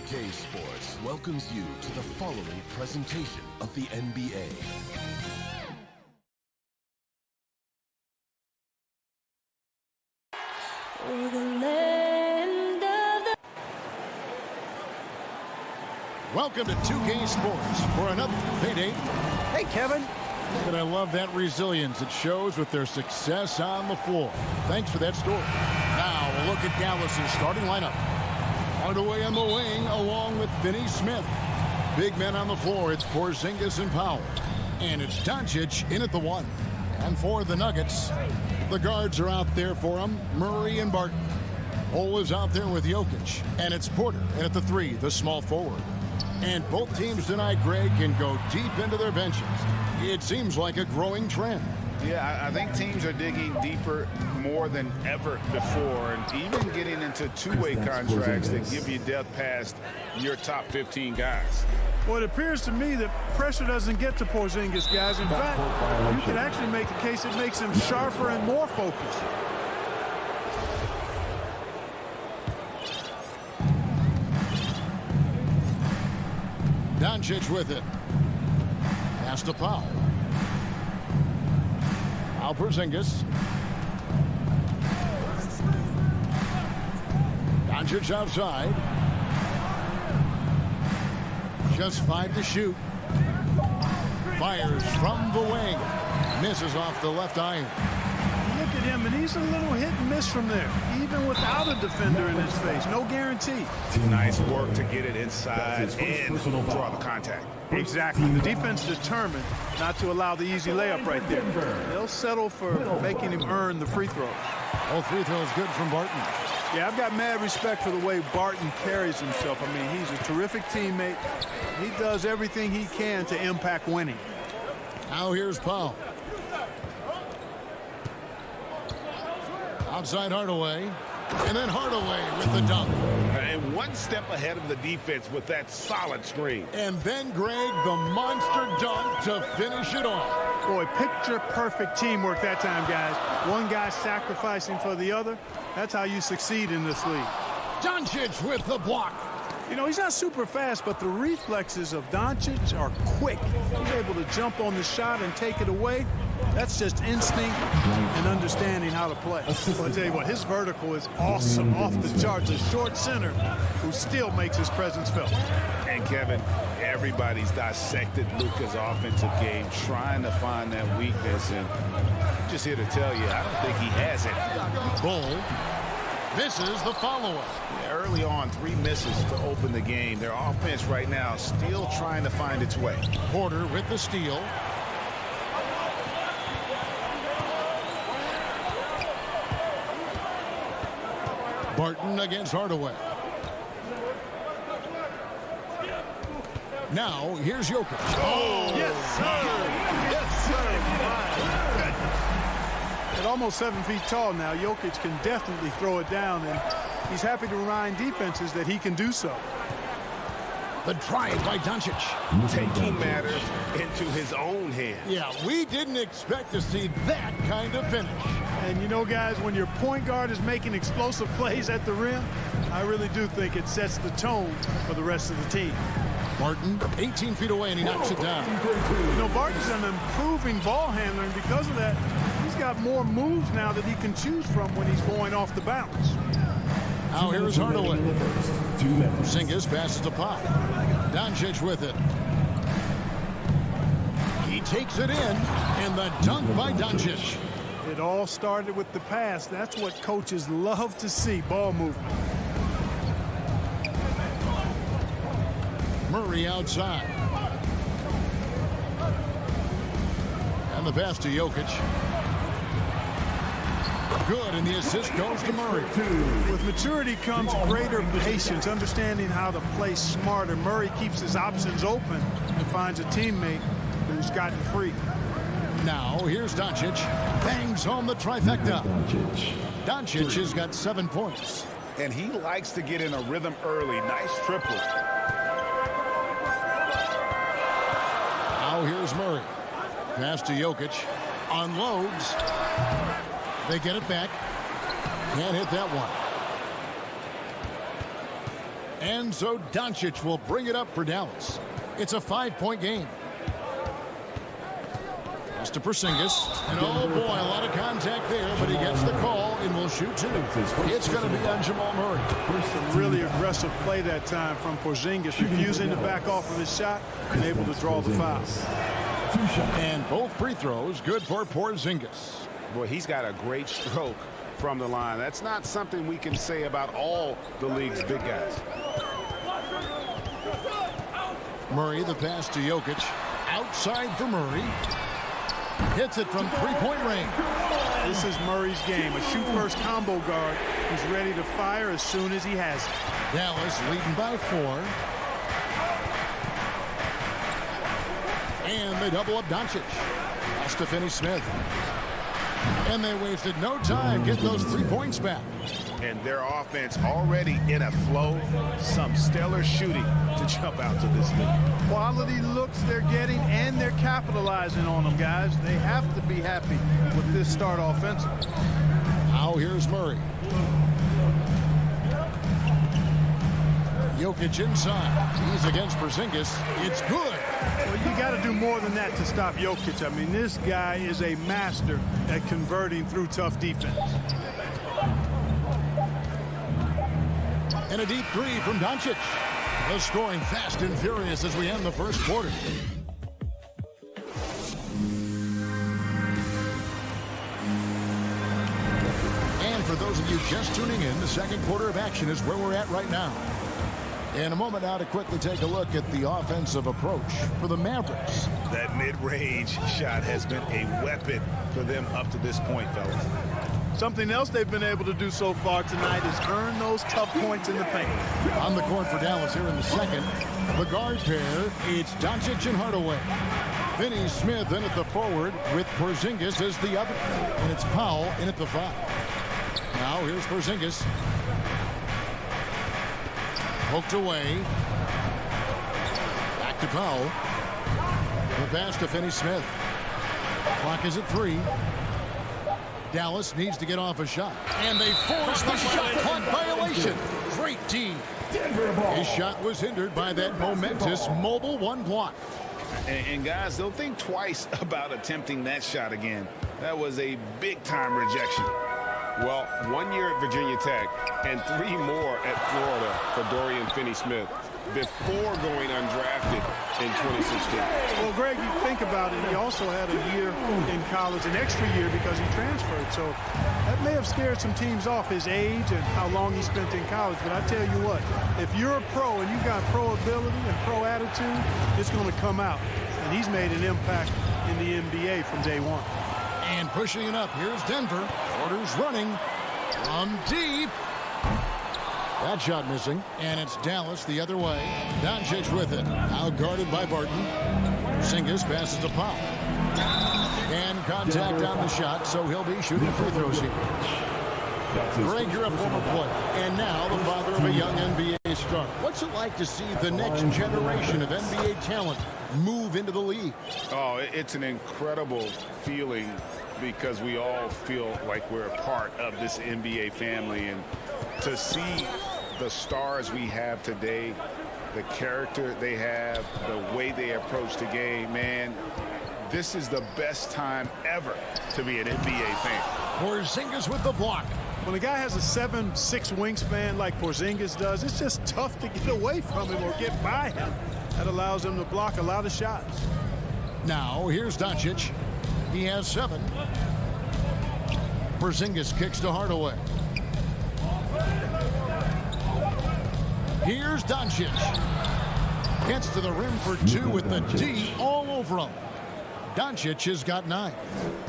2K Sports welcomes you to the following presentation of the NBA. Welcome to 2K Sports for another payday. Hey, Kevin. And I love that resilience it shows with their success on the floor. Thanks for that story. Now we'll look at Dallas's starting lineup. Hardaway on the wing along with Finney Smith. Big men on the floor, it's Porzingis and Powell. And it's Doncic in at the 1. And for the Nuggets, the guards are out there for them, Murray and Barton. Cole is out there with Jokic. And it's Porter in at the 3, the small forward. And both teams tonight, Greg, can go deep into their benches. It seems like a growing trend. Yeah, I think teams are digging deeper more than ever before, and even getting into two-way contracts that give you depth past your top 15 guys. Well, it appears to me that pressure doesn't get to Porzingis, guys. In fact, you could actually make the case it makes him sharper and more focused. Doncic with it. Pass to Powell. Now Porzingis. Doncic outside. Just 5 to shoot. Fires from the wing. Misses off the left iron. Look at him, and he's a little hit and miss from there, even without a defender in his face. No guarantee. Nice work to get it inside and draw the contact. Exactly. The defense determined not to allow the easy layup right there. They'll settle for making him earn the free throws. All free throws good from Barton. Yeah, I've got mad respect for the way Barton carries himself. I mean, he's a terrific teammate. He does everything he can to impact winning. Now here's Powell. Outside Hardaway. And then Hardaway with the dunk. And one step ahead of the defense with that solid screen. And then, Greg, the monster dunk to finish it off. Boy, picture-perfect teamwork that time, guys. One guy sacrificing for the other. That's how you succeed in this league. Doncic with the block. You know, he's not super fast, but the reflexes of Doncic are quick. He's able to jump on the shot and take it away. That's just instinct and understanding how to play. Well, I'll tell you what, his vertical is awesome, off the charts. A short center who still makes his presence felt. And, Kevin, everybody's dissected Luka's offensive game, trying to find that weakness. And I'm just here to tell you, I don't think he has it. Bull misses the follow-up. Yeah, early on, 3 misses to open the game. Their offense right now still trying to find its way. Porter with the steal. Barton against Hardaway. Now, here's Jokic. Oh, yes, sir. Yes, sir. At almost 7 feet tall now, Jokic can definitely throw it down, and he's happy to remind defenses that he can do so. The drive by Doncic. Taking matters into his own hands. Yeah, we didn't expect to see that kind of finish. And you know, guys, when your point guard is making explosive plays at the rim, I really do think it sets the tone for the rest of the team. Barton, 18 feet away, and he knocks it down. You know, Barton's an improving ball handler, and because of that, he's got more moves now that he can choose from when he's going off the bounce. Now here's Hardaway. Porzingis passes to Pop. Doncic with it. He takes it in, and the dunk by Doncic. It all started with the pass. That's what coaches love to see, ball movement. Murray outside. And the pass to Jokic. Good, and the assist goes to Murray. With maturity comes greater patience, understanding how to play smarter. Murray keeps his options open and finds a teammate who's gotten free. Now, here's Doncic. Bangs home the trifecta. Doncic has got 7 points. And he likes to get in a rhythm early. Nice triple. Now here's Murray. Pass to Jokic. Unloads. They get it back. Can't hit that one. And so Doncic will bring it up for Dallas. It's a 5-point game. Pass to Porzingis. And oh boy, a lot of contact there, but he gets the call and will shoot two. It's going to be on Jamal Murray. A really aggressive play that time from Porzingis, refusing to back off of his shot and able to draw the foul. And both free throws good for Porzingis. Boy, he's got a great stroke from the line. That's not something we can say about all the league's big guys. Murray, the pass to Jokic. Outside for Murray. Hits it from three-point range. This is Murray's game. A shoot-first combo guard who's ready to fire as soon as he has it. Dallas leading by 4. And they double up Doncic. Pass to Finney-Smith. And they wasted no time getting those 3 points back. And their offense already in a flow. Some stellar shooting to jump out to this league. Quality looks they're getting, and they're capitalizing on them, guys. They have to be happy with this start offensively. Now here's Murray. Jokic inside. He's against Porzingis. It's good. Well, you got to do more than that to stop Jokic. I mean, this guy is a master at converting through tough defense. And a deep three from Doncic. The scoring fast and furious as we end the first quarter. And for those of you just tuning in, the second quarter of action is where we're at right now. In a moment now to quickly take a look at the offensive approach for the Mavericks. That mid-range shot has been a weapon for them up to this point, fellas. Something else they've been able to do so far tonight is earn those tough points in the paint. On the court for Dallas here in the second. The guard pair, it's Doncic and Hardaway. Finney-Smith in at the forward with Porzingis as the other. And it's Powell in at the 5. Now here's Porzingis. Poked away. Back to Powell. The pass to Finney-Smith. Clock is at 3. Dallas needs to get off a shot. And they force the shot clock violation. Great D. His shot was hindered by that momentous mobile 1 block. And guys, they'll think twice about attempting that shot again. That was a big-time rejection. Well, 1 year at Virginia Tech and 3 more at Florida for Dorian Finney-Smith before going undrafted in 2016. Well, Greg, you think about it, he also had a year in college, an extra year because he transferred. So that may have scared some teams off, his age and how long he spent in college. But I tell you what, if you're a pro and you got pro ability and pro attitude, it's going to come out. And he's made an impact in the NBA from day one. And pushing it up, here's Denver. Orders running from deep. That shot missing, and it's Dallas the other way. Doncic with it. Now guarded by Barton. Porzingis passes to Powell. And contact on the shot, so he'll be shooting free throws here. Greg, you're a former player, and now the father of a young NBA star. What's it like to see the next generation of NBA talent move into the league? Oh, it's an incredible feeling because we all feel like we're a part of this NBA family. And to see the stars we have today, the character they have, the way they approach the game, man, this is the best time ever to be an NBA fan. Porzingis with the block. When a guy has a 7'6" wingspan like Porzingis does, it's just tough to get away from him or get by him. That allows him to block a lot of shots. Now, here's Doncic. He has 7. Porzingis kicks to Hardaway. Here's Doncic. Gets to the rim for 2 with the D all over him. Doncic has got 9.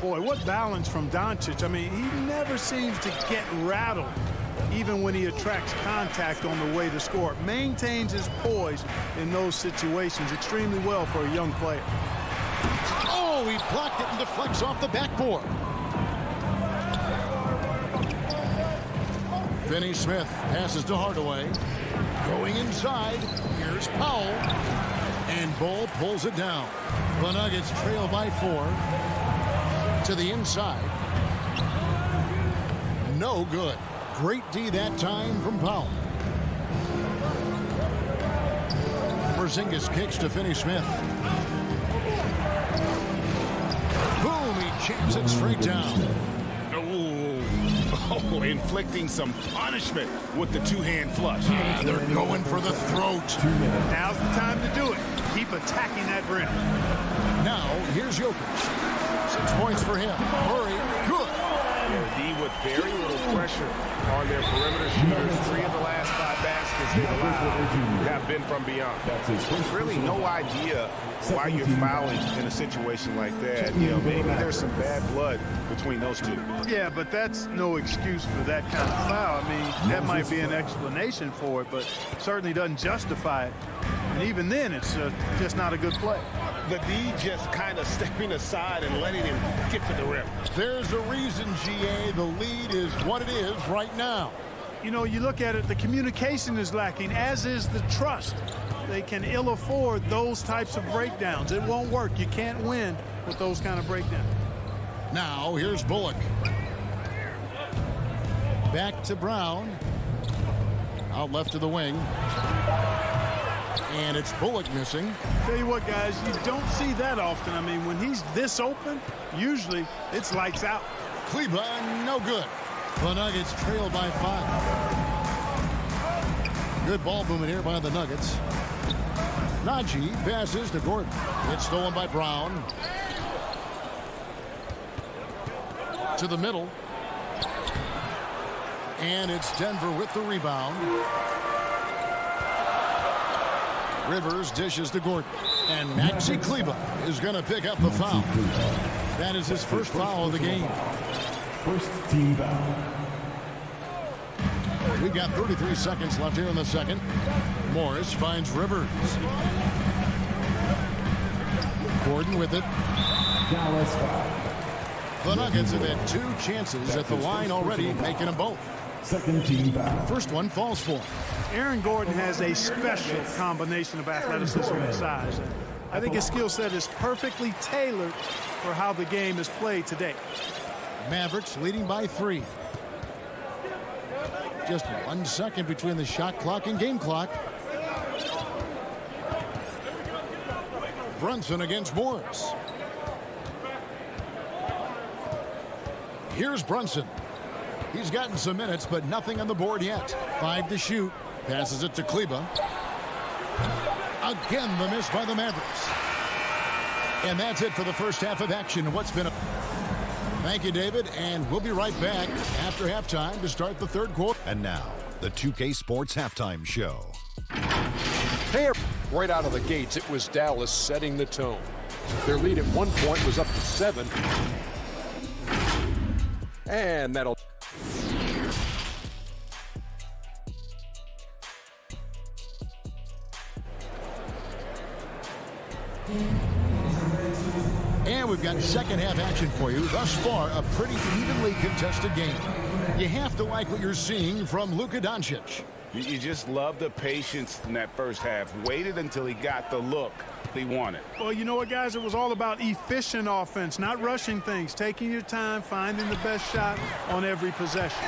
Boy, what balance from Doncic. I mean, he never seems to get rattled, even when he attracts contact on the way to score. Maintains his poise in those situations extremely well for a young player. Oh, he blocked it and deflects off the backboard. Finney-Smith passes to Hardaway. Going inside, here's Powell. And Bull pulls it down. The Nuggets trail by 4. To the inside. No good. Great D that time from Powell. Porzingis kicks to Finney-Smith. Boom, he jams it straight down. Oh, inflicting some punishment with the two-hand flush. They're going for the throat. Now's the time to do it. Keep attacking that rim. Now, here's Jokic. 6 points for him. Murray, good. D with very little pressure on their perimeter shooters. 3 of the last 5 baskets they've allowed have been from beyond. There's really no idea why you're fouling in a situation like that. You know, maybe there's some bad blood between those two. Yeah, but that's no excuse for that kind of foul. I mean, that might be an explanation for it, but certainly doesn't justify it. And even then, it's just not a good play. The D just kind of stepping aside and letting him get to the rim. There's a reason, GA, the lead is what it is right now. You know, you look at it, the communication is lacking, as is the trust. They can ill afford those types of breakdowns. It won't work. You can't win with those kind of breakdowns. Now, here's Bullock. Back to Brown. Out left to the wing. And it's Bullock missing. Tell you what, guys, you don't see that often. I mean, when he's this open, usually it's lights out. Kleba, no good. The Nuggets trail by 5. Good ball movement here by the Nuggets. Najee passes to Gordon. It's stolen by Brown. To the middle. And it's Denver with the rebound. Rivers dishes to Gordon. And Maxi Kleba is going to pick up the foul. That is his first foul of the game. First team foul. We've got 33 seconds left here in the second. Morris finds Rivers. Gordon with it. Dallas foul. The Nuggets have had 2 chances at the line already, making them both. Second team foul. First one falls for him. Aaron Gordon has a special combination of athleticism and size. I think his skill set is perfectly tailored for how the game is played today. Mavericks leading by 3. Just 1 second between the shot clock and game clock. Brunson against Morris. Here's Brunson. He's gotten some minutes, but nothing on the board yet. 5 to shoot. Passes it to Kleba. Again, the miss by the Mavericks. And that's it for the first half of action. What's been a... Thank you, David, and we'll be right back after halftime to start the third quarter. And now, the 2K Sports Halftime Show. Hey, right out of the gates, it was Dallas setting the tone. Their lead at one point was up to 7. And that'll... And we've got second half action for you. Thus far, a pretty evenly contested game. You have to like what you're seeing from Luka Doncic. You just love the patience in that first half. Waited until he got the look he wanted. Well, you know what, guys? It was all about efficient offense, not rushing things, taking your time, finding the best shot on every possession.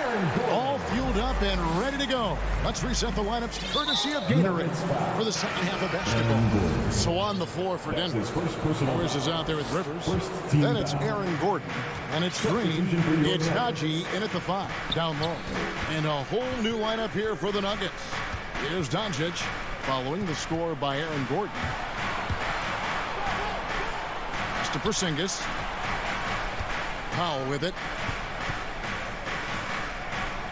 All fueled up and ready to go. Let's reset the lineups courtesy of Gatorade for the second half of basketball. So on the floor for Denver. Morris is out there with Rivers. Then it's Aaron Gordon. And it's Green. It's Najee in at the 5. Down low. And a whole new lineup here for the Nuggets. Here's Doncic following the score by Aaron Gordon. To Porzingis. Powell with it.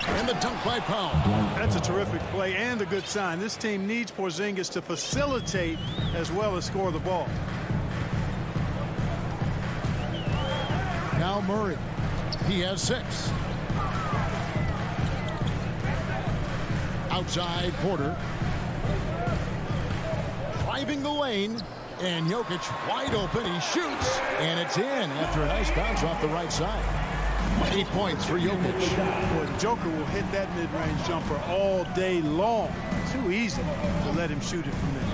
And the dunk by Powell. That's a terrific play and a good sign. This team needs Porzingis to facilitate as well as score the ball. Now Murray. He has 6. Outside Porter. Driving the lane. And Jokic wide open. He shoots. And it's in after a nice bounce off the right side. 8 points for Jokic. Boy, the Joker will hit that mid-range jumper all day long. Too easy to let him shoot it from there.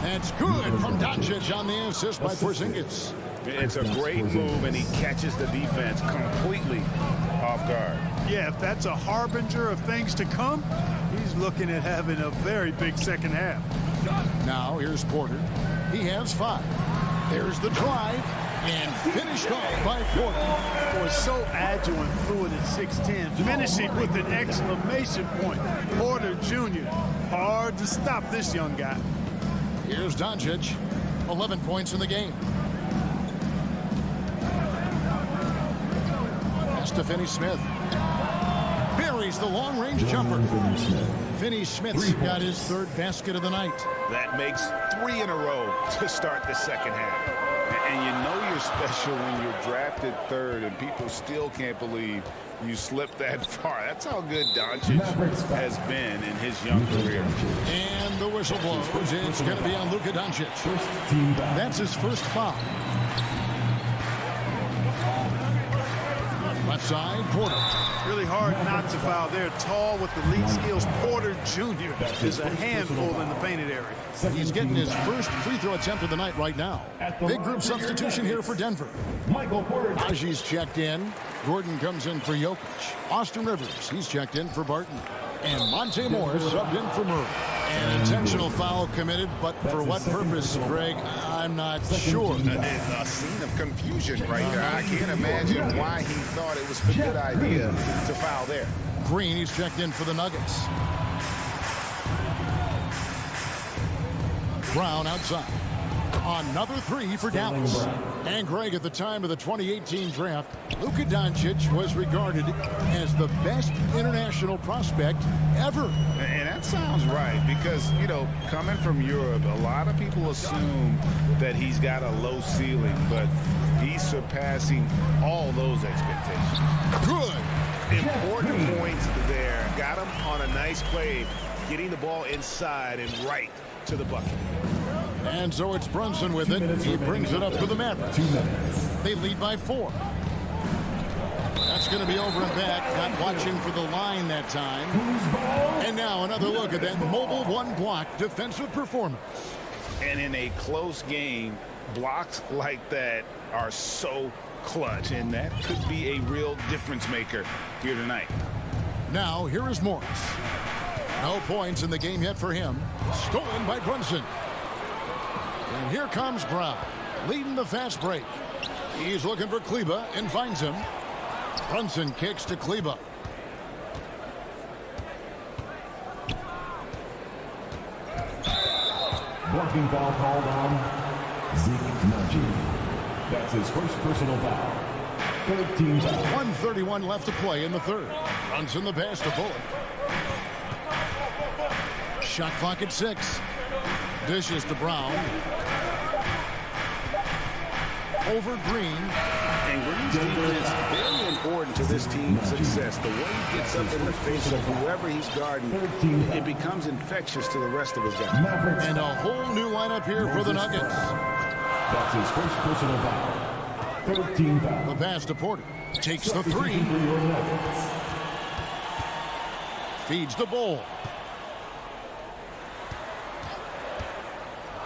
That's good from Doncic on the assist by Porzingis. It's a great move, and he catches the defense completely off guard. Yeah, if that's a harbinger of things to come, he's He's looking at having a very big second half. Now here's Porter. He has 5. There's the drive, and finished off by Porter. Was so agile and fluid at 6'10", finishing with an exclamation point. Porter Jr. Hard to stop this young guy. Here's Doncic, 11 points in the game. That's to Finney-Smith. Buries the long-range jumper. Finney-Smith's got his 3rd basket of the night. That makes 3 in a row to start the second half. And you know you're special when you're drafted 3rd and people still can't believe you slipped that far. That's how good Doncic has been in his young career. And the whistle blows. It's going to be on Luka Doncic. That's his first foul. Left side, Porter. Really hard not to foul there. Tall with the lead skills. Porter Jr. is a handful in the painted area. He's getting his first free throw attempt of the night right now. Big group substitution here for Denver. Michael Porter. Aji's checked in. Gordon comes in for Jokic. Austin Rivers, he's checked in for Barton. And Monte Morris subbed in for Murray. An intentional foul committed, but for what purpose, Greg, I'm not sure. A scene of confusion right there. I can't imagine why he thought it was a good idea to foul there. Green, he's checked in for the Nuggets. Brown outside. Another 3 for Dallas. And Greg, at the time of the 2018 draft, Luka Doncic was regarded as the best international prospect ever. And that sounds right because, you know, coming from Europe, a lot of people assume that he's got a low ceiling, but he's surpassing all those expectations. Good. Important points there. Got him on a nice play, getting the ball inside and right to the bucket. And so it's Brunson with it. He brings it up to the Mavericks. They lead by 4. That's going to be over and back. Not watching for the line that time. And now another look at that mobile 1-block defensive performance. And in a close game, blocks like that are so clutch, and that could be a real difference maker here tonight. Now here is Morris. No points in the game yet for him. Stolen by Brunson. And here comes Brown, leading the fast break. He's looking for Kleba and finds him. Brunson kicks to Kleba. Blocking foul called on Zeke Naji. That's his first personal foul. 13 foul. 1:31 left to play in the 3rd. Brunson the pass to Bullock. Shot clock at 6. Dishes to Brown. Over Green. And Green's defense very important to this team's success. The way he gets up in the face of whoever he's guarding, it becomes infectious to the rest of his guys. And a whole new lineup here for the Nuggets. That's his first personal foul. 13 foul. The pass to Porter. Takes the 3. Feeds the Bull.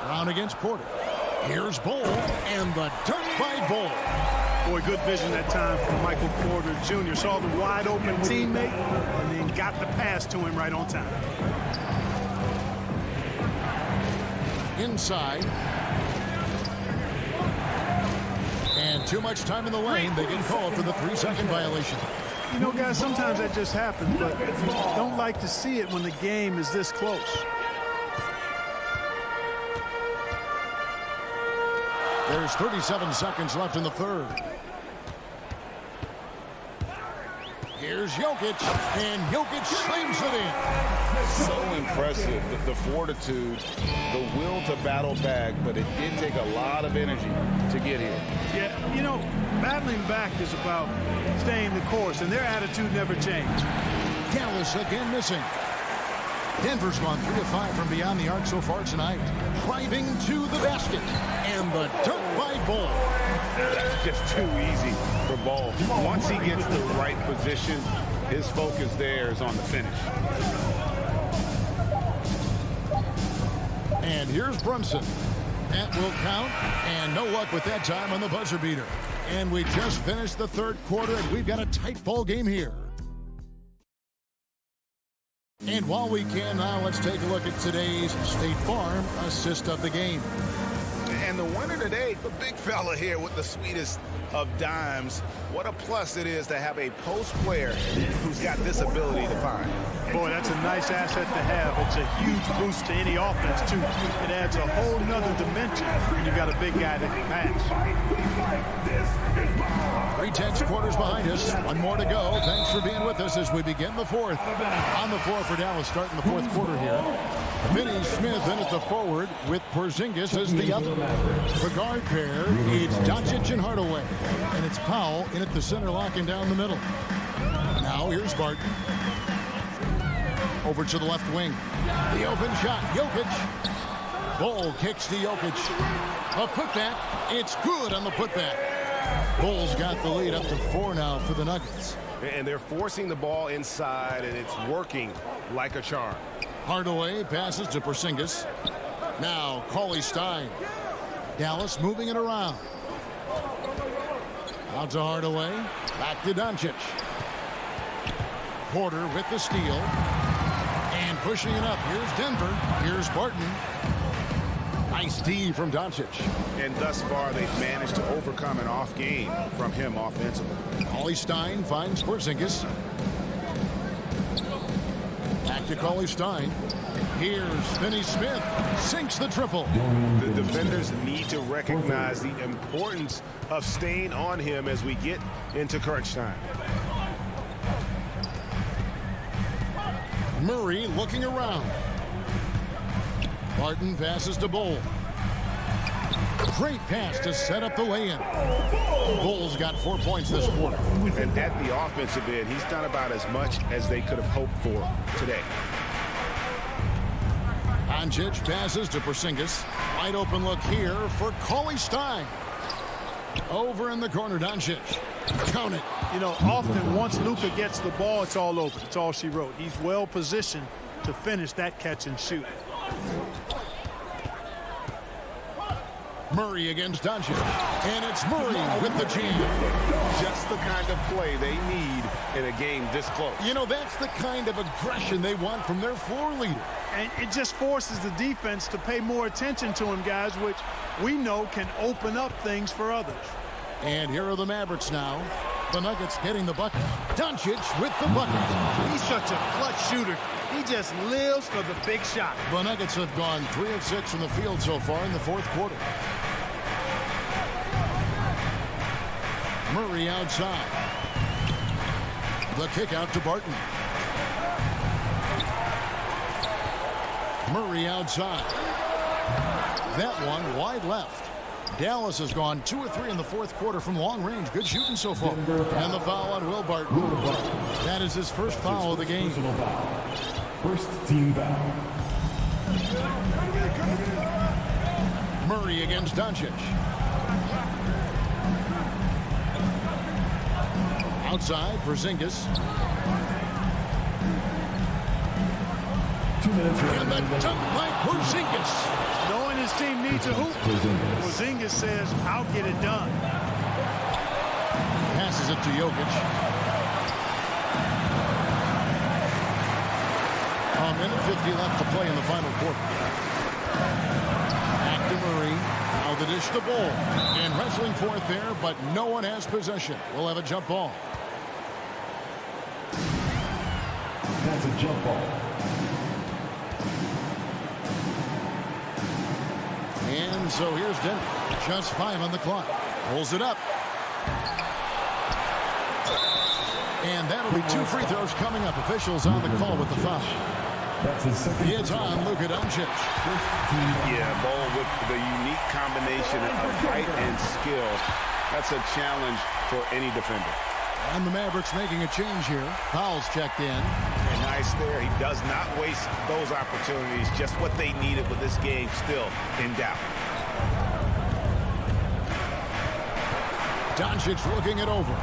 Brown against Porter. Here's Bull, and the dunk by Bull. Boy, good vision that time from Michael Porter Jr. Saw the wide open teammate and then got the pass to him right on time. Inside. And too much time in the lane. They get called for the 3-second violation. You know, guys, sometimes that just happens, but don't like to see it when the game is this close. There's 37 seconds left in the 3rd. Here's Jokic, and Jokic slams it in. So impressive, the fortitude, the will to battle back, but it did take a lot of energy to get here. Yeah, you know, battling back is about staying the course, and their attitude never changed. Dallas again missing. Denver's gone 3 of 5 from beyond the arc so far tonight. Driving to the basket. And the dunk by Bull. That's just too easy for Ball. Once he gets the right position, his focus there is on the finish. And here's Brunson. That will count. And no luck with that time on the buzzer beater. And we just finished the 3rd quarter, and we've got a tight ball game here. And while we can now, let's take a look at today's State Farm assist of the game. And the winner today, the big fella here with the sweetest of dimes. What a plus it is to have a post player who's got this ability to find. Boy, that's a nice asset to have. It's a huge boost to any offense, too. It adds a whole nother dimension when you got a big guy that can pass. 3/10 quarters behind us. One more to go. Thanks for being with us as we begin the fourth. On the floor for Dallas starting the fourth quarter here. Vinny Smith in at the forward with Porzingis as the other. The guard pair, it's Doncic and Hardaway. And it's Powell in at the center, locking down the middle. Now here's Barton. Over to the left wing. The open shot. Jokic. Bull kicks to Jokic. A putback. It's good on the putback. Bulls got the lead up to 4 now for the Nuggets. And they're forcing the ball inside, and it's working like a charm. Hardaway passes to Porzingis. Now Cauley Stein. Dallas moving it around. Out to Hardaway. Back to Doncic. Porter with the steal. And pushing it up. Here's Denver. Here's Barton. Nice D from Doncic. And thus far, they've managed to overcome an off game from him offensively. Cauley Stein finds Porzingis. Back to Cauley Stein. Here's Vinny Smith. Sinks the triple. The defenders need to recognize the importance of staying on him as we get into crunch time. Murray looking around. Barton passes to Bull. Great pass to set up the lay-in. Bulls got 4 points this quarter. And at the offensive end, he's done about as much as they could have hoped for today. Doncic passes to Porzingis. Wide open look here for Cauley Stein. Over in the corner, Doncic. Count it. You know, often once Luka gets the ball, it's all over. It's all she wrote. He's well positioned to finish that catch and shoot. Murray against Doncic. And it's Murray with the jam. Just the kind of play they need in a game this close. You know, that's the kind of aggression they want from their floor leader. And it just forces the defense to pay more attention to him, guys, which we know can open up things for others. And here are the Mavericks now. The Nuggets getting the bucket. Doncic with the bucket. He's such a clutch shooter. He just lives for the big shot. The Nuggets have gone 3 of 6 from the field so far in the fourth quarter. Murray outside. The kick out to Barton. Murray outside. That one wide left. Dallas has gone 2 of 3 in the fourth quarter from long range. Good shooting so far. And the foul on Will Barton. That is his first foul of the game. First team foul. Murray against Doncic. Outside, Porzingis. 2 minutes And the dunk by Porzingis. Knowing his team needs a hoop, Porzingis says, I'll get it done. Passes it to Jokic. A minute 50 left to play in the final quarter. Back to Murray. Now the dish to Bull. And wrestling for it there, but no one has possession. We'll have a jump ball. That's a jump ball. And so here's Denver. Just 5 on the clock. Pulls it up. And that'll be 2 free throws coming up. Officials on the call with the foul. That's his second. It's on Luka Doncic. Yeah, Bull with the unique combination of height and skill. That's a challenge for any defender. And the Mavericks making a change here. Powell's checked in. And nice there. He does not waste those opportunities. Just what they needed with this game still in doubt. Doncic looking it over.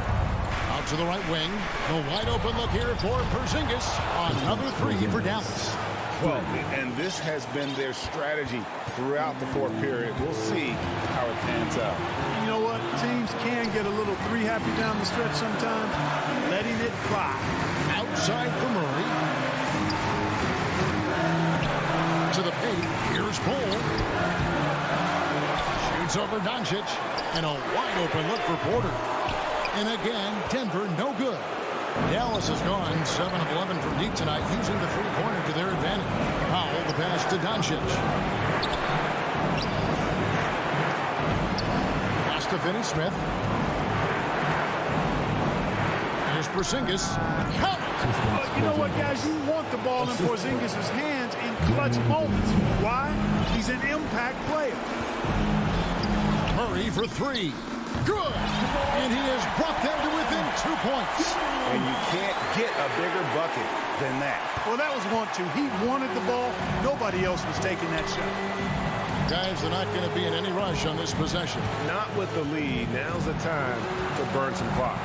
Out to the right wing. The wide open look here for Porzingis. Another 3 for Dallas. Well, and this has been their strategy throughout the fourth period. We'll see how it pans out. You know what? Teams can get a little 3 happy down the stretch sometimes. Letting it fly. Outside for Murray. to the paint. Here's Bull. Shoots over Doncic. And a wide open look for Porter. And again, Denver no good. Dallas has gone 7 of 11 from deep tonight, using the three-pointer to their advantage. Powell, the pass to Doncic. Pass to Finney Smith. Here's Porzingis. Count it! You know what, guys? You want the ball in Porzingis' hands in clutch moments. Why? He's an impact player. Murray for three. Good! And he has brought them to within 2 points. And you can't get a bigger bucket than that. Well, that was 1-2. He wanted the ball. Nobody else was taking that shot. Guys, they're not going to be in any rush on this possession. Not with the lead. Now's the time to burn some clock.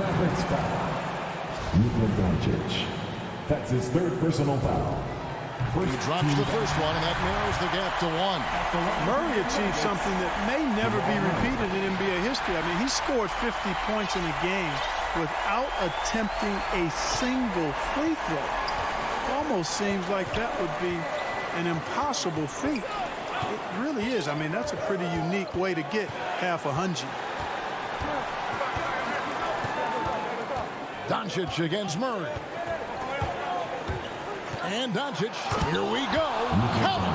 Mavericks foul. Luka Doncic. That's his third personal foul. He drops the first one, and that narrows the gap to 1. Murray achieved something that may never be repeated in NBA history. I mean, he scored 50 points in a game without attempting a single free throw. It almost seems like that would be an impossible feat. It really is. I mean, that's a pretty unique way to get half a hundred. Doncic against Murray. And Doncic, here we go. Count it.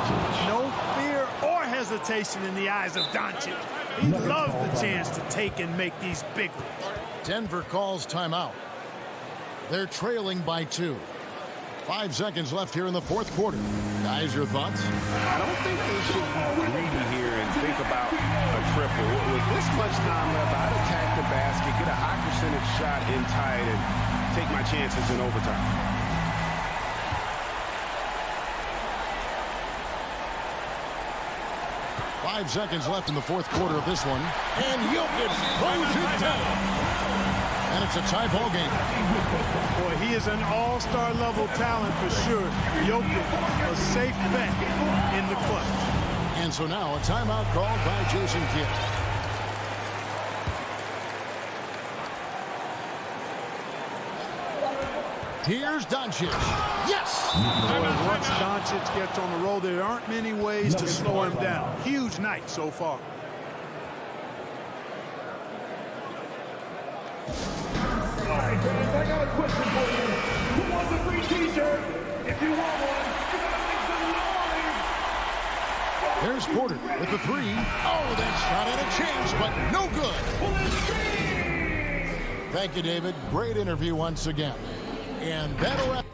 No fear or hesitation in the eyes of Doncic. He loves the chance to take and make these big ones. Denver calls timeout. They're trailing by 2. 5 seconds left here in the fourth quarter. Guys, your thoughts? I don't think they should be greedy here and think about a triple. With this much time left, I'd attack the basket, get a high percentage shot in tight, and take my chances in overtime. 5 seconds left in the fourth quarter of this one. And Jokic throws it down. And it's a tie ball game. Boy, he is an all-star level talent for sure. Jokic, a safe bet in the clutch. And so now a timeout called by Jason Kidd. Here's Doncic. Yes! Boy, once Doncic gets on the roll, there aren't many ways to slow him down. Huge night so far. All right, fans, I got a question for you. Who wants a free t-shirt? If you want one, you gotta make some noise. There's Porter with the three. Oh, that shot had a chance, but no good. Thank you, David. Great interview once again. And that'll wrap.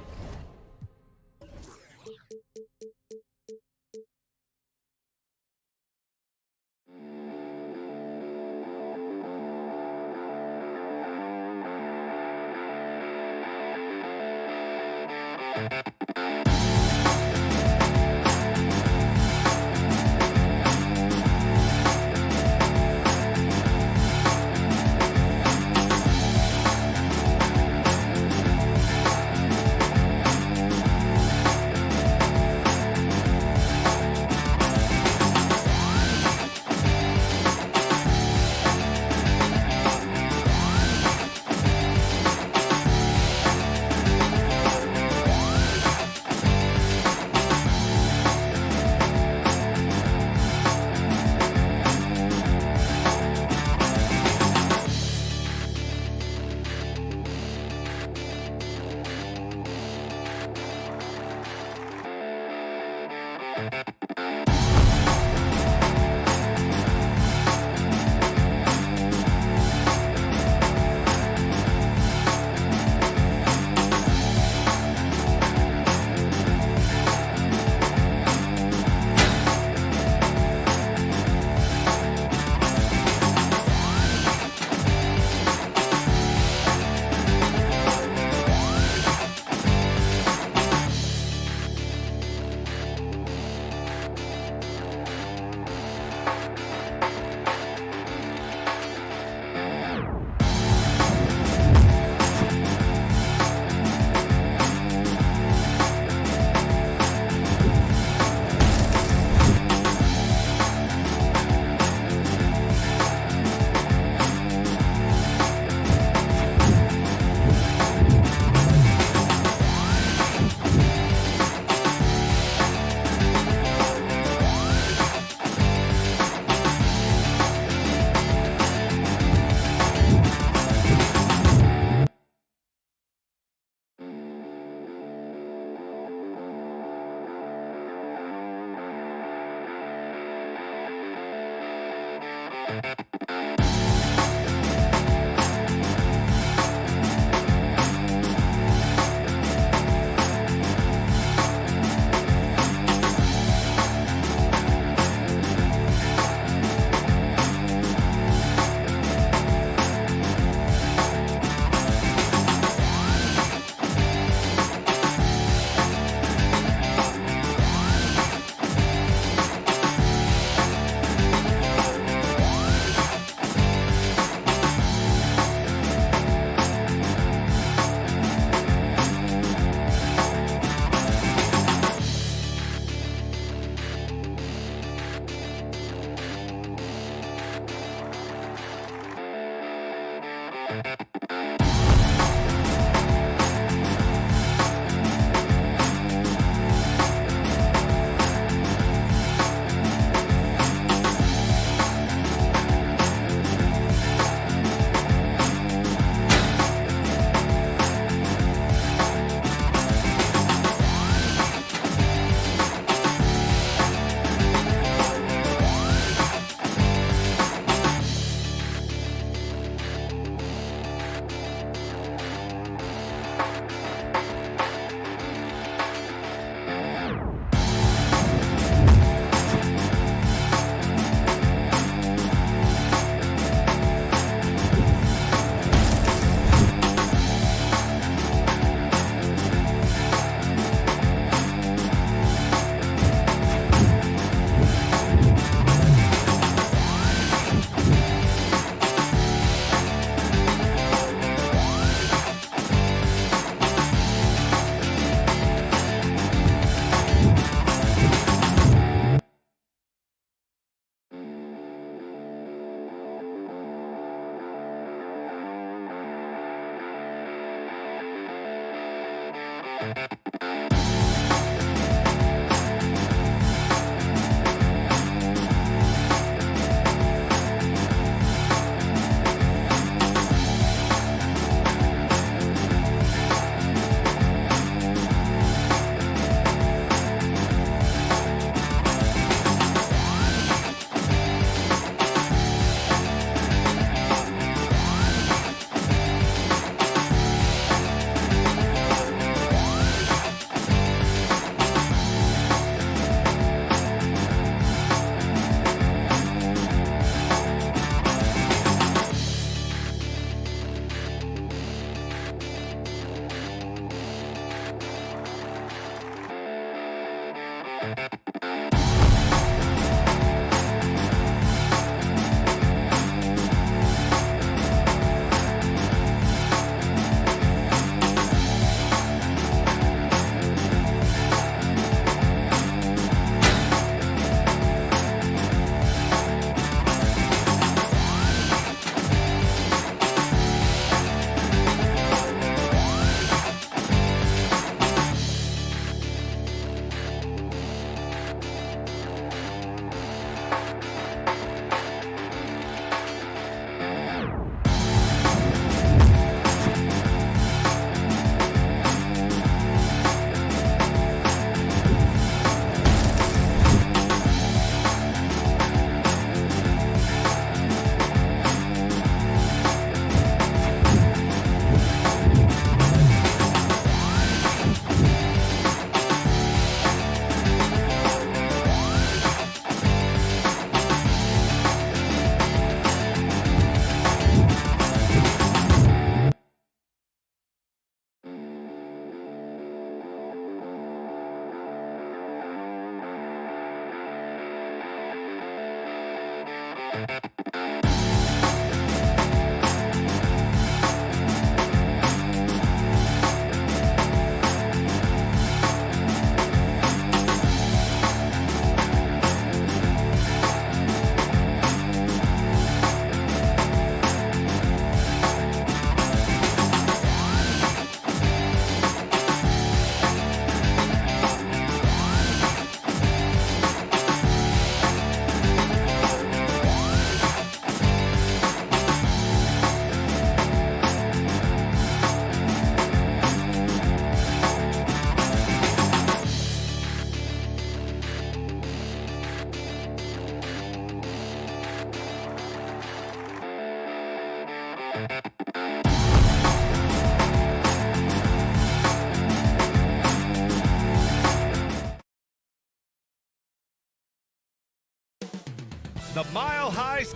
The Mile High.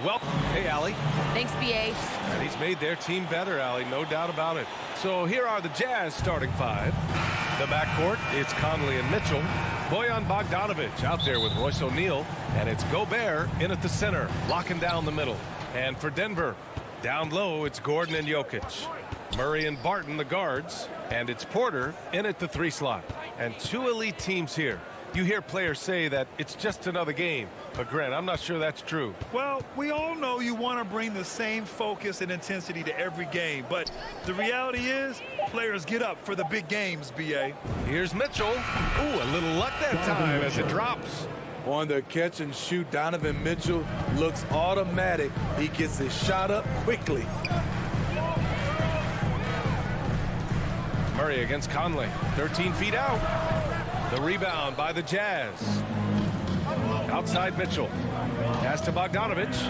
Welcome. Hey, Allie. Thanks, BA. And he's made their team better, Allie, no doubt about it. So here are the Jazz starting five. The backcourt, it's Conley and Mitchell. Bojan Bogdanovic out there with Royce O'Neal. And it's Gobert in at the center, locking down the middle. And for Denver, down low, it's Gordon and Jokic. Murray and Barton, the guards. And it's Porter in at the 3 slot. And 2 elite teams here. You hear players say that it's just another game. But, Grant, I'm not sure that's true. Well, we all know you want to bring the same focus and intensity to every game. But the reality is, players get up for the big games, B.A. Here's Mitchell. Ooh, a little luck that time as it drops. On the catch and shoot, Donovan Mitchell looks automatic. He gets his shot up quickly. Murray against Conley. 13 feet out. The rebound by the Jazz. Outside Mitchell. Pass to Bogdanovich.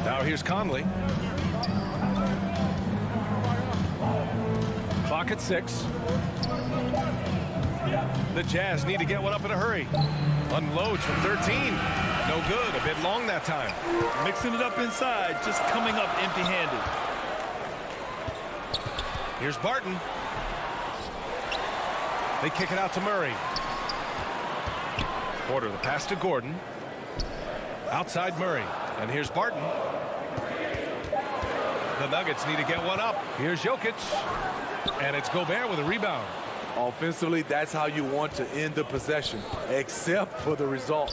Now here's Conley. Clock at 6. The Jazz need to get one up in a hurry. Unloads from 13. No good. A bit long that time. Mixing it up inside, just coming up empty-handed. Here's Barton. They kick it out to Murray. Porter, the pass to Gordon. Outside Murray. And here's Barton. The Nuggets need to get one up. Here's Jokic. And it's Gobert with a rebound. Offensively, that's how you want to end the possession, except for the result.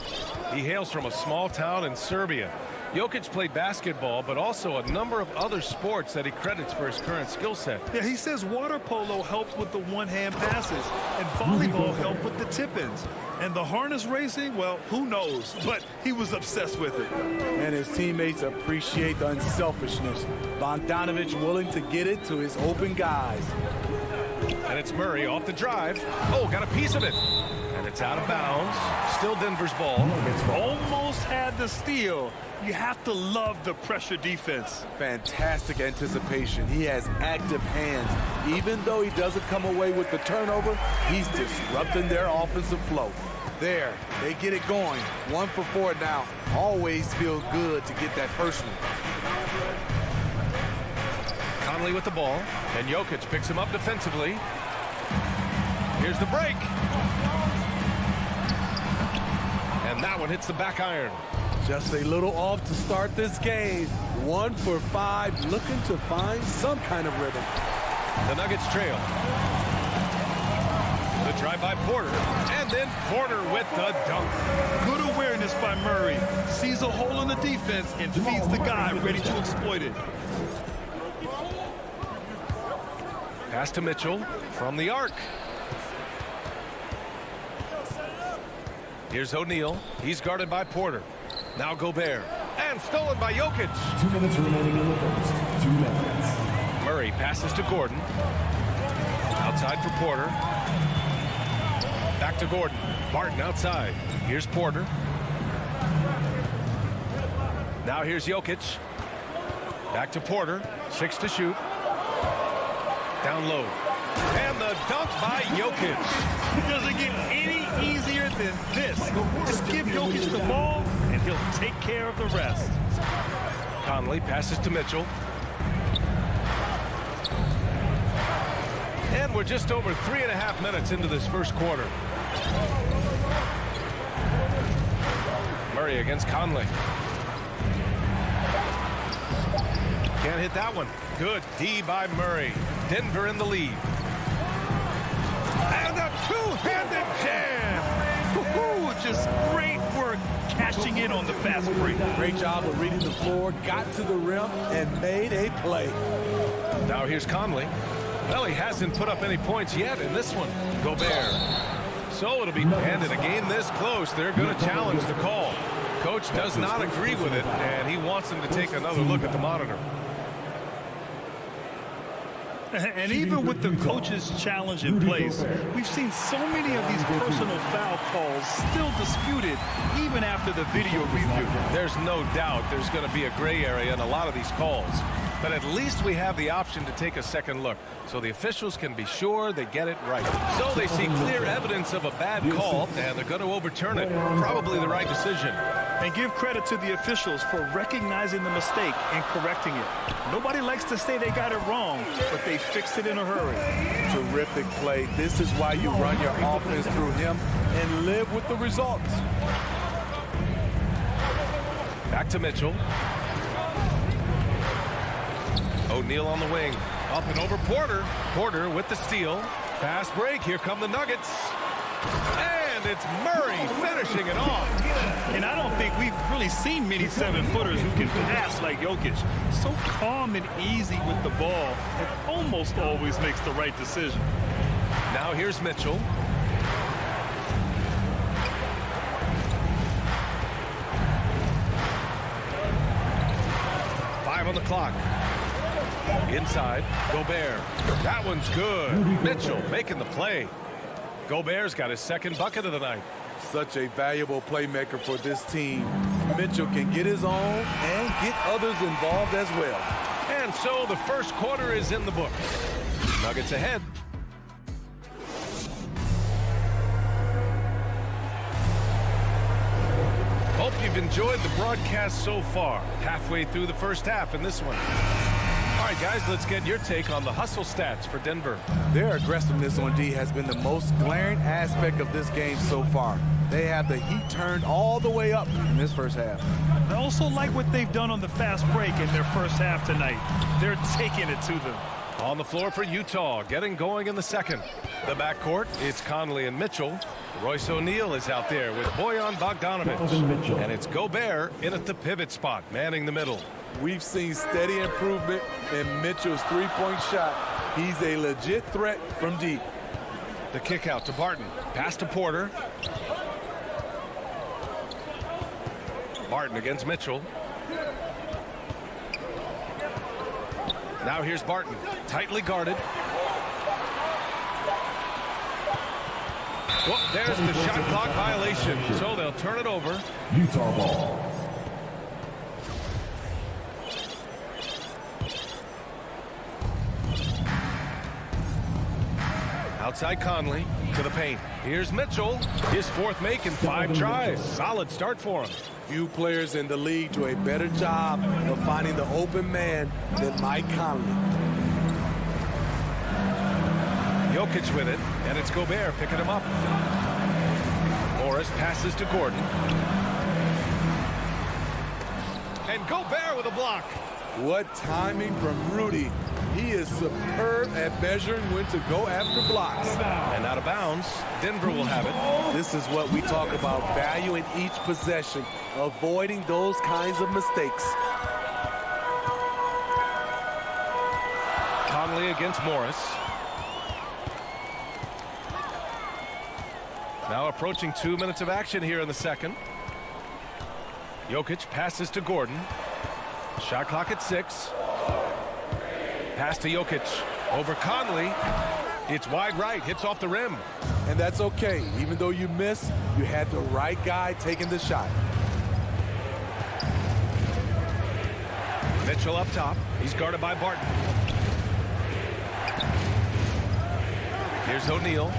He hails from a small town in Serbia. Jokic played basketball, but also a number of other sports that he credits for his current skill set. Yeah, he says water polo helps with the one-hand passes, and volleyball helped with the tip-ins. And the harness racing, well, who knows? But he was obsessed with it. And his teammates appreciate the unselfishness. Bogdanovich willing to get it to his open guys. And it's Murray off the drive. Oh, got a piece of it. And it's out of bounds. Still Denver's ball. Almost had the steal. You have to love the pressure defense. Fantastic anticipation. He has active hands. Even though he doesn't come away with the turnover, he's disrupting their offensive flow. There, they get it going. 1 for 4 now. Always feels good to get that first one. Conley with the ball, and Jokic picks him up defensively. Here's the break. And that one hits the back iron. Just a little off to start this game. 1 for 5, looking to find some kind of rhythm. The Nuggets trail. The drive by Porter, and then Porter with the dunk. Good awareness by Murray. Sees a hole in the defense and feeds the guy ready to exploit it. Pass to Mitchell from the arc. Here's O'Neal. He's guarded by Porter. Now Gobert. And stolen by Jokic. 2 minutes remaining in the first. 2 minutes. Murray passes to Gordon. Outside for Porter. Back to Gordon. Barton outside. Here's Porter. Now here's Jokic. Back to Porter. 6 to shoot. Down low. And the dunk by Jokic. It doesn't get any easier than this. Just give Jokic the ball, and he'll take care of the rest. Conley passes to Mitchell. And we're just over 3.5 minutes into this first quarter. Murray against Conley. Can't hit that one. Good D by Murray. Denver in the lead. And a two-handed jam. Woo-hoo, just great work cashing in on the fast break. Great job of reading the floor, got to the rim, and made a play. Now here's Conley. Well, he hasn't put up any points yet in this one. Gobert. So it'll be, and in a game this close, they're going to challenge the call. Coach does not agree with it, and he wants them to take another look at the monitor. And even with the coach's challenge in place, we've seen so many of these personal foul calls still disputed even after the video review. There's no doubt there's going to be a gray area in a lot of these calls. But at least we have the option to take a second look, so the officials can be sure they get it right. So they see clear evidence of a bad call, and they're going to overturn it. Probably the right decision. And give credit to the officials for recognizing the mistake and correcting it. Nobody likes to say they got it wrong, but they fixed it in a hurry. Terrific play. This is why you run your offense through him and live with the results. Back to Mitchell. O'Neal on the wing. Up and over Porter. Porter with the steal. Fast break. Here come the Nuggets. And it's Murray finishing it off. And I don't think we've really seen many 7-footers who can pass like Jokic. So calm and easy with the ball. It almost always makes the right decision. Now here's Mitchell. On the clock. Inside, Gobert. That one's good. Mitchell making the play. Gobert's got his second bucket of the night. Such a valuable playmaker for this team. Mitchell can get his own and get others involved as well. And so the first quarter is in the books. Nuggets ahead. Hope you've enjoyed the broadcast so far. Halfway through the first half in this one. All right, guys, let's get your take on the hustle stats for Denver. Their aggressiveness on D has been the most glaring aspect of this game so far. They have the heat turned all the way up in this first half. I also like what they've done on the fast break in their first half tonight. They're taking it to them. On the floor for Utah, getting going in the second. The backcourt, it's Conley and Mitchell. Royce O'Neal is out there with Bojan Bogdanovic. And it's Gobert in at the pivot spot, manning the middle. We've seen steady improvement in Mitchell's three-point shot. He's a legit threat from deep. The kick out to Barton. Pass to Porter. Barton against Mitchell. Now here's Barton. Tightly guarded. Well, there's the shot clock violation, so they'll turn it over. Utah ball. Outside Conley to the paint. Here's Mitchell. His fourth make in 5 tries. Solid start for him. Few players in the league do a better job of finding the open man than Mike Conley. Jokic with it, and it's Gobert picking him up. Morris passes to Gordon. And Gobert with a block. What timing from Rudy. He is superb at measuring when to go after blocks. And out of bounds, Denver will have it. This is what we talk about, value in each possession, avoiding those kinds of mistakes. Conley against Morris. Now approaching 2 minutes of action here in the second. Jokic passes to Gordon. Shot clock at 6. Pass to Jokic. Over Conley. It's wide right. Hits off the rim. And that's okay. Even though you miss, you had the right guy taking the shot. Mitchell up top. He's guarded by Barton. Here's O'Neal.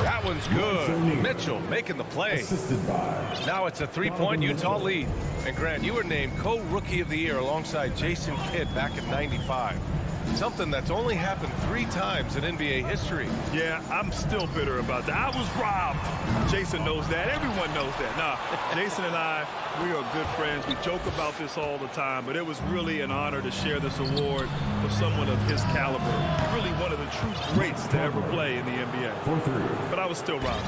That one's good. Mitchell making the play. Now it's a 3-point Utah lead. And Grant, you were named co-rookie of the year alongside Jason Kidd back in '95. Something that's only happened 3 times in NBA history. Yeah, I'm still bitter about that. I was robbed. Jason knows that. Everyone knows that. Nah, Jason and I, we are good friends. We joke about this all the time, but it was really an honor to share this award with someone of his caliber. Really one of the true greats to ever play in the NBA. But I was still robbed.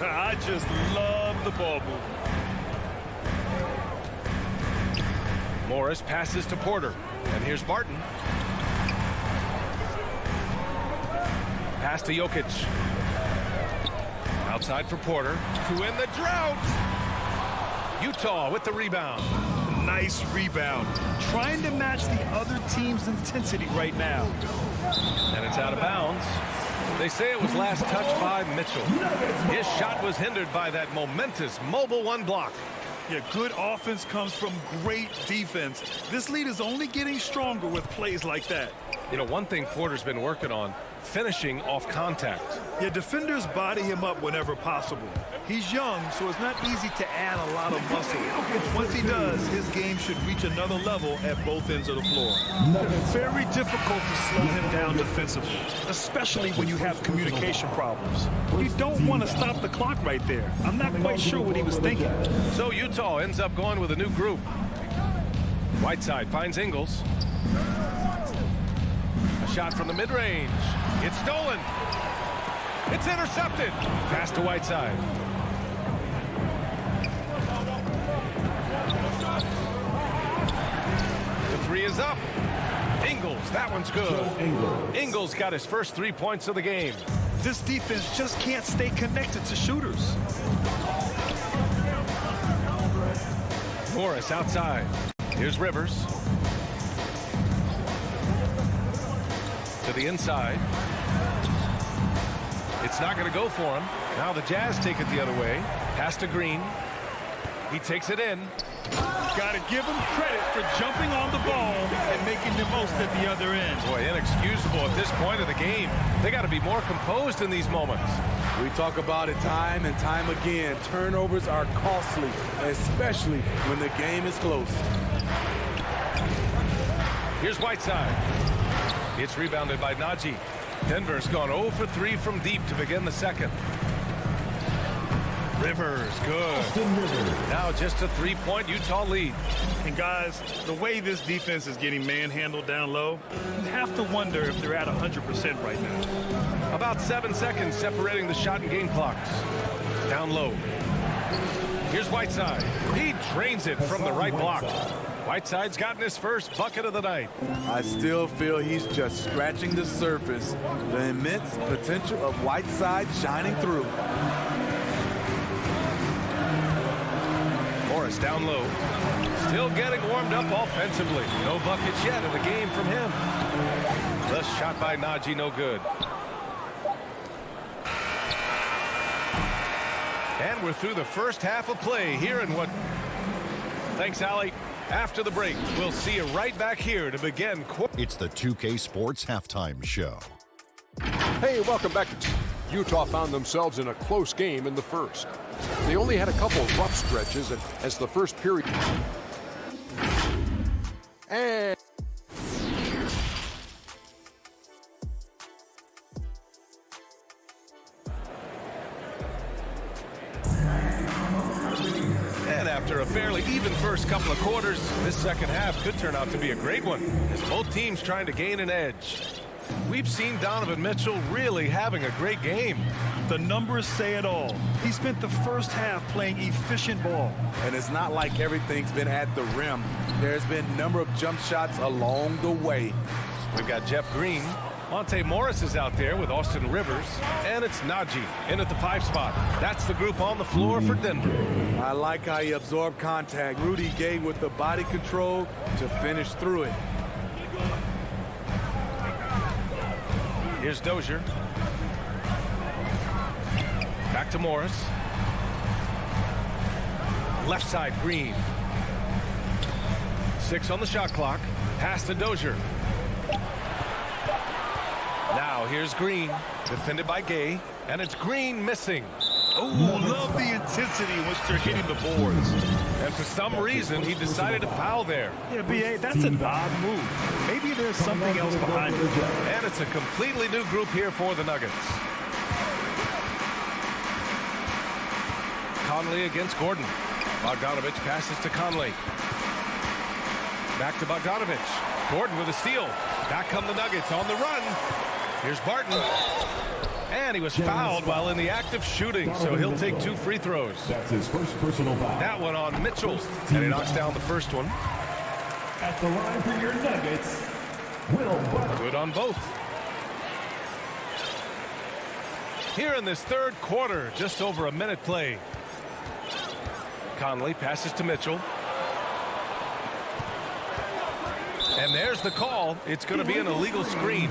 I just love the ball movement. Morris passes to Porter. And here's Barton. Pass to Jokic. Outside for Porter. Who in the drought. Utah with the rebound. Nice rebound. Trying to match the other team's intensity right now. And it's out of bounds. They say it was last touched by Mitchell. His shot was hindered by that momentous mobile 1 block. Yeah, good offense comes from great defense. This lead is only getting stronger with plays like that. You know, one thing Porter's been working on, finishing off contact. Yeah, defenders body him up whenever possible. He's young, so it's not easy to add a lot of muscle. Once he does, his game should reach another level at both ends of the floor. Very difficult to slow him down defensively, especially when you have communication problems. You don't want to stop the clock right there. I'm not quite sure what he was thinking. So Utah ends up going with a new group. Whiteside finds Ingles. A shot from the mid-range. It's stolen. It's intercepted. Pass to Whiteside. The three is up. Ingles, that one's good. Ingles got his first 3 points of the game. This defense just can't stay connected to shooters. Morris outside. Here's Rivers. To the inside. It's not going to go for him. Now the Jazz take it the other way. Pass to Green. He takes it in. Got to give him credit for jumping on the ball and making the most at the other end. Boy, inexcusable at this point of the game. They got to be more composed in these moments. We talk about it time and time again. Turnovers are costly, especially when the game is close. Here's Whiteside. It's rebounded by Najee. Denver's gone 0 for 3 from deep to begin the second. Rivers, good. Now just a 3-point Utah lead. And guys, the way this defense is getting manhandled down low, you have to wonder if they're at 100% right now. About 7 seconds separating the shot and game clocks. Down low. Here's Whiteside. He drains it from the right block. Whiteside's gotten his first bucket of the night. I still feel he's just scratching the surface. The immense potential of Whiteside shining through. Morris down low. Still getting warmed up offensively. No buckets yet in the game from him. The shot by Najee, no good. And we're through the first half of play here in what... Thanks, Allie. After the break, we'll see you right back here to begin. It's the 2K Sports Halftime Show. Hey, welcome back. Utah found themselves in a close game in the first. They only had a couple of rough stretches as the first period. And after a fairly even first couple of quarters, this second half could turn out to be a great one as both teams trying to gain an edge. We've seen Donovan Mitchell really having a great game. The numbers say it all. He spent the first half playing efficient ball. And it's not like everything's been at the rim. There's been a number of jump shots along the way. We've got Jeff Green. Monte Morris is out there with Austin Rivers. And it's Najee in at the 5 spot. That's the group on the floor for Denver. I like how he absorbed contact. Rudy Gay with the body control to finish through it. Here's Dozier. Back to Morris. Left side, Green. 6 on the shot clock. Pass to Dozier. Now here's Green. Defended by Gay. And it's Green missing. Oh, love the intensity in which they're hitting the boards. And for some reason, he decided to foul there. Yeah, B.A., that's an odd move. Maybe there's something else behind it. And it's a completely new group here for the Nuggets. Conley against Gordon. Bogdanovich passes to Conley. Back to Bogdanovich. Gordon with a steal. Back come the Nuggets on the run. Here's Barton. And he was fouled while in the act of shooting, so he'll take 2 free throws. That's his first personal foul. That one on Mitchell, and he knocks down the first one. At the line for your Nuggets, Will Barton. Good on both. Here in this third quarter, just over a minute play. Conley passes to Mitchell. And there's the call. It's going to be an illegal screen.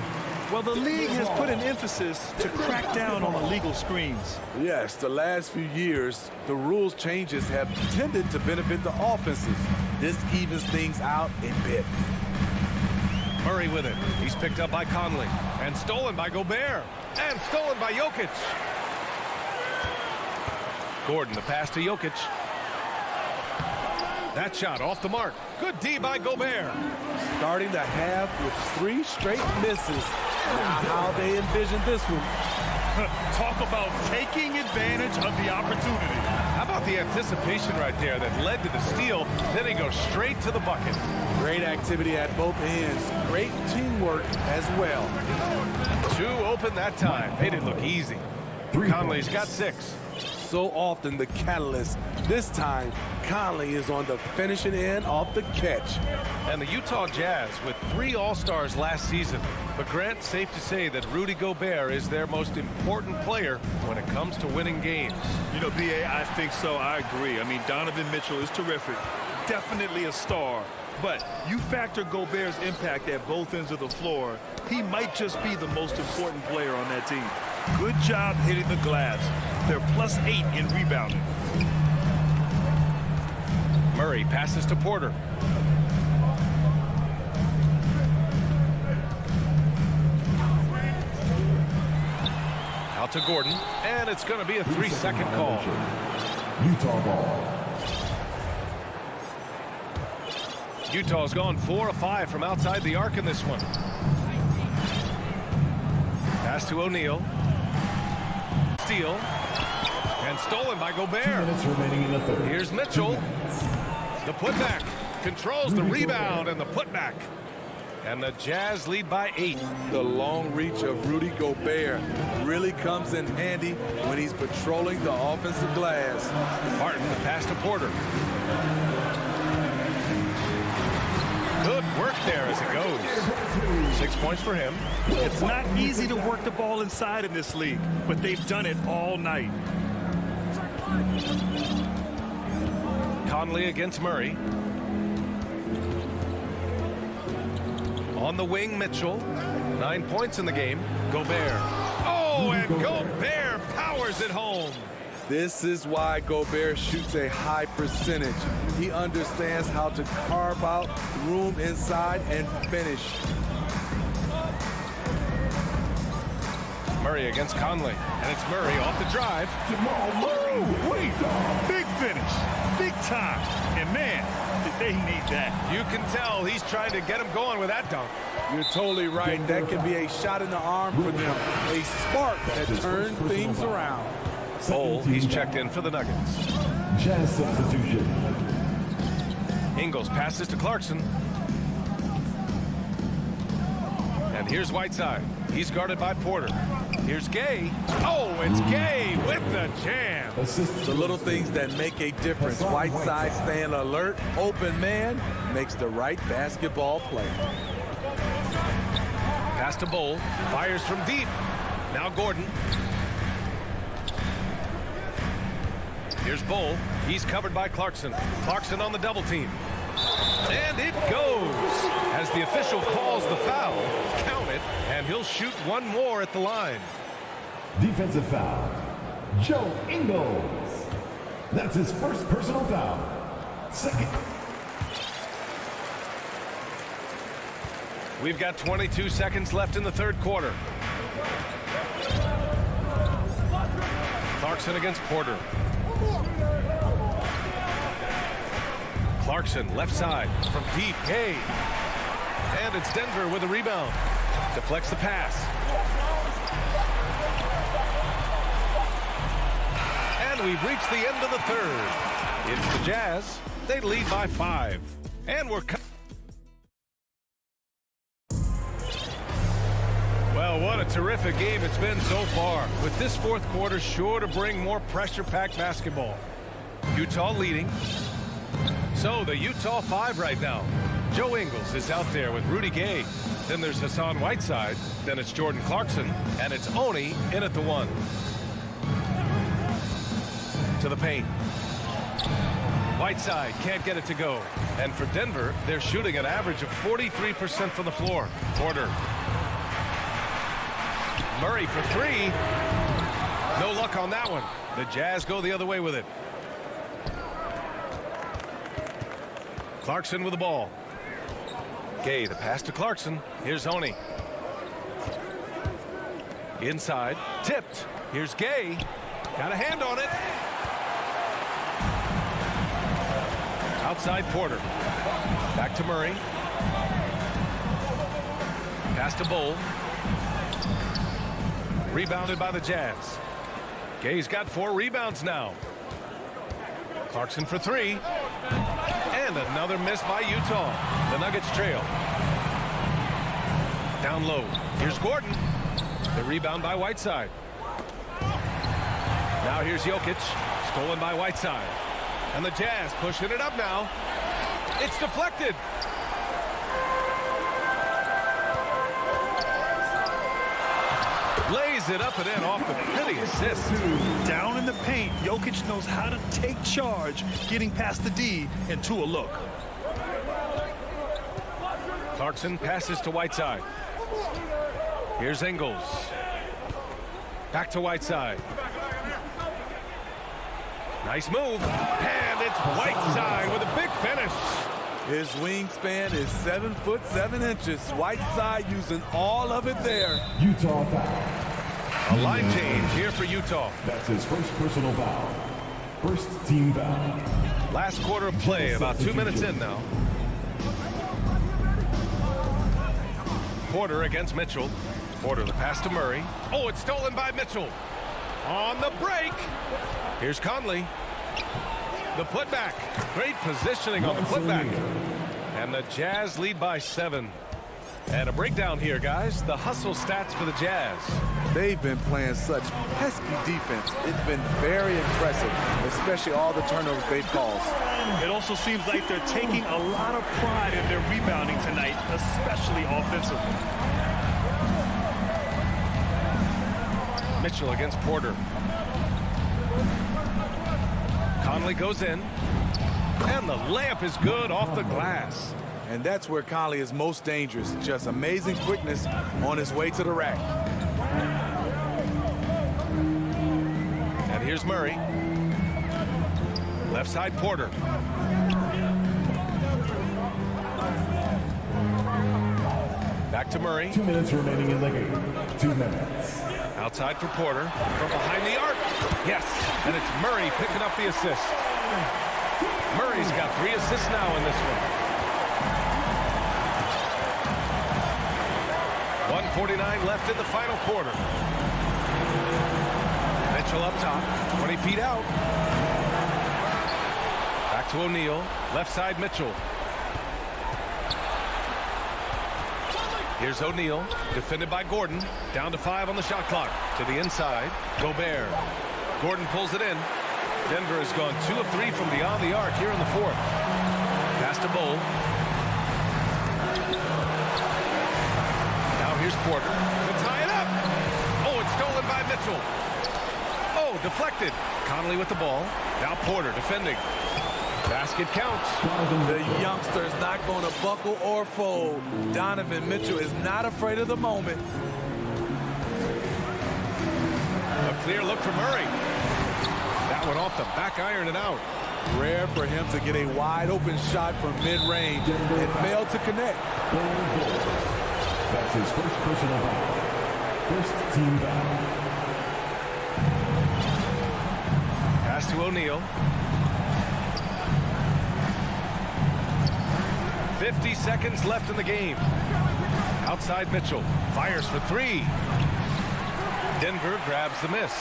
Well, the league has put an emphasis to crack down on illegal screens. Yes, the last few years, the rules changes have tended to benefit the offenses. This evens things out a bit. Murray with it. He's picked up by Conley. And stolen by Gobert. And stolen by Jokic. Gordon, the pass to Jokic. That shot off the mark. Good D by Gobert. Starting the half with 3 straight misses. Not how they envisioned this one. Talk about taking advantage of the opportunity. How about about the anticipation right there that led to the steal? Then he goes straight to the bucket. Great activity at both ends. Great teamwork as well. 2 open that time. Made it look easy. Conley's got 6. So often the catalyst. This time, Conley is on the finishing end off the catch. And the Utah Jazz with 3 All-Stars last season. But Grant, safe to say that Rudy Gobert is their most important player when it comes to winning games. You know, B.A., I think so. I agree. I mean, Donovan Mitchell is terrific. Definitely a star. But you factor Gobert's impact at both ends of the floor, he might just be the most important player on that team. Good job hitting the glass. They're +8 in rebounding. Murray passes to Porter. Out to Gordon, and it's going to be a 3-second call. Utah ball. Utah's gone 4 of 5 from outside the arc in this one. Pass to O'Neal. Steal. And stolen by Gobert. 2 minutes remaining in the third. Here's Mitchell. The putback. Controls the rebound and the putback. And the Jazz lead by 8. The long reach of Rudy Gobert really comes in handy when he's patrolling the offensive glass. Martin, the pass to Porter. Good work there as it goes. 6 points for him. It's not easy to work the ball inside in this league, but they've done it all night. Conley against Murray. On the wing, Mitchell. 9 points in the game. Gobert. Oh, and Gobert powers it home. This is why Gobert shoots a high percentage. He understands how to carve out room inside and finish. Murray against Conley. And it's Murray off the drive. Oh, wait. Big finish. Big time. And, man, did they need that. You can tell he's trying to get him going with that dunk. You're totally right. That can be a shot in the arm for them. A spark that turns things around. Bol, he's checked in for the Nuggets. Jazz substitution. Ingles passes to Clarkson. And here's Whiteside. He's guarded by Porter. Here's Gay. Oh, it's Gay with the jam. The little things that make a difference. Whiteside staying alert. Open man makes the right basketball play. Pass to Bol. Fires from deep. Now Gordon. Here's Bol. He's covered by Clarkson. Clarkson on the double team. And it goes. As the official calls the foul, count it, and he'll shoot one more at the line. Defensive foul. Joe Ingles. That's his first personal foul. Second. We've got 22 seconds left in the third quarter. Clarkson against Porter. Clarkson, left side, from deep, Gay. And it's Denver with a rebound. Deflects the pass. And we've reached the end of the third. It's the Jazz. They lead by 5. And we're... Well, what a terrific game it's been so far. With this fourth quarter sure to bring more pressure-packed basketball. Utah leading. So the Utah 5 right now. Joe Ingles is out there with Rudy Gay. Then there's Hassan Whiteside. Then it's Jordan Clarkson. And it's Oni in at the 1. To the paint. Whiteside can't get it to go. And for Denver, they're shooting an average of 43% from the floor. Porter. Murray for 3. No luck on that one. The Jazz go the other way with it. Clarkson with the ball. Gay, the pass to Clarkson. Here's Oni. Inside. Tipped. Here's Gay. Got a hand on it. Outside Porter. Back to Murray. Pass to Bol. Rebounded by the Jazz. Gay's got 4 rebounds now. Clarkson for three. And another miss by Utah. The Nuggets trail. Down low. Here's Gordon. The rebound by Whiteside. Now here's Jokic. Stolen by Whiteside. And the Jazz pushing it up now. It's deflected. Lays it up and in off the pretty assist. Down in the paint, Jokic knows how to take charge, getting past the D into a look. Clarkson passes to Whiteside. Here's Ingles. Back to Whiteside. Nice move. And it's Whiteside with a big finish. His wingspan is 7'7". Whiteside using all of it there. Utah foul. A line change here for Utah. That's his first personal foul. First team foul. Last quarter of play, about 2 minutes in now. Porter against Mitchell. Porter the pass to Murray. Oh, it's stolen by Mitchell. On the break. Here's Conley. The putback. Great positioning on the putback. And the Jazz lead by 7. And a breakdown here, guys. The hustle stats for the Jazz. They've been playing such pesky defense. It's been very impressive, especially all the turnovers they've caused. It also seems like they're taking a lot of pride in their rebounding tonight, especially offensively. Mitchell against Porter. Conley goes in. And the layup is good off the glass. And that's where Conley is most dangerous. Just amazing quickness on his way to the rack. And here's Murray. Left side Porter. Back to Murray. 2 minutes remaining in the game. 2 minutes. Outside for Porter. From behind the arc. Yes. And it's Murray picking up the assist. Murray's got 3 assists now in this one. 1:49 left in the final quarter. Mitchell up top. 20 feet out. Back to O'Neal. Left side Mitchell. Here's O'Neal, defended by Gordon. Down to 5 on the shot clock. To the inside, Gobert. Gordon pulls it in. Denver has gone 2 of 3 from beyond the arc here in the 4th. Pass to Bull. Now here's Porter to tie it up. Oh, it's stolen by Mitchell. Oh, deflected. Conley with the ball. Now Porter defending. Basket counts. The youngster is not going to buckle or fold. Donovan Mitchell is not afraid of the moment. A clear look for Murray. That one off the back iron and out. Rare for him to get a wide open shot from mid-range. It failed to connect. That's his first personal foul. First team foul. Pass to O'Neal. 50 seconds left in the game. Outside Mitchell. Fires for 3. Denver grabs the miss.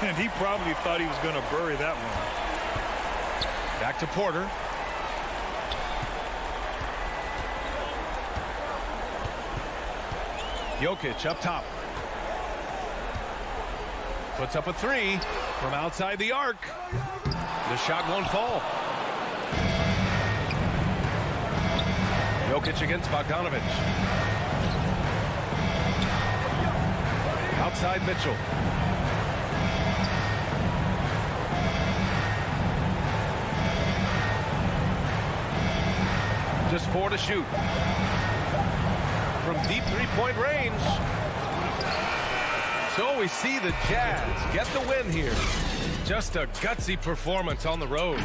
And he probably thought he was going to bury that one. Back to Porter. Jokic up top. Puts up a 3 from outside the arc. The shot won't fall. Jokic against Bogdanovich. Outside Mitchell. Just 4 to shoot. From deep three-point range. So we see the Jazz get the win here. Just a gutsy performance on the road.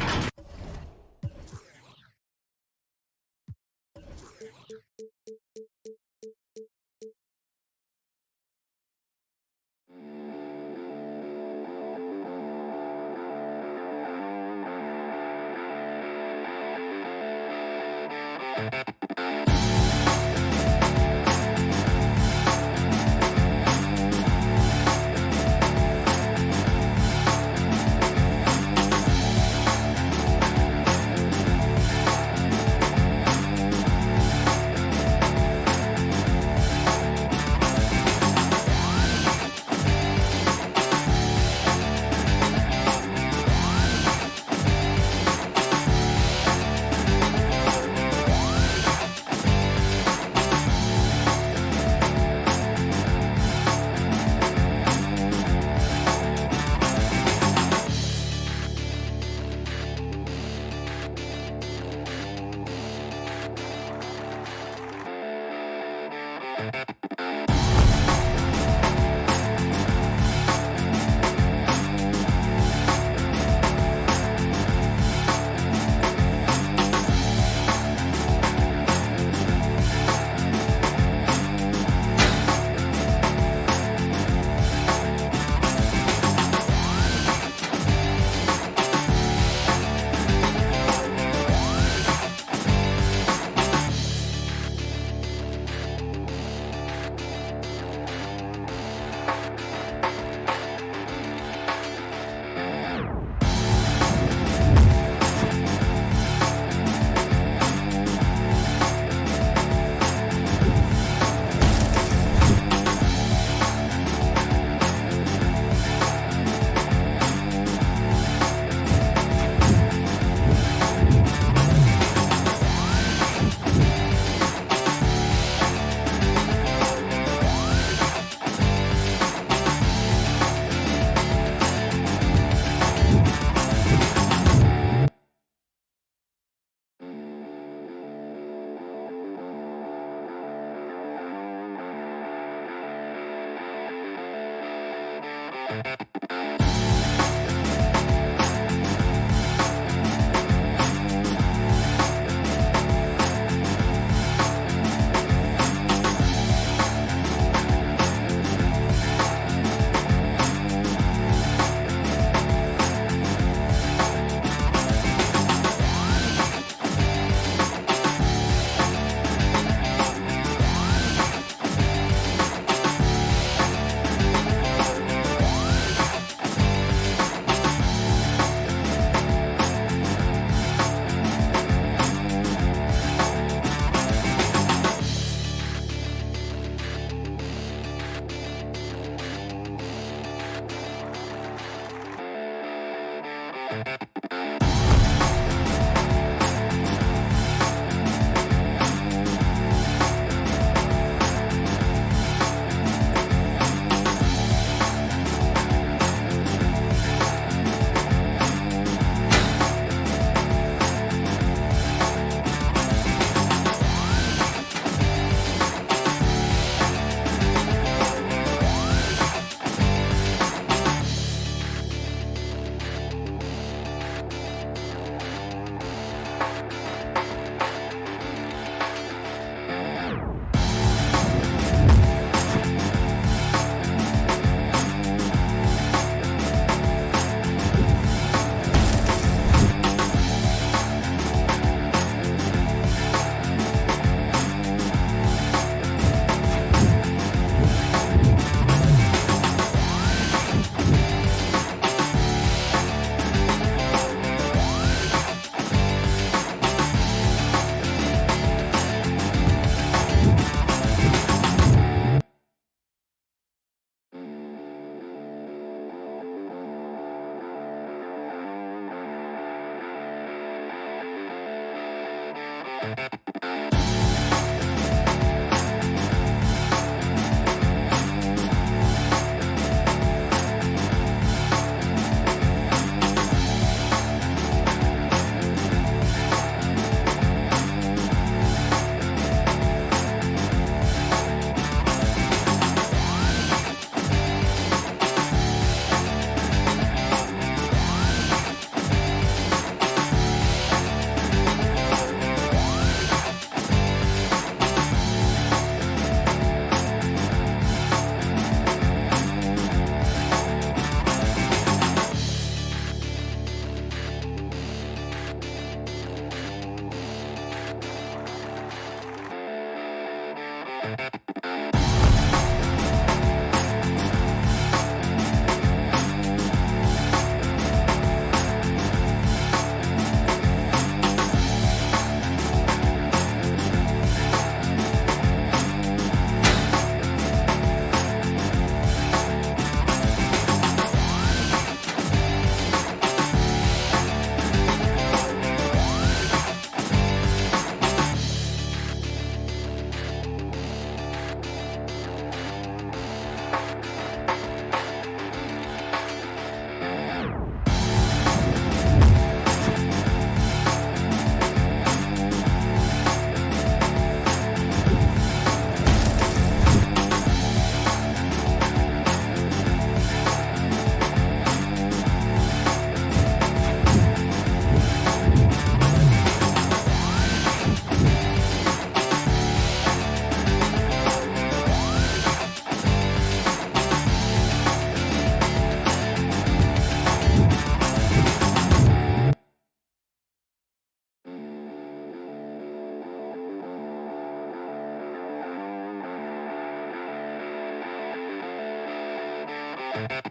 Thank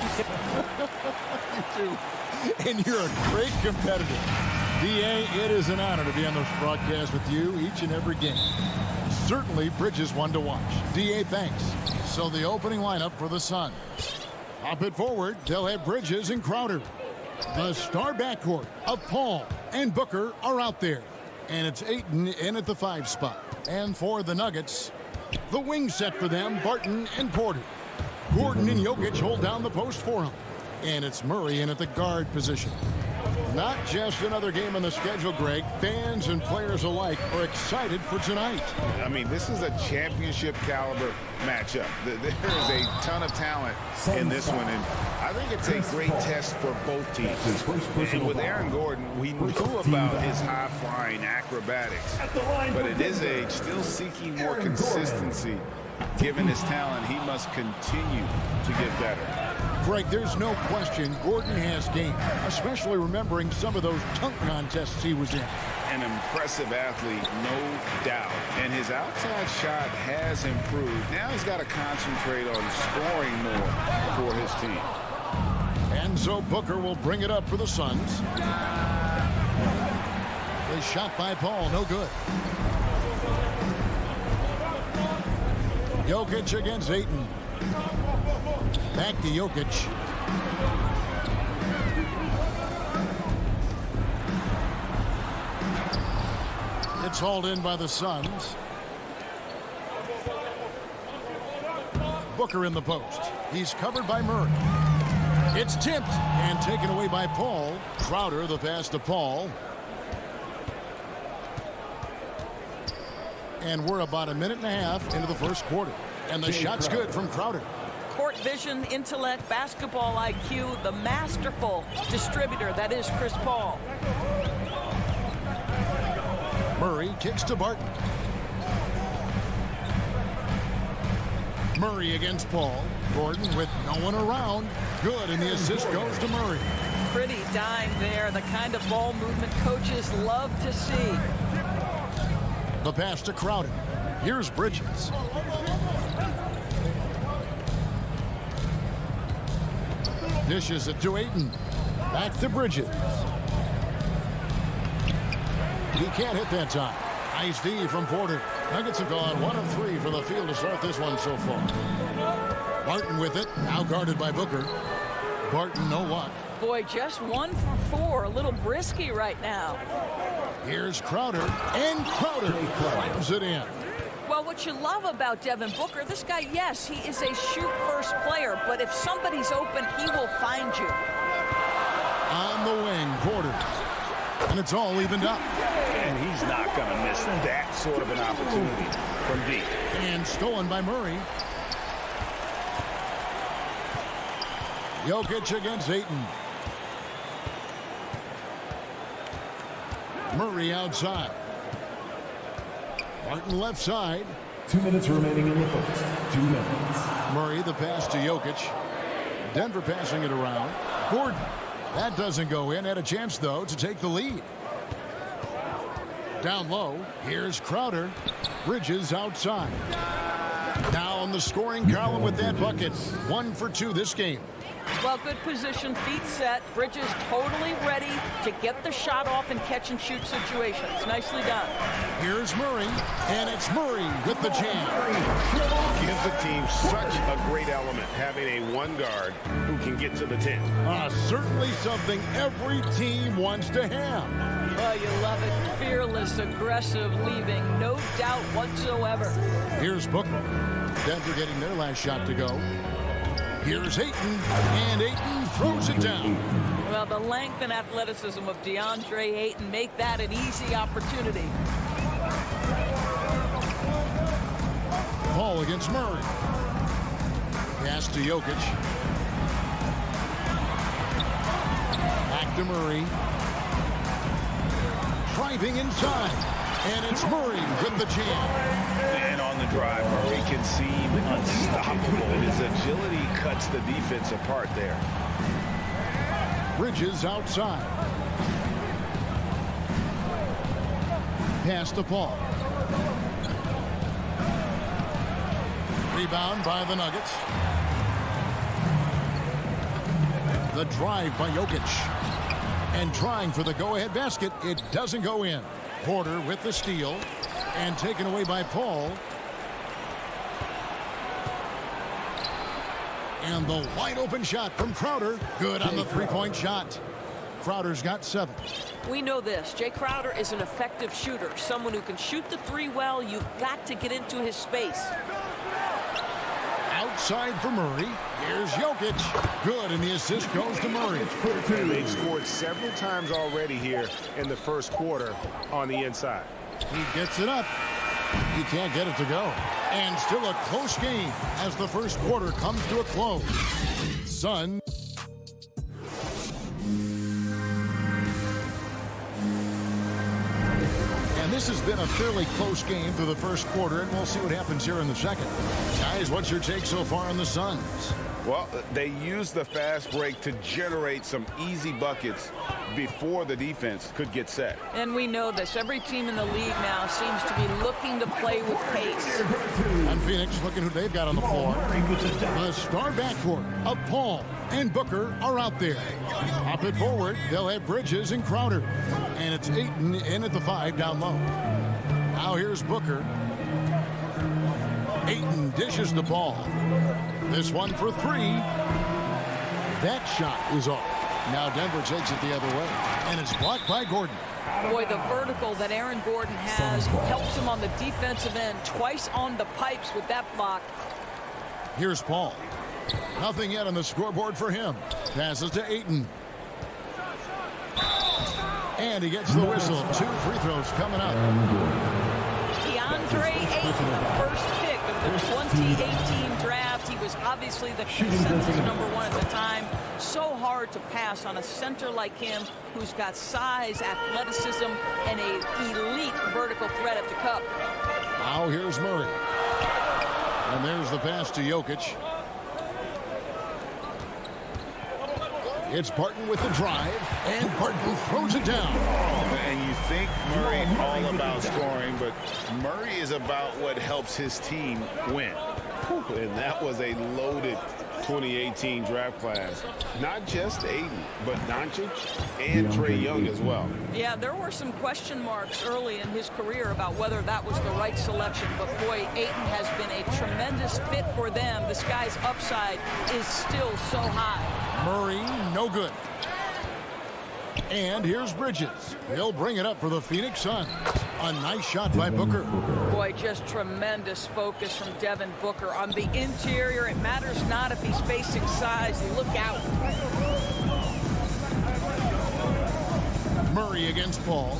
you. You too. And you're a great competitor. D.A., it is an honor to be on this broadcast with you each and every game. Certainly Bridges one to watch. D.A., thanks. So the opening lineup for the Suns. Hop it forward. They'll have Bridges and Crowder. The star backcourt of Paul and Booker are out there. And it's Ayton in at the 5 spot. And for the Nuggets, the wing set for them, Barton and Porter. Gordon and Jokic hold down the post for him. And it's Murray in at the guard position. Not just another game on the schedule, Greg. Fans and players alike are excited for tonight. I mean, this is a championship caliber matchup. There is a ton of talent in this one, and I think it's a great test for both teams. And with Aaron Gordon, we knew about his high-flying acrobatics, but at his age, still seeking more consistency. Given his talent, he must continue to get better. Greg, there's no question Gordon has game, especially remembering some of those dunk contests he was in. An impressive athlete, no doubt. And his outside shot has improved. Now he's got to concentrate on scoring more for his team. And so Booker will bring it up for the Suns. The shot by Paul, no good. Jokic against Ayton. Back to Jokic. It's hauled in by the Suns. Booker in the post. He's covered by Murray. It's tipped and taken away by Paul. Crowder, the pass to Paul. And we're about a minute and a half into the first quarter. And the shot's good from Crowder. Court vision, intellect, basketball IQ, the masterful distributor that is Chris Paul. Murray kicks to Barton. Murray against Paul. Gordon with no one around. Good, and the assist goes to Murray. Pretty dime there, the kind of ball movement coaches love to see. The pass to Crowder. Here's Bridges. Dishes it to Ayton. Back to Bridges. He can't hit that time. Nice D from Porter. Nuggets have gone 1 of 3 from the field to start this one so far. Barton with it. Now guarded by Booker. Barton, no luck. Boy, just 1 for 4. A little brisky right now. Here's Crowder. And Crowder slams it in. Well, what you love about Devin Booker, this guy, yes, he is a shoot-first player, but if somebody's open, he will find you. On the wing, Porter. And it's all evened up. And he's not going to miss that sort of an opportunity from deep. And stolen by Murray. Jokic against Ayton. Murray outside. Martin left side. 2 minutes remaining in the first. 2 minutes. Murray, the pass to Jokic. Denver passing it around. Gordon. That doesn't go in. Had a chance, though, to take the lead. Down low. Here's Crowder. Bridges outside. Now on the scoring column with that bucket. 1 for 2 this game. Well, good position, feet set. Bridges totally ready to get the shot off in catch-and-shoot situations. Nicely done. Here's Murray, and it's Murray with the jam. Gives the team such a great element, having a one guard who can get to the 10. Certainly something every team wants to have. Oh, you love it. Fearless, aggressive, leaving no doubt whatsoever. Here's Booker. Denver getting their last shot to go. Here's Ayton, and Ayton throws it down. Well, the length and athleticism of DeAndre Ayton make that an easy opportunity. Paul against Murray. Pass to Jokic. Back to Murray. Driving inside. And it's Murray with the jam. And on the drive, Murray can seem unstoppable. His agility cuts the defense apart there. Bridges outside. Pass to Paul. Rebound by the Nuggets. The drive by Jokic. And trying for the go-ahead basket. It doesn't go in. Porter with the steal. And taken away by Paul. And the wide open shot from Crowder. Good on the three-point shot. Crowder's got 7. We know this. Jay Crowder is an effective shooter. Someone who can shoot the three well. You've got to get into his space. Outside for Murray. Here's Jokic. Good, and the assist goes to Murray. And they've scored several times already here in the first quarter on the inside. He gets it up. He can't get it to go. And still a close game as the first quarter comes to a close. Sun. And this has been a fairly close game through the first quarter, and we'll see what happens here in the second. Guys, what's your take so far on the Suns? Well, they used the fast break to generate some easy buckets before the defense could get set. And we know this. Every team in the league now seems to be looking to play with pace. And Phoenix looking who they've got on the floor. The star backcourt of Paul and Booker are out there. Pop it forward. They'll have Bridges and Crowder. And it's Ayton in at the 5 down low. Now here's Booker. Ayton dishes the ball. This one for 3. That shot is off. Now Denver takes it the other way. And it's blocked by Gordon. Boy, the vertical that Aaron Gordon has helps him on the defensive end. Twice on the pipes with that block. Here's Paul. Nothing yet on the scoreboard for him. Passes to Ayton. And he gets the whistle. 2 free throws coming up. DeAndre Ayton, the first pick of the 2018 draft. He was obviously the consensus #1 at the time. So hard to pass on a center like him who's got size, athleticism, and an elite vertical threat at the cup. Now here's Murray. And there's the pass to Jokic. It's Barton with the drive, and Barton throws it down. And you think Murray all about scoring, but Murray is about what helps his team win. And that was a loaded 2018 draft class. Not just Ayton, but Doncic and Trae Young as well. Yeah, there were some question marks early in his career about whether that was the right selection. But boy, Ayton has been a tremendous fit for them. This guy's upside is still so high. Murray, no good. And here's Bridges. He'll bring it up for the Phoenix Suns. A nice shot by Booker. Boy, just tremendous focus from Devin Booker on the interior. It matters not if he's facing size. Look out. Murray against Paul.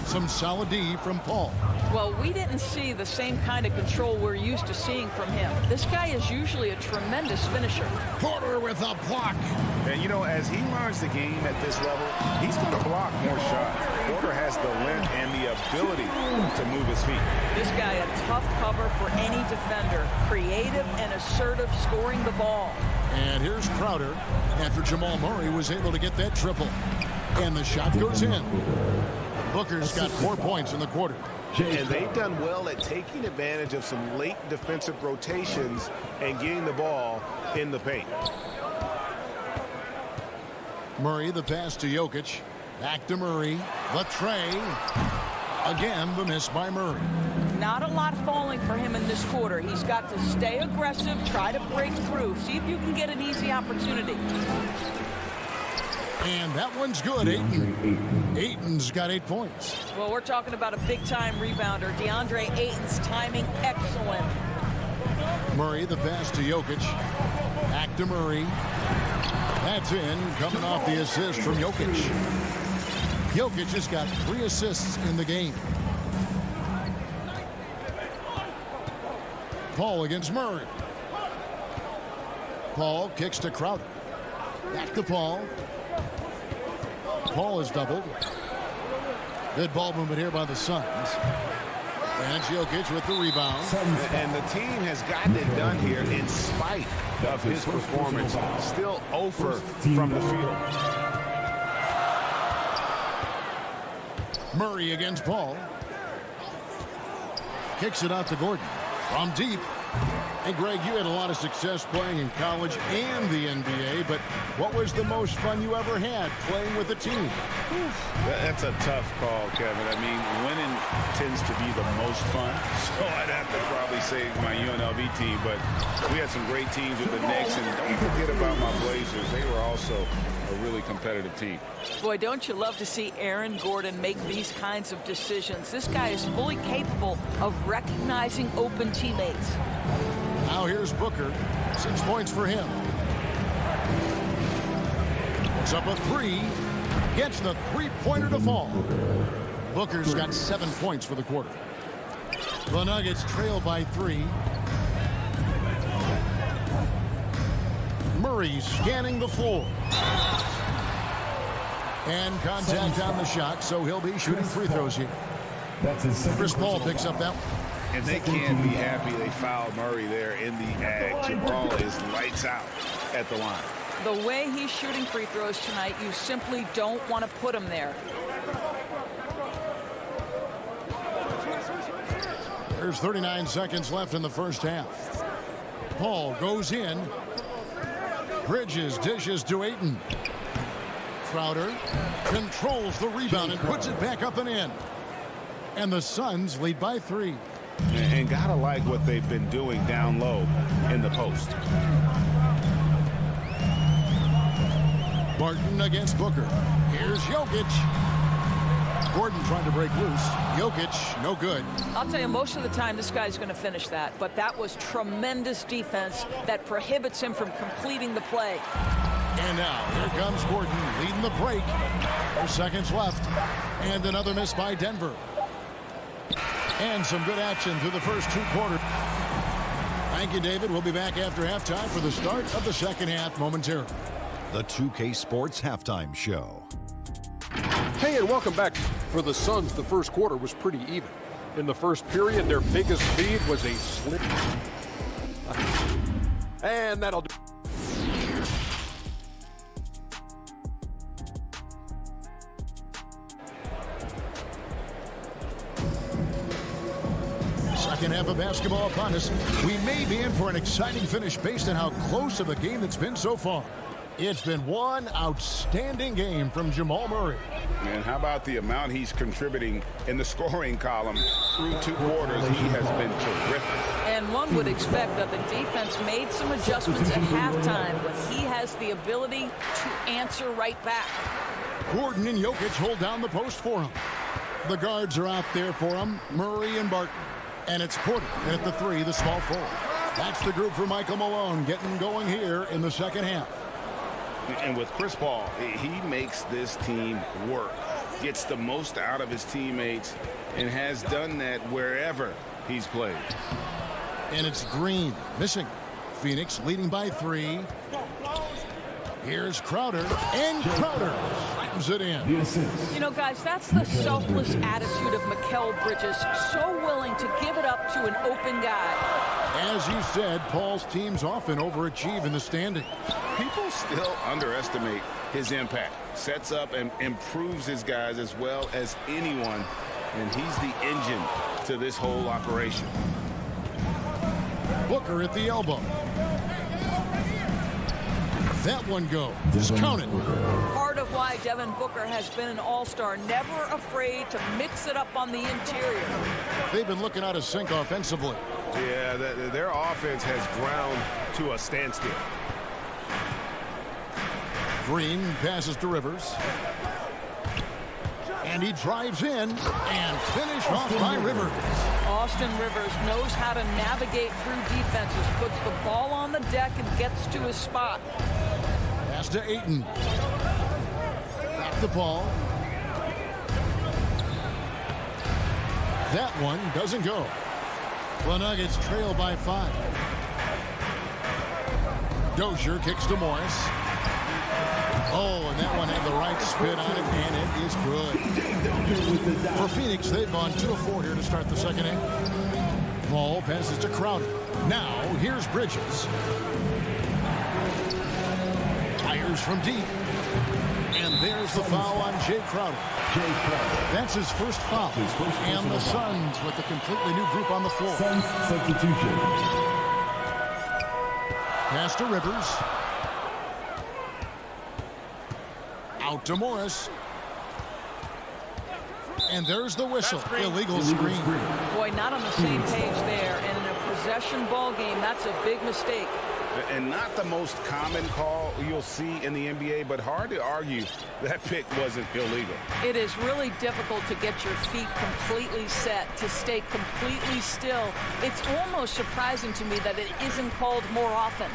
Some solid D from Paul. Well, we didn't see the same kind of control we're used to seeing from him. This guy is usually a tremendous finisher. Porter with a block. And, you know, as he learns the game at this level, he's going to block more shots. Porter has the length and the ability to move his feet. This guy, a tough cover for any defender. Creative and assertive, scoring the ball. And here's Crowder after Jamal Murray was able to get that triple. And the shot goes in. Booker's got 4 points in the quarter. And they've done well at taking advantage of some late defensive rotations and getting the ball in the paint. Murray, the pass to Jokic. Back to Murray. The tray. Again, the miss by Murray. Not a lot falling for him in this quarter. He's got to stay aggressive, try to break through. See if you can get an easy opportunity. And that one's good. Ayton's got 8 points. Well, we're talking about a big-time rebounder. DeAndre Ayton's timing excellent. Murray, the pass to Jokic. Back to Murray. That's in, coming off the assist from Jokic. Jokic has got 3 assists in the game. Paul against Murray. Paul kicks to Crowder. Back to Paul. Paul is doubled. Good ball movement here by the Suns. And Jokic with the rebound. And the team has gotten it done here in spite of his performance. Still over from the field. Murray against Paul. Kicks it out to Gordon. From deep. Hey, Greg, you had a lot of success playing in college and the NBA, but what was the most fun you ever had playing with a team? That's a tough call, Kevin. I mean, winning tends to be the most fun, so I'd have to probably say my UNLV team, but we had some great teams with the Knicks, and don't forget about my Blazers. They were also a really competitive team. Boy, don't you love to see Aaron Gordon make these kinds of decisions. This guy is fully capable of recognizing open teammates. Now here's Booker. 6 points for him. Puts up a 3. Gets the three-pointer to fall. Booker's got 7 points for the quarter. The Nuggets trail by 3. Murray scanning the floor. And contact on the shot, so he'll be shooting free throws here. Chris Paul picks up that one. And they can't be happy they fouled Murray there in the act. Jabal is lights out at the line. The way he's shooting free throws tonight, you simply don't want to put him there. There's 39 seconds left in the first half. Paul goes in. Bridges dishes to Ayton. Crowder controls the rebound and puts it back up and in. And the Suns lead by 3. And gotta like what they've been doing down low in the post. Barton against Booker. Here's Jokic. Gordon trying to break loose. Jokic, no good. I'll tell you, most of the time this guy's going to finish that, but that was tremendous defense that prohibits him from completing the play. And now, here comes Gordon leading the break. 4 seconds left. And another miss by Denver. And some good action through the first 2 quarters. Thank you, David. We'll be back after halftime for the start of the second half momentarily. The 2K Sports Halftime Show. Hey, and welcome back. For the Suns, the first quarter was pretty even. In the first period, their biggest lead was a slip. And that'll do. Second half of basketball upon us. We may be in for an exciting finish based on how close of a game it's been so far. It's been one outstanding game from Jamal Murray. And how about the amount he's contributing in the scoring column through 2 quarters? He has been terrific. And one would expect that the defense made some adjustments at halftime, but he has the ability to answer right back. Gordon and Jokic hold down the post for him. The guards are out there for him, Murray and Barton. And it's Porter at the 3, the small forward. That's the group for Michael Malone getting going here in the second half. And with Chris Paul, he makes this team work, gets the most out of his teammates, and has done that wherever he's played. And it's Green missing. Phoenix leading by 3. Here's Crowder, and Crowder slams it in. You know, guys, that's the selfless attitude of Mikal Bridges, so willing to give it up to an open guy. As you said, Paul's teams often overachieve in the standings. People still underestimate his impact. Sets up and improves his guys as well as anyone, and he's the engine to this whole operation. Booker at the elbow. That one goes. Just count it. Part of why Devin Booker has been an all-star, never afraid to mix it up on the interior. They've been looking out of sync offensively. Yeah, their offense has ground to a standstill. Green passes to Rivers. And he drives in and finished off by Rivers. Austin Rivers knows how to navigate through defenses, puts the ball on the deck and gets to his spot. Pass to Ayton. Back the ball. That one doesn't go. The Nuggets trail by 5. Dozier kicks to Morris. Oh, and that one had the right spin on it, and it is good. For Phoenix, they've gone 2 of 4 here to start the second half. Ball passes to Crowder. Now, here's Bridges. Fires from deep. And there's the foul on Jay Crowder. That's his first foul. And the Suns with a completely new group on the floor. Suns substitution. pass to Rivers. Out to Morris. And there's the whistle. Illegal screen. Boy, not on the same page there. And in a possession ball game, that's a big mistake. And not the most common call you'll see in the NBA, but hard to argue that pick wasn't illegal. It is really difficult to get your feet completely set, to stay completely still. It's almost surprising to me that it isn't called more often.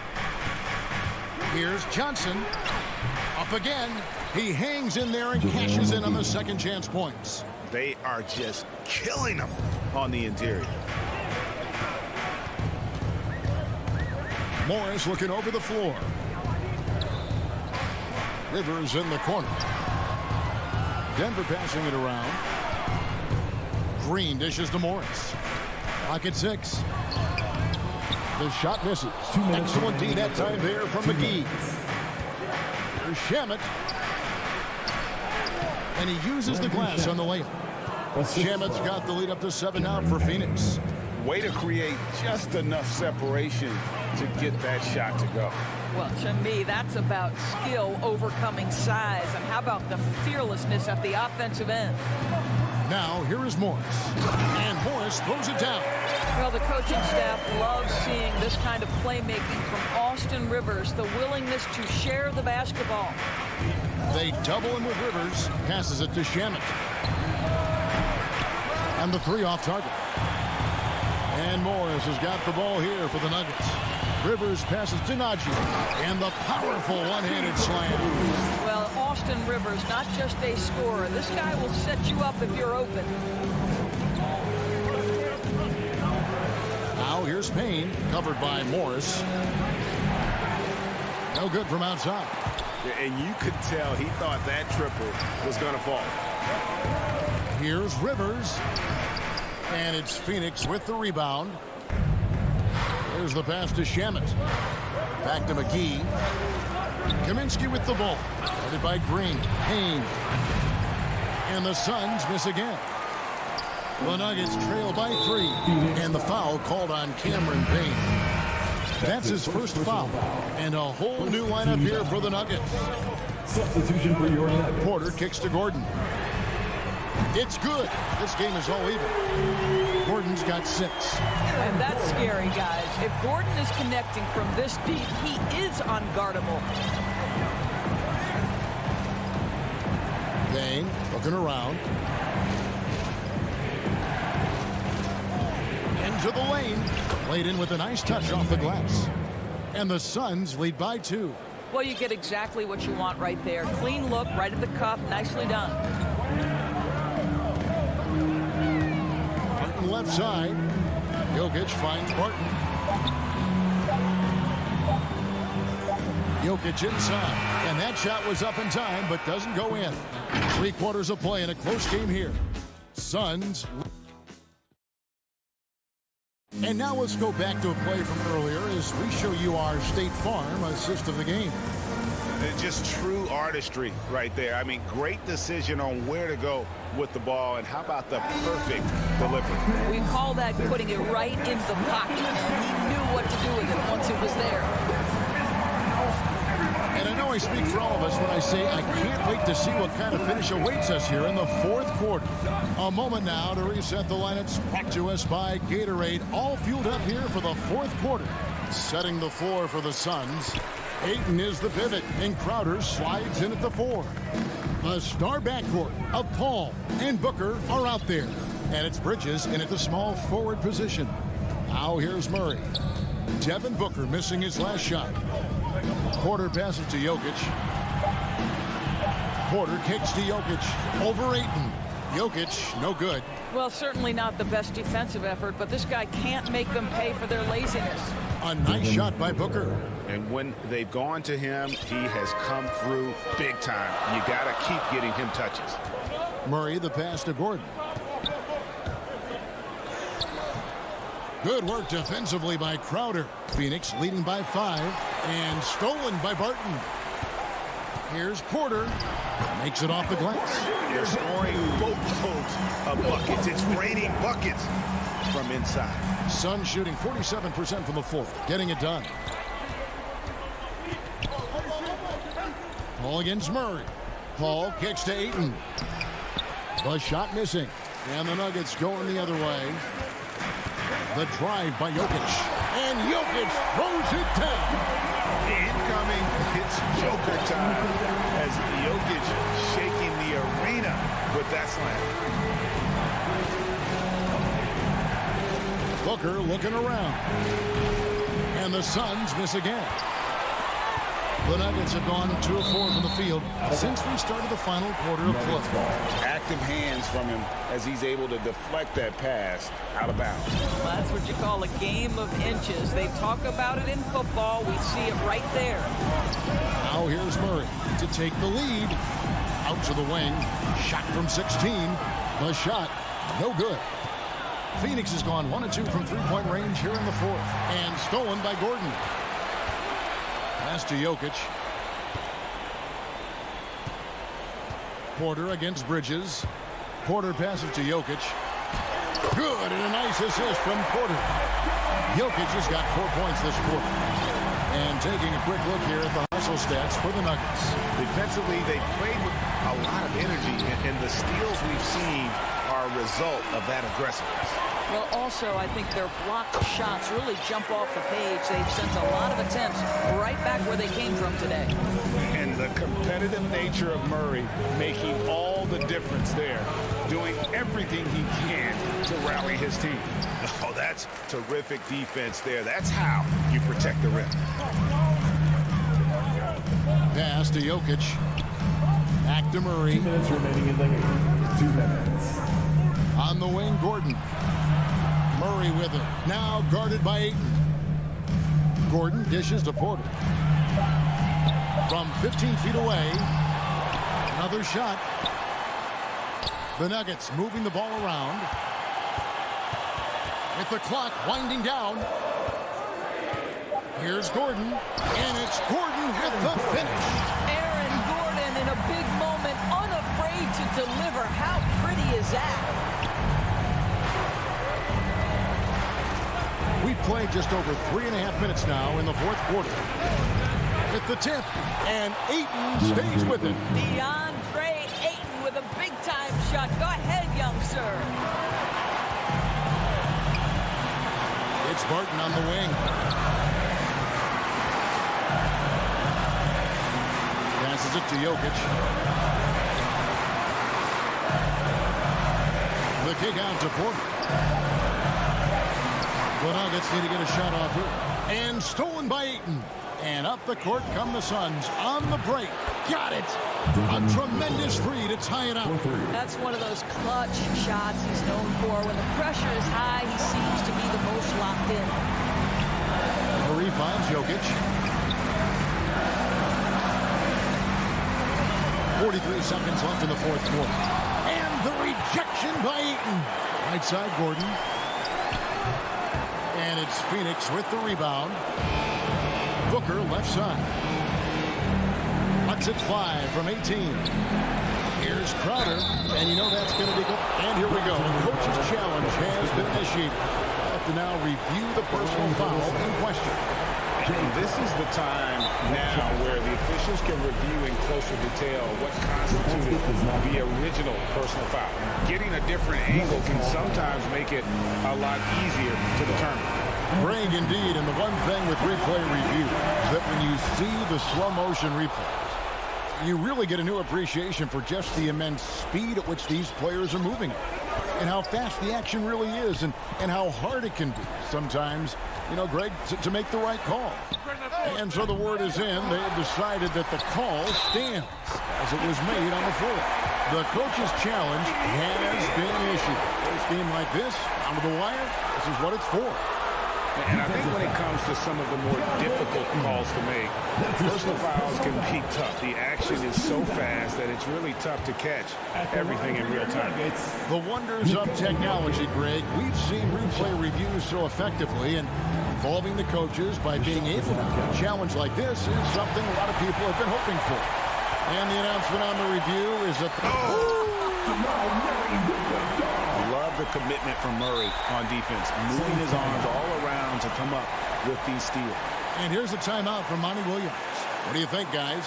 Here's Johnson. Up again. He hangs in there and cashes in on the second chance points. They are just killing them on the interior. Morris looking over the floor. Rivers in the corner. Denver passing it around. Green dishes to Morris. Pocket 6. The shot misses. Excellent D that time there from McGee. Here's Shamet. And he uses the glass on the layup. Shamet's got the lead up to 7 now for Phoenix. Way to create just enough separation to get that shot to go. Well, to me, that's about skill overcoming size. And how about the fearlessness at the offensive end? Now, here is Morris. And Morris throws it down. Well, the coaching staff loves seeing this kind of playmaking from Austin Rivers, the willingness to share the basketball. They double him with Rivers. Passes it to Shamet. And the 3 off target. And Morris has got the ball here for the Nuggets. Rivers passes to Nagy. And the powerful one-handed slam. Well, Austin Rivers, not just a scorer. This guy will set you up if you're open. Now here's Payne, covered by Morris. No good from outside. And you could tell he thought that triple was going to fall. Here's Rivers. And it's Phoenix with the rebound. There's the pass to Shamet. Back to McGee. Kaminsky with the ball. Guarded by Green. Payne. And the Suns miss again. The Nuggets trail by 3. And the foul called on Cameron Payne. That's his first foul. And a whole new lineup here for the Nuggets. Substitution for your Nuggets. Porter kicks to Gordon. It's good. This game is all even. Gordon's got 6. And that's scary, guys. If Gordon is connecting from this deep, he is unguardable. Dang, looking around. Into the lane. Laid in with a nice touch off the glass. And the Suns lead by 2. Well, you get exactly what you want right there. Clean look, right at the cup. Nicely done. Barton left side. Jokic finds Barton. Jokic inside. And that shot was up in time, but doesn't go in. 3 quarters of play in a close game here. Suns. And now let's go back to a play from earlier as we show you our State Farm assist of the game. It's just true artistry right there. I mean, great decision on where to go with the ball, and how about the perfect delivery? We call that putting it right in the pocket, and he knew what to do with it once it was there. And I know I speak for all of us when I say I can't wait to see what kind of finish awaits us here in the 4th quarter. A moment now to reset the lineups, brought to us by Gatorade, all fueled up here for the 4th quarter. Setting the floor for the Suns. Ayton is the pivot, and Crowder slides in at the 4. The star backcourt of Paul and Booker are out there. And it's Bridges in at the small forward position. Now here's Murray. Devin Booker missing his last shot. Porter passes to Jokic. Porter kicks to Jokic. Over Ayton. Jokic, no good. Well, certainly not the best defensive effort, but this guy can't make them pay for their laziness. A nice shot by Booker. And when they've gone to him, he has come through big time. You got to keep getting him touches. Murray, the pass to Gordon. Good work defensively by Crowder. Phoenix leading by 5 and stolen by Barton. Here's Porter. Makes it off the glass. They're scoring boatloads of buckets. It's raining buckets from inside. Suns shooting 47% from the floor. Getting it done. Paul against Murray. Paul kicks to Ayton. The shot missing. And the Nuggets going the other way. The drive by Jokic. And Jokic throws it down. Incoming, it's Joker time as Jokic shaking the arena with that slam. Booker looking around. And the Suns miss again. The Nuggets have gone 2 of 4 from the field since we started the final quarter of play. Active hands from him as he's able to deflect that pass out of bounds. Well, that's what you call a game of inches. They talk about it in football. We see it right there. Now here's Murray to take the lead. Out to the wing. Shot from 16. The shot, no good. Phoenix has gone 1 of 2 from three-point range here in the fourth. And stolen by Gordon. Pass to Jokic. Porter against Bridges. Porter passes to Jokic. Good, and a nice assist from Porter. Jokic has got 4 points this quarter. And taking a quick look here at the hustle stats for the Nuggets. Defensively, they played with a lot of energy, and the steals we've seen are a result of that aggressiveness. Well, also, I think their blocked shots really jump off the page. They've sent a lot of attempts right back where they came from today. And the competitive nature of Murray making all the difference there, doing everything he can to rally his team. Oh, that's terrific defense there. That's how you protect the rim. Pass to Jokic. Back to Murray. 2 minutes remaining in the game. 2 minutes. On the wing, Gordon. Murray with it. Now guarded by Ayton. Gordon dishes to Porter. From 15 feet away. Another shot. The Nuggets moving the ball around. With the clock winding down. Here's Gordon. And it's Gordon with the finish. Aaron Gordon in a big moment, unafraid to deliver. How pretty is that? We've played just over 3.5 minutes now in the fourth quarter. At the tip, and Ayton stays with it. DeAndre Ayton with a big-time shot. Go ahead, young sir. It's Barton on the wing. Passes it to Jokic. The kick out to Porter. The Nuggets need to get a shot off here. And stolen by Ayton. And up the court come the Suns on the break. Got it. A tremendous 3 to tie it up. That's one of those clutch shots he's known for. When the pressure is high, he seems to be the most locked in. Murray finds Jokic. 43 seconds left in the fourth quarter. And the rejection by Ayton. Right side, Gordon. And it's Phoenix with the rebound. Booker left side. Cuts it 5 from 18. Here's Crowder. And you know that's going to be good. And here we go. The coach's challenge has been initiated. Have to now review the personal foul in question. And this is the time now where the officials can review in closer detail what constituted the original personal foul. Getting a different angle can sometimes make it a lot easier to determine. Greg, indeed, and the one thing with replay review is that when you see the slow motion replays, you really get a new appreciation for just the immense speed at which these players are moving and how fast the action really is and how hard it can be sometimes, you know, Greg, to make the right call. And so the word is in. They have decided that the call stands as it was made on the floor. The coach's challenge has been issued. A game like this, down to the wire, this is what it's for. And I think when it comes to some of the more difficult calls to make, personal fouls can be tough. The action is so fast that it's really tough to catch everything in real time. The wonders of technology, Greg. We've seen replay reviews so effectively, and involving the coaches by being able to do a challenge like this is something a lot of people have been hoping for. And the announcement on the review is that... Love the commitment from Murray on defense, moving his arms all around to come up with these steals. And here's a timeout from Monty Williams. What do you think, guys?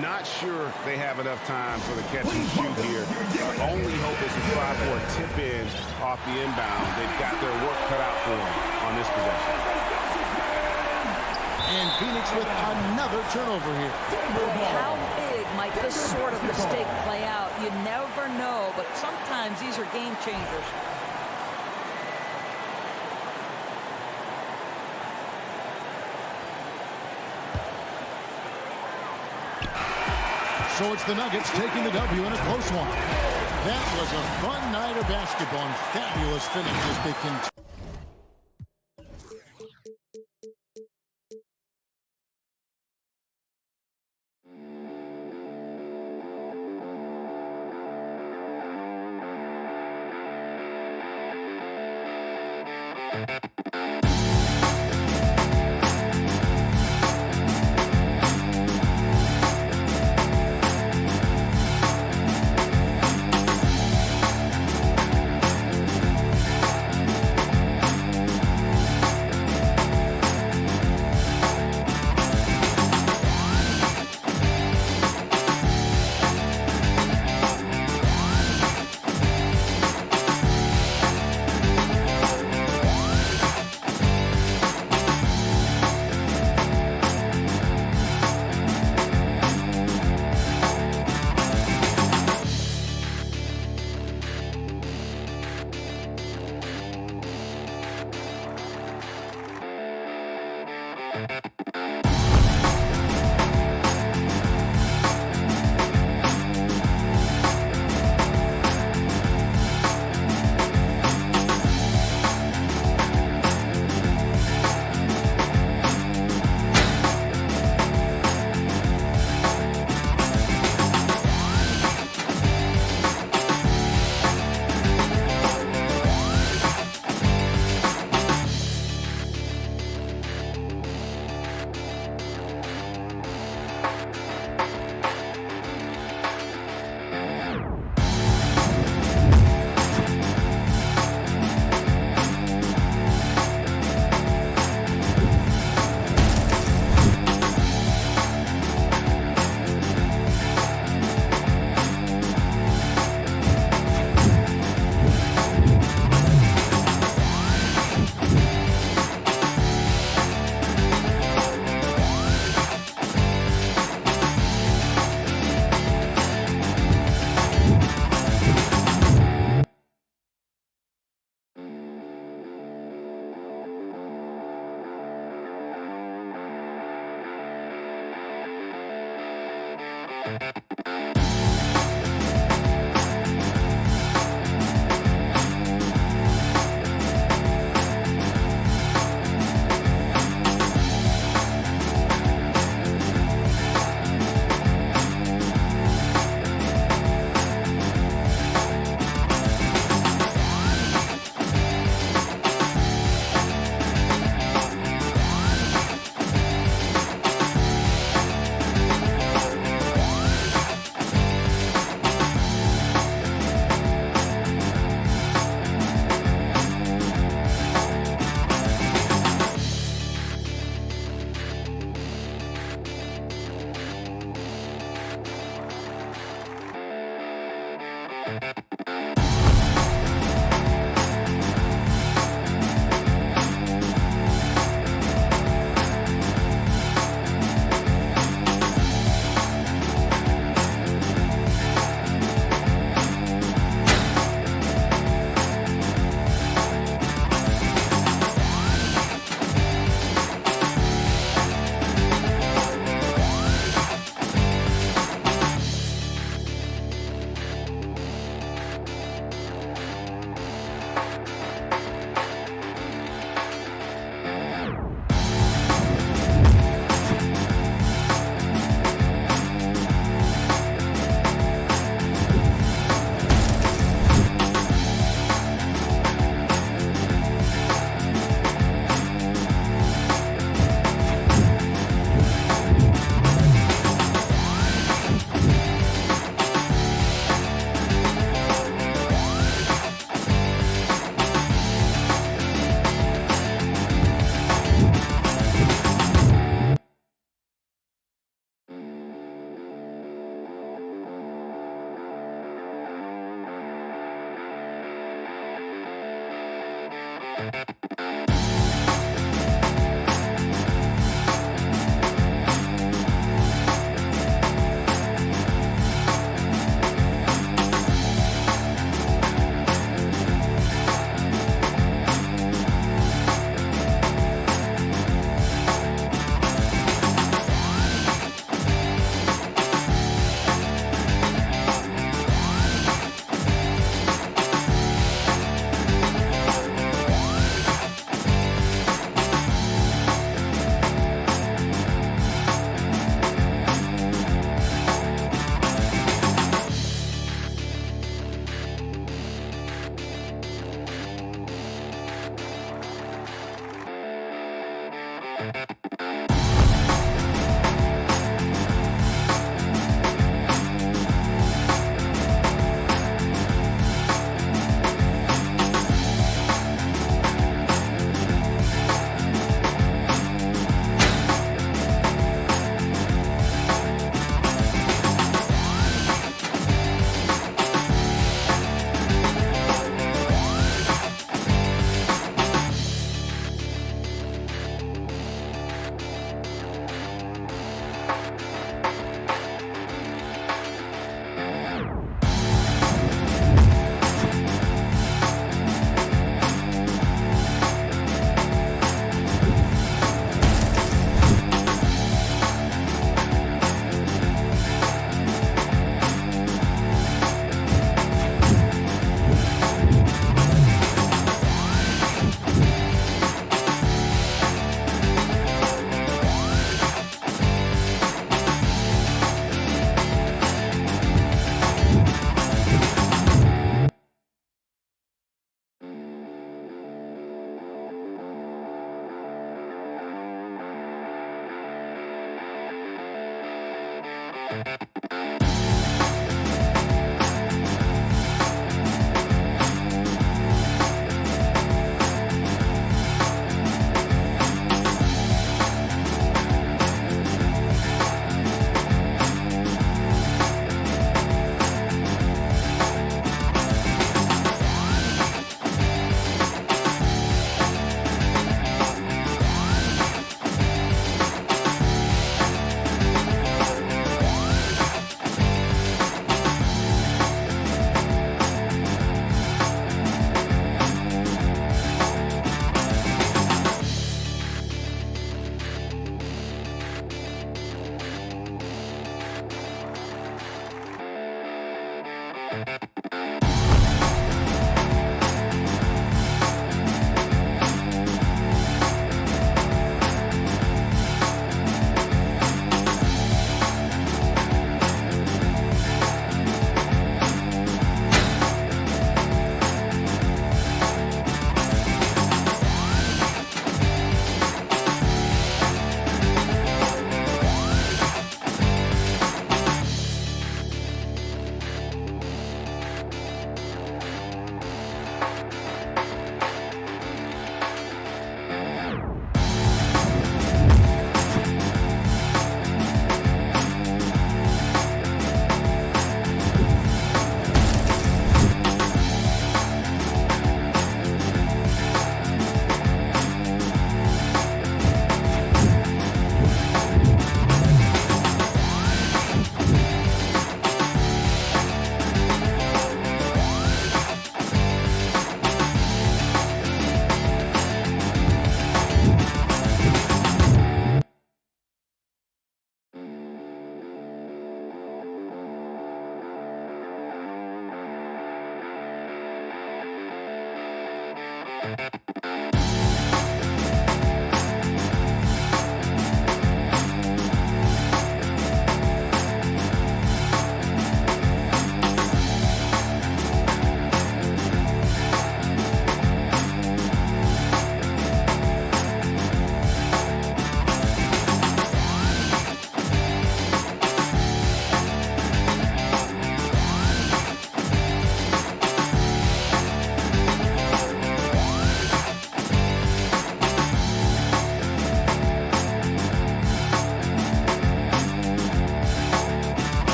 Not sure they have enough time for the catch and shoot here. Only hope is to try for a tip in off the inbound. They've got their work cut out for them on this possession. And Phoenix with another turnover here. How big might this sort of mistake play out? You never know, but sometimes these are game changers. So it's the Nuggets taking the W in a close one. That was a fun night of basketball and fabulous finish as they continue.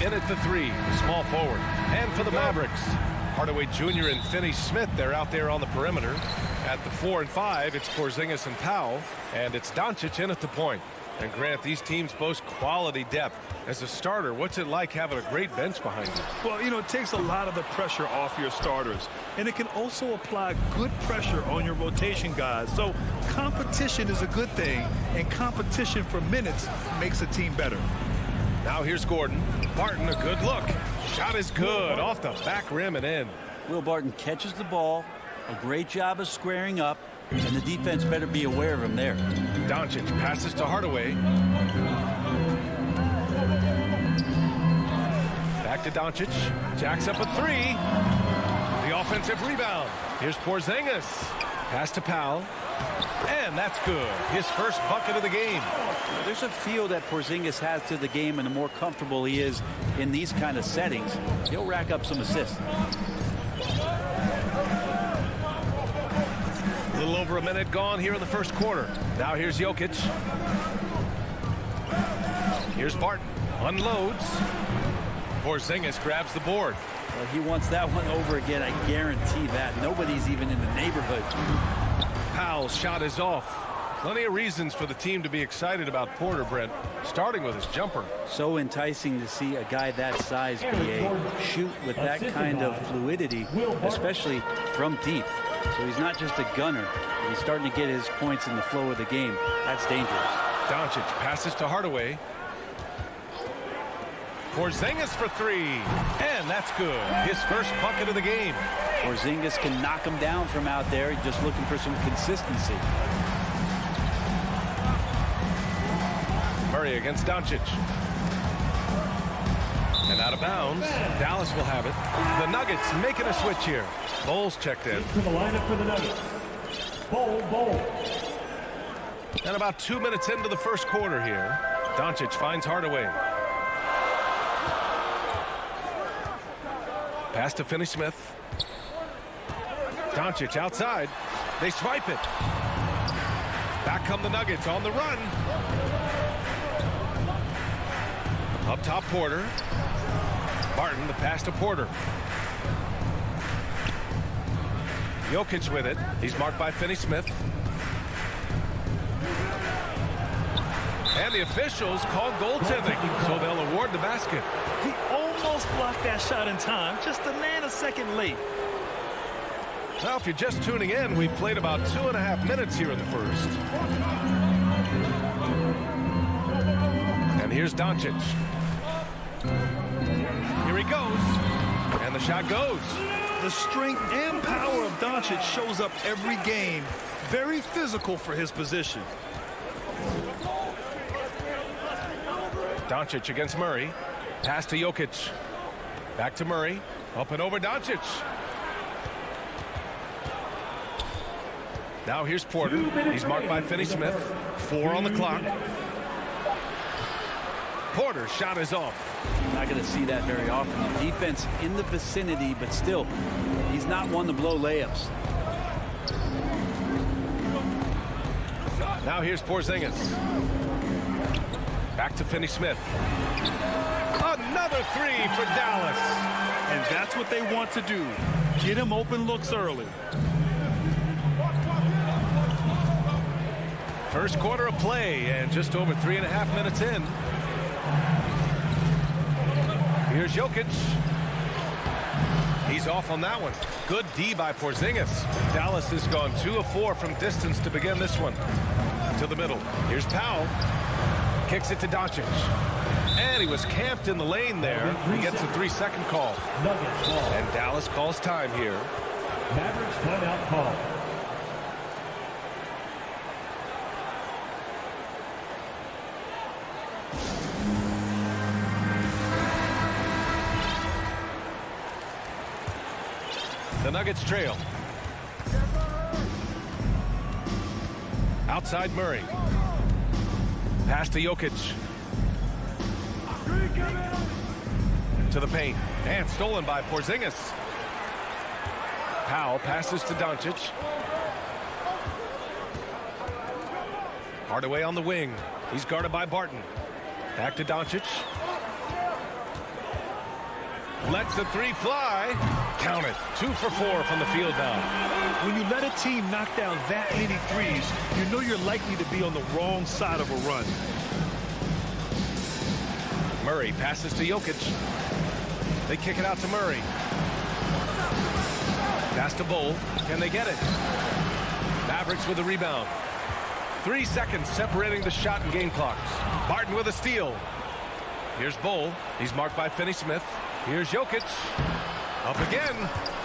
In at the 3, the small forward. And for the Mavericks, Hardaway Jr. and Finney-Smith, they're out there on the perimeter. At the 4 and 5, it's Porzingis and Powell. And it's Doncic in at the point. And Grant, these teams boast quality depth. As a starter, what's it like having a great bench behind you? Well, you know, it takes a lot of the pressure off your starters. And it can also apply good pressure on your rotation guys. So competition is a good thing. And competition for minutes makes a team better. Now here's Gordon. Barton, a good look. Shot is good. Off the back rim and in. Will Barton catches the ball. A great job of squaring up. And the defense better be aware of him there. Doncic passes to Hardaway. Back to Doncic. Jacks up a 3. The offensive rebound. Here's Porzingis. Pass to Powell. And that's good. His first bucket of the game. There's a feel that Porzingis has to the game, and the more comfortable he is in these kind of settings, he'll rack up some assists. A little over a minute gone here in the first quarter. Now here's Jokic. Here's Barton. Unloads. Porzingis grabs the board. Well, he wants that one over again. I guarantee that. Nobody's even in the neighborhood. Powell's shot is off. Plenty of reasons for the team to be excited about Porter, Brent, starting with his jumper. So enticing to see a guy that size, BA, shoot with that kind of fluidity, especially from deep. So he's not just a gunner. He's starting to get his points in the flow of the game. That's dangerous. Doncic passes to Hardaway. Porzingis for three, and that's good. His first bucket of the game. Porzingis can knock him down from out there. He's just looking for some consistency. Murray against Doncic. And out of bounds. Dallas will have it. The Nuggets making a switch here. Bowles checked in. To the lineup for the Nuggets. Bowles. And about 2 minutes into the first quarter here. Doncic finds Hardaway. Pass to Finney-Smith. Doncic outside. They swipe it. Back come the Nuggets on the run. Up top, Porter. Barton, the pass to Porter. Jokic with it. He's marked by Finney-Smith. And the officials call goaltending, so they'll award the basket. He almost blocked that shot in time, just a nanosecond late. Well, if you're just tuning in, we've played about 2.5 minutes here in the first. And here's Doncic. Here he goes. And the shot goes. The strength and power of Doncic shows up every game. Very physical for his position. Doncic against Murray. Pass to Jokic. Back to Murray. Up and over Doncic. Now here's Porter. He's marked by Finney-Smith. 4 on the clock. Porter's shot is off. Not going to see that very often. The defense in the vicinity, but still, he's not one to blow layups. Now here's Porzingis. Back to Finney-Smith. Another three for Dallas. And that's what they want to do. Get him open looks early. First quarter of play and just over 3.5 minutes in. Here's Jokic. He's off on that one. Good D by Porzingis. Dallas has gone 2 of 4 from distance to begin this one. To the middle. Here's Powell. Kicks it to Doncic. And he was camped in the lane there. He gets a 3-second call. And Dallas calls time here. Mavericks timeout call. The Nuggets trail. Outside Murray. Pass to Jokic. To the paint. And stolen by Porzingis. Powell passes to Doncic. Hardaway on the wing. He's guarded by Barton. Back to Doncic. Lets the three fly. Count it. 2 for 4 from the field now. When you let a team knock down that many threes, you know you're likely to be on the wrong side of a run. Murray passes to Jokic. They kick it out to Murray. Pass to Bull. Can they get it? Mavericks with the rebound. 3 seconds separating the shot and game clocks. Barton with a steal. Here's Bull. He's marked by Finney-Smith. Here's Jokic. Up again.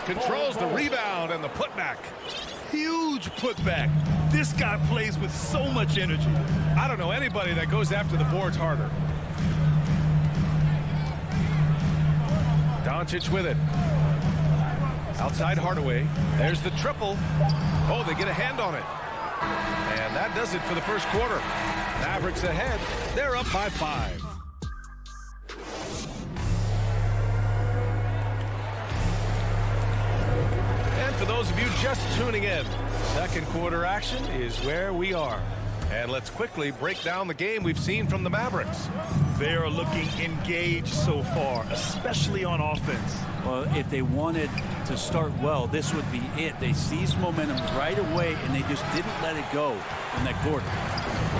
Controls the rebound and the putback. Huge putback. This guy plays with so much energy. I don't know anybody that goes after the boards harder. Doncic with it. Outside Hardaway. There's the triple. Oh, they get a hand on it. And that does it for the first quarter. Mavericks ahead. They're up by 5. And for those of you just tuning in, second quarter action is where we are. And let's quickly break down the game we've seen from the Mavericks. They are looking engaged so far, especially on offense. Well, if they wanted to start well, this would be it. They seized momentum right away, and they just didn't let it go in that quarter.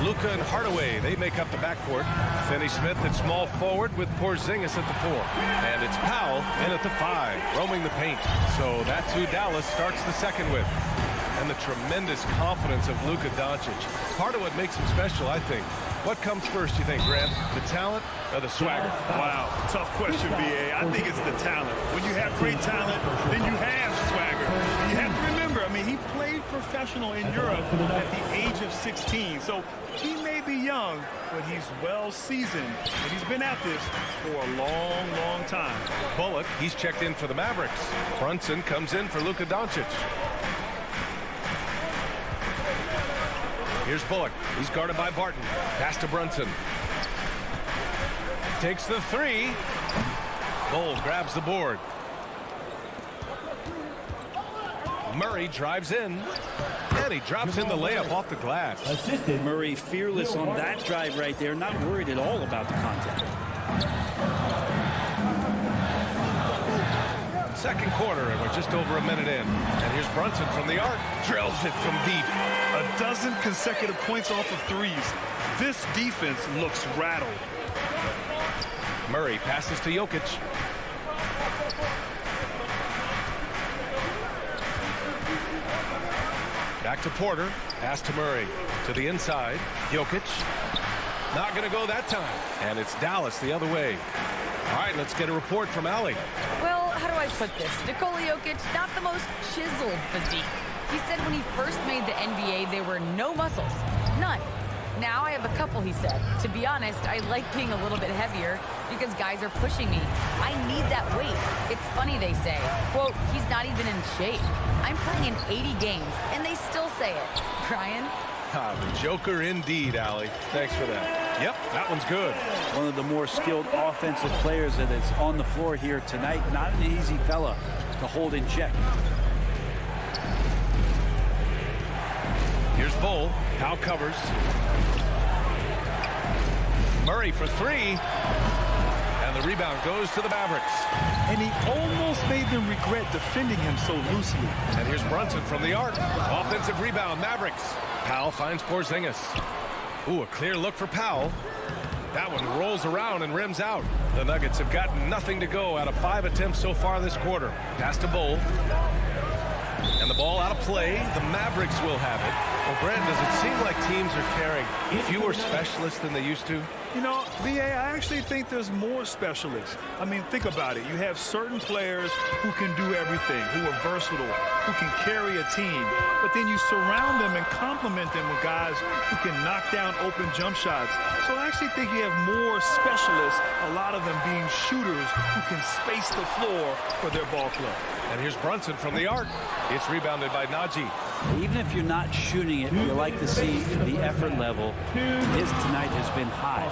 Luka and Hardaway, they make up the backcourt. Finney-Smith at small forward with Porzingis at the 4. And it's Powell in at the 5, roaming the paint. So that's who Dallas starts the second with. And the tremendous confidence of Luka Doncic. Part of what makes him special, I think. What comes first, you think, Grant? The talent or the swagger? Wow, tough question, B.A. I think it's the talent. When you have great talent, then you have swagger. You have to remember, I mean, he played professional in Europe at the age of 16. So he may be young, but he's well seasoned. And he's been at this for a long, long time. Bullock, he's checked in for the Mavericks. Brunson comes in for Luka Doncic. Here's Bullock. He's guarded by Barton. Pass to Brunson. Takes the 3. Bull grabs the board. Murray drives in. And he drops in the layup off the glass. Assisted. Murray fearless on that drive right there. Not worried at all about the contact. Second quarter, and we're just over a minute in. And here's Brunson from the arc. Drills it from deep. A dozen consecutive points off of threes. This defense looks rattled. Murray passes to Jokic. Back to Porter. Pass to Murray. To the inside. Jokic. Not going to go that time. And it's Dallas the other way. All right, let's get a report from Allie. Well, how do I put this? Nikola Jokic, not the most chiseled physique. He said when he first made the NBA, there were no muscles. None. Now I have a couple, he said. To be honest, I like being a little bit heavier because guys are pushing me. I need that weight. It's funny they say, quote, he's not even in shape. I'm playing in 80 games, and they still say it. Brian? The Joker indeed, Allie. Thanks for that. Yep, that one's good. One of the more skilled offensive players that is on the floor here tonight. Not an easy fella to hold in check. Here's Bull. Powell covers. Murray for 3. And the rebound goes to the Mavericks. And he almost made them regret defending him so loosely. And here's Brunson from the arc. Offensive rebound, Mavericks. Powell finds Porzingis. Ooh, a clear look for Powell. That one rolls around and rims out. The Nuggets have gotten nothing to go out of 5 attempts so far this quarter. Pass to Bull. And the ball out of play. The Mavericks will have it. Well, Brent, does it seem like teams are carrying fewer specialists than they used to? You know, B.A., I actually think there's more specialists. I mean, think about it. You have certain players who can do everything, who are versatile, who can carry a team. But then you surround them and complement them with guys who can knock down open jump shots. So I actually think you have more specialists, a lot of them being shooters who can space the floor for their ball club. And here's Brunson from the arc. It's rebounded by Najee. Even if you're not shooting it, you like to see the effort level. His tonight has been high.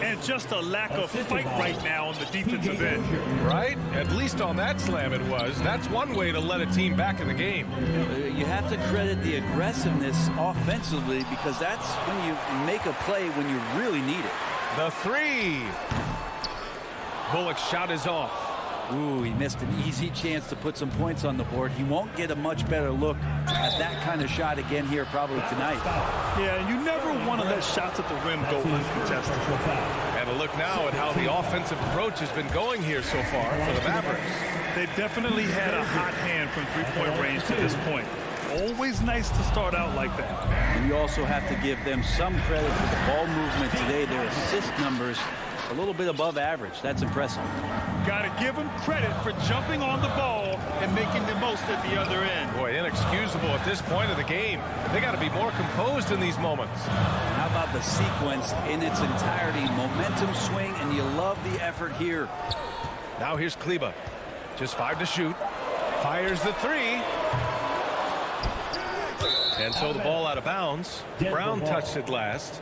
And just a lack of fight right now on the defensive end. Right? At least on that slam it was. That's one way to let a team back in the game. You have to credit the aggressiveness offensively because that's when you make a play when you really need it. The 3. Bullock's shot is off. Ooh, he missed an easy chance to put some points on the board. He won't get a much better look at that kind of shot again here probably tonight. Yeah, and you never want to let shots at the rim go uncontested. And a look now at how the offensive approach has been going here so far for the Mavericks. They definitely had a hot hand from three-point range to this point. Always nice to start out like that. We also have to give them some credit for the ball movement today. Their assist numbers a little bit above average. That's impressive. Got to give them credit for jumping on the ball and making the most at the other end. Boy, inexcusable at this point of the game. They got to be more composed in these moments. How about the sequence in its entirety? Momentum swing, and you love the effort here. Now here's Kleba. Just 5 to shoot. Fires the 3. And so the ball out of bounds. Brown touched it last.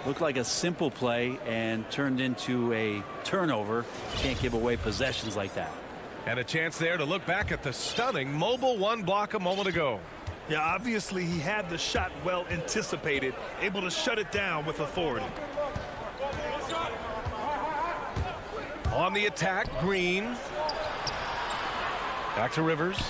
Looked like a simple play and turned into a turnover. Can't give away possessions like that. And a chance there to look back at the stunning mobile 1 block a moment ago. Yeah, obviously he had the shot well anticipated, able to shut it down with authority. On the attack, Green. Back to Rivers.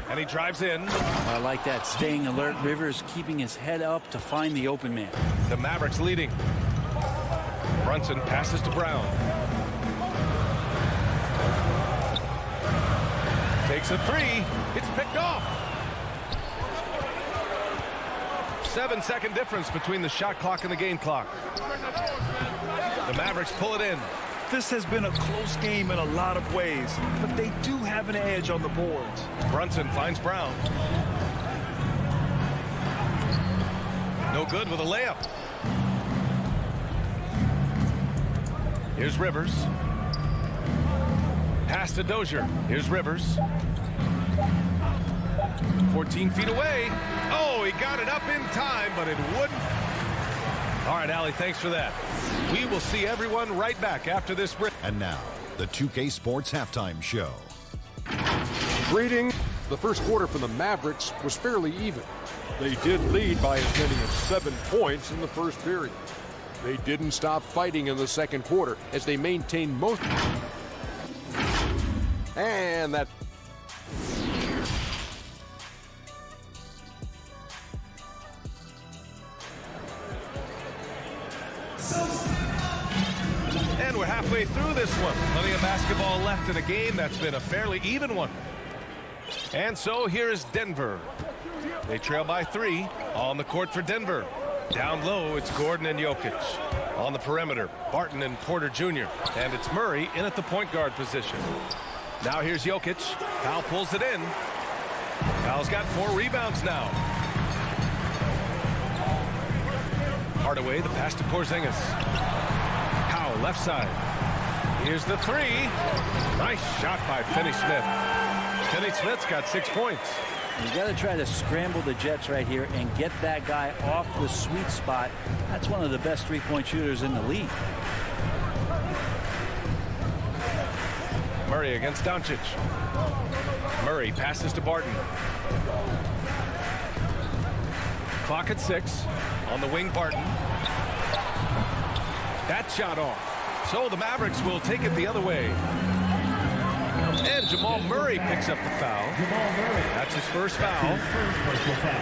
And he drives in. I like that, staying alert. Rivers keeping his head up to find the open man. The Mavericks leading. Brunson passes to Brown. Takes a three. It's picked off. 7-second difference between the shot clock and the game clock. The Mavericks pull it in. This has been a close game in a lot of ways, but they do have an edge on the boards. Brunson finds Brown. No good with a layup. Here's Rivers. Pass to Dozier. Here's Rivers. 14 feet away. Oh, he got it up in time, but it wouldn't. All right, Allie, thanks for that. We will see everyone right back after this break. And now, the 2K Sports Halftime Show. Greetings. The first quarter for the Mavericks was fairly even. They did lead by as many as 7 points in the first period. They didn't stop fighting in the second quarter as they maintained most. And that. And we're halfway through this one. Plenty of basketball left in a game that's been a fairly even one. And so here is Denver. They trail by 3 on the court for Denver. Down low, it's Gordon and Jokic. On the perimeter, Barton and Porter Jr. And it's Murray in at the point guard position. Now here's Jokic. Powell pulls it in. Powell's got 4 rebounds now. Hardaway, the pass to Porzingis. Powell, left side. Here's the 3. Nice shot by Finney-Smith. Finney-Smith's got 6 points. You got to try to scramble the Jets right here and get that guy off the sweet spot. That's one of the best three-point shooters in the league. Murray against Doncic. Murray passes to Barton. Clock at 6. On the wing, Barton. That shot off. So the Mavericks will take it the other way. And Jamal Murray picks up the foul. Jamal Murray. That's his first foul. First personal foul.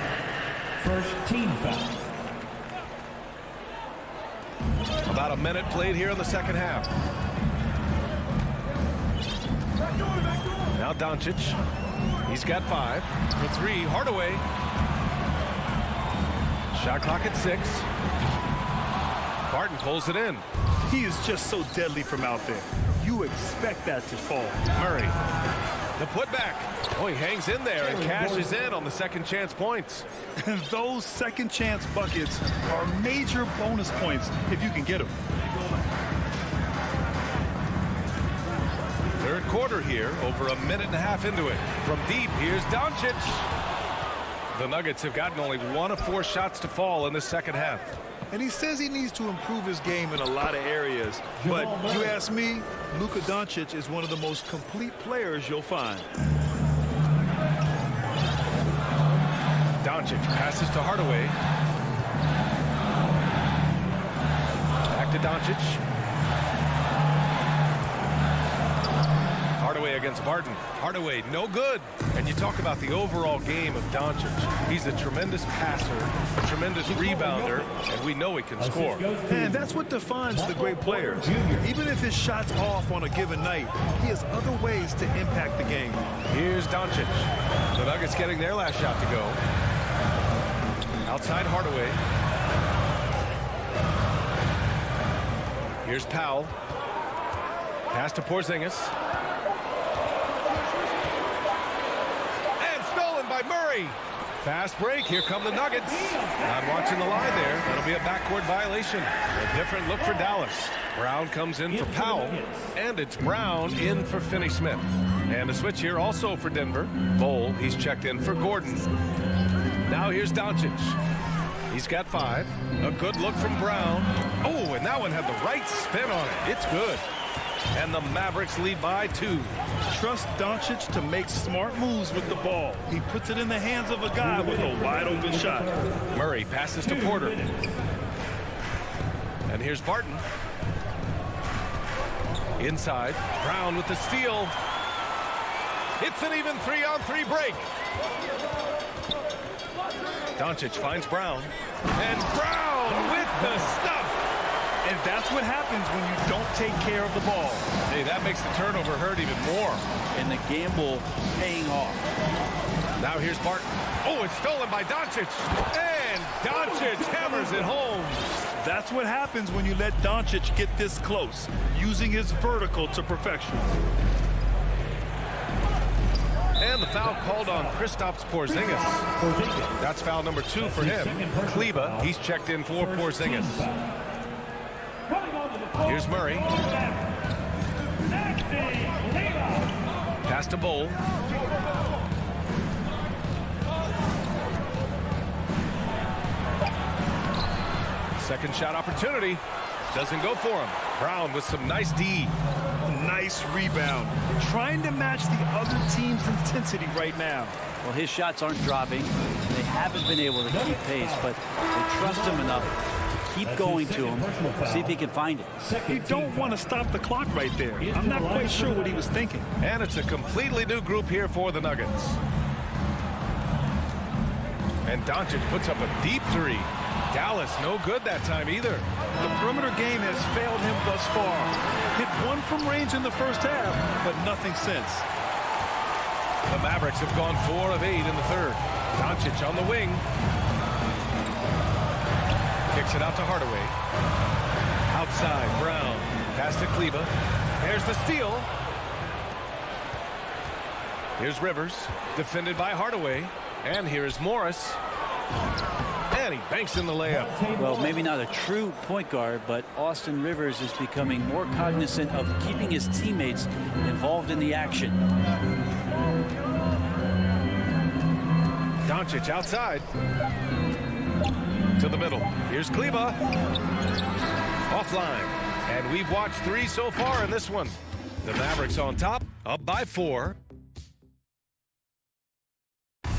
First team foul. About a minute played here in the second half. Now Doncic. He's got 5. For 3, Hardaway. Shot clock at 6. Barton pulls it in. He is just so deadly from out there. You expect that to fall. Murray. The putback. Oh, he hangs in there and cashes in on the second chance points. And those second chance buckets are major bonus points if you can get them. Third quarter here, over a minute and a half into it. From deep, here's Doncic. The Nuggets have gotten only 1 of 4 shots to fall in the second half. And he says he needs to improve his game in a lot of areas. But you ask me, Luka Doncic is one of the most complete players you'll find. Doncic passes to Hardaway. Back to Doncic. Hardaway against Barton. Hardaway, no good. And you talk about the overall game of Doncic. He's a tremendous passer, a tremendous rebounder, and we know he can score. And that's what defines the great player. Even if his shot's off on a given night, he has other ways to impact the game. Here's Doncic. The Nuggets getting their last shot to go. Outside Hardaway. Here's Powell. Pass to Porzingis. By Murray. Fast break. Here come the Nuggets. Not watching the line there. That'll be a backcourt violation. A different look for Dallas. Brown comes in for Powell. And it's Brown in for Finney-Smith. And a switch here also for Denver. Bowl, he's checked in for Gordon. Now here's Doncic. He's got 5. A good look from Brown. Oh, and that one had the right spin on it. It's good. And the Mavericks lead by 2. trust Doncic to make smart moves with the ball. He puts it in the hands of a guy with a wide open shot. Murray passes to Porter. And here's Barton. Inside, Brown with the steal. It's an even 3-on-3 break. Doncic finds Brown. And Brown with the stuff. And that's what happens when you don't take care of the ball. Hey, that makes the turnover hurt even more. And the gamble paying off. Now here's Barton. Oh, it's stolen by Doncic. And Doncic hammers it home. That's what happens when you let Doncic get this close, using his vertical to perfection. And the foul called on Kristaps Porzingis. That's foul number 2 for him. Kleba, he's checked in for Porzingis. Here's Murray. Pass to Bowl. Second shot opportunity. Doesn't go for him. Brown with some nice D. Nice rebound. Trying to match the other team's intensity right now. Well, his shots aren't dropping. They haven't been able to keep pace, but they trust him enough to keep going to him, see if he can find it. You don't want to stop the clock right there. I'm not quite sure what he was thinking. And it's a completely new group here for the Nuggets. And Doncic puts up a deep 3. Dallas no good that time either. The perimeter game has failed him thus far. Hit 1 from range in the first half, but nothing since. The Mavericks have gone 4 of 8 in the third. Doncic on the wing. Kicks it out to Hardaway. Outside, Brown. Pass to Kleba. There's the steal. Here's Rivers. Defended by Hardaway. And here's Morris. And he banks in the layup. Well, maybe not a true point guard, but Austin Rivers is becoming more cognizant of keeping his teammates involved in the action. Doncic outside. To the middle. Here's Kleba. Offline. And we've watched 3 so far in this one. The Mavericks on top, up by 4.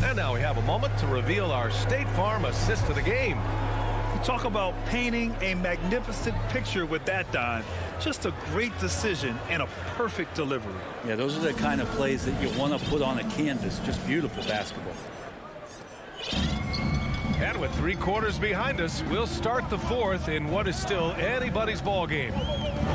And now we have a moment to reveal our State Farm assist of the game. You talk about painting a magnificent picture with that dive. Just a great decision and a perfect delivery. Yeah, those are the kind of plays that you want to put on a canvas. Just beautiful basketball. And with 3 quarters behind us, we'll start the 4th in what is still anybody's ball game.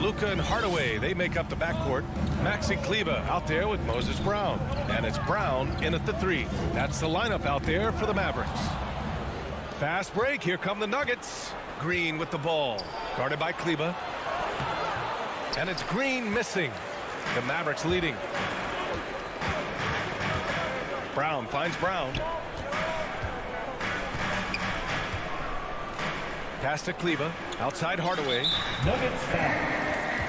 Luka and Hardaway, they make up the backcourt. Maxi Kleba out there with Moses Brown. And it's Brown in at the 3. That's the lineup out there for the Mavericks. Fast break. Here come the Nuggets. Green with the ball. Guarded by Kleba. And it's Green missing. The Mavericks leading. Brown finds Brown. Pass to Kleba. Outside Hardaway.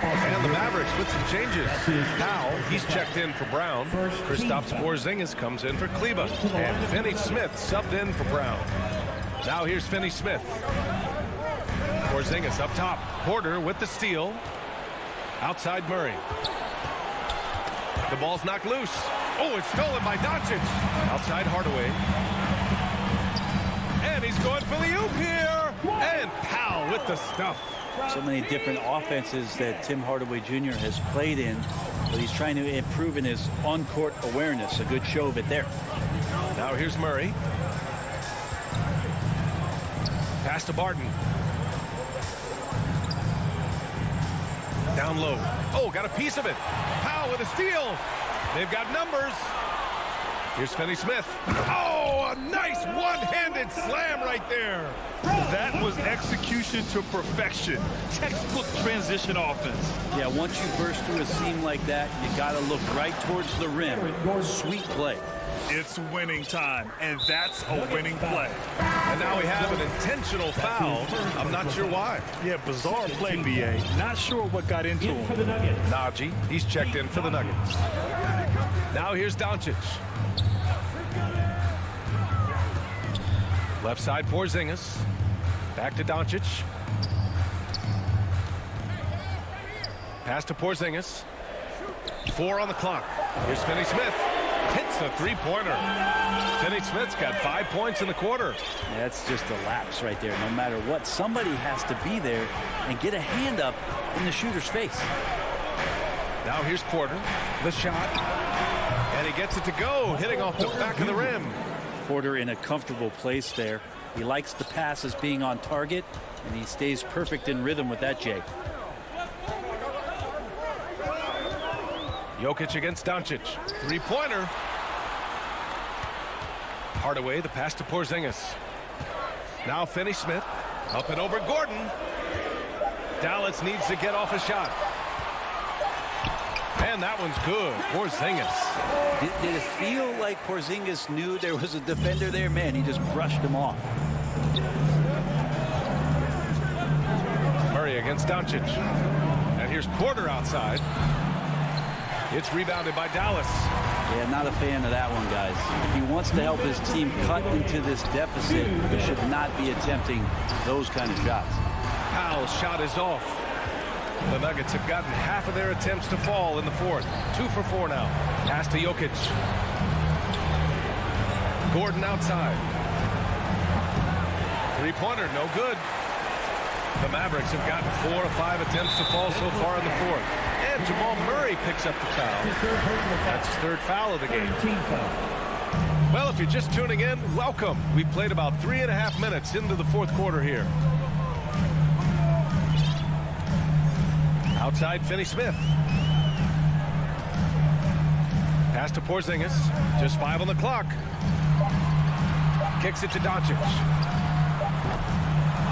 And the Mavericks with some changes. Powell, he's checked in for Brown. Kristaps Porzingis comes in for Kleba. And Finney Smith subbed in for Brown. Now here's Finney Smith. Porzingis up top. Porter with the steal. Outside Murray. The ball's knocked loose. Oh, it's stolen by Doncic. Outside Hardaway. And he's going for the oop here. And Powell with the stuff. So many different offenses that Tim Hardaway Jr. has played in, but he's trying to improve in his on-court awareness. A good show of it there. Now here's Murray. Pass to Barton. Down low. Oh, got a piece of it. Powell with a steal. They've got numbers. Here's Finney Smith. Oh, a nice one-handed slam right there. That was execution to perfection. Textbook transition offense. Yeah, once you burst through a seam like that, you got to look right towards the rim. Sweet play. It's winning time, and that's a winning play. And now we have an intentional foul. I'm not sure why. Yeah, bizarre play, BA. Not sure what got into him. Najee, he's checked in for the Nuggets. Now here's Doncic. Left side Porzingis. Back to Doncic. Pass to Porzingis. 4 on the clock. Here's Finney Smith. Hits a three-pointer. Finney Smith's got 5 points in the quarter. That's just a lapse right there. No matter what, somebody has to be there and get a hand up in the shooter's face. Now here's Porter. The shot. And he gets it to go, hitting off the back of the rim. Porter in a comfortable place there. He likes the passes being on target, and he stays perfect in rhythm with that, Jay. Jokic against Doncic. Three-pointer. Hardaway, the pass to Porzingis. Now Finney Smith. Up and over Gordon. Dallas needs to get off a shot. And that one's good. Porzingis. Did it feel like Porzingis knew there was a defender there? Man, he just brushed him off. Murray against Doncic. And here's Porter outside. It's rebounded by Dallas. Yeah, not a fan of that one, guys. If he wants to help his team cut into this deficit, he should not be attempting those kind of shots. Powell's shot is off. The Nuggets have gotten half of their attempts to fall in the fourth. 2 for 4 now. Pass to Jokic. Gordon outside. Three-pointer, no good. The Mavericks have gotten 4 or 5 attempts to fall so far in the fourth. And Jamal Murray picks up the foul. That's his 3rd foul of the game. Well, if you're just tuning in, welcome. We played about 3.5 minutes into the fourth quarter here. Outside, Finney Smith. Pass to Porzingis. Just 5 on the clock. Kicks it to Doncic.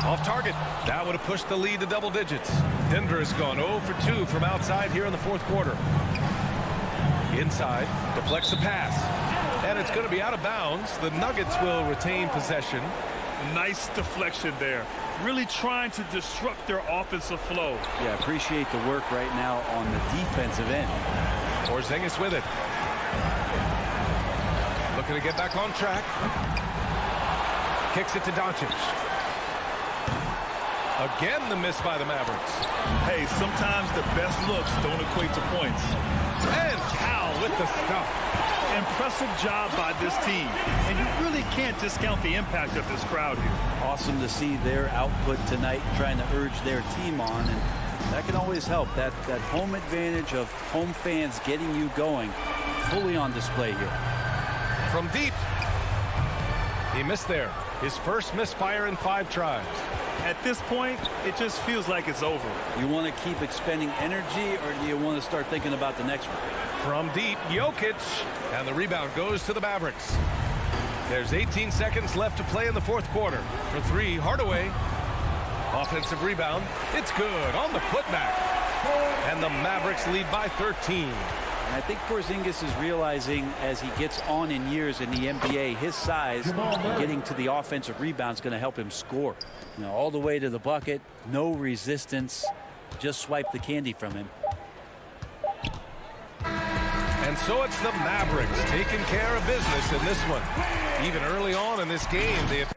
Off target. That would have pushed the lead to double digits. Denver has gone 0 for 2 from outside here in the fourth quarter. Inside. Deflects the pass. And it's going to be out of bounds. The Nuggets will retain possession. Nice deflection there. Really trying to disrupt their offensive flow. Yeah, appreciate the work right now on the defensive end. Porzingis with it. Looking to get back on track. Kicks it to Doncic. Again, the miss by the Mavericks. Hey, sometimes the best looks don't equate to points. And Powell with the stuff. Impressive job by this team. And you really can't discount the impact of this crowd here. Awesome to see their output tonight, trying to urge their team on. And that can always help. That home advantage of home fans getting you going, fully on display here. From deep. He missed there. His first misfire in 5 tries. At this point, it just feels like it's over. You want to keep expending energy, or do you want to start thinking about the next one? From deep, Jokic. And the rebound goes to the Mavericks. There's 18 seconds left to play in the fourth quarter. For 3, Hardaway. Offensive rebound. It's good on the putback. And the Mavericks lead by 13. And I think Porzingis is realizing as he gets on in years in the NBA, his size and getting to the offensive rebound is going to help him score. You know, all the way to the bucket, no resistance, just swipe the candy from him. And so it's the Mavericks taking care of business in this one. Even early on in this game, they have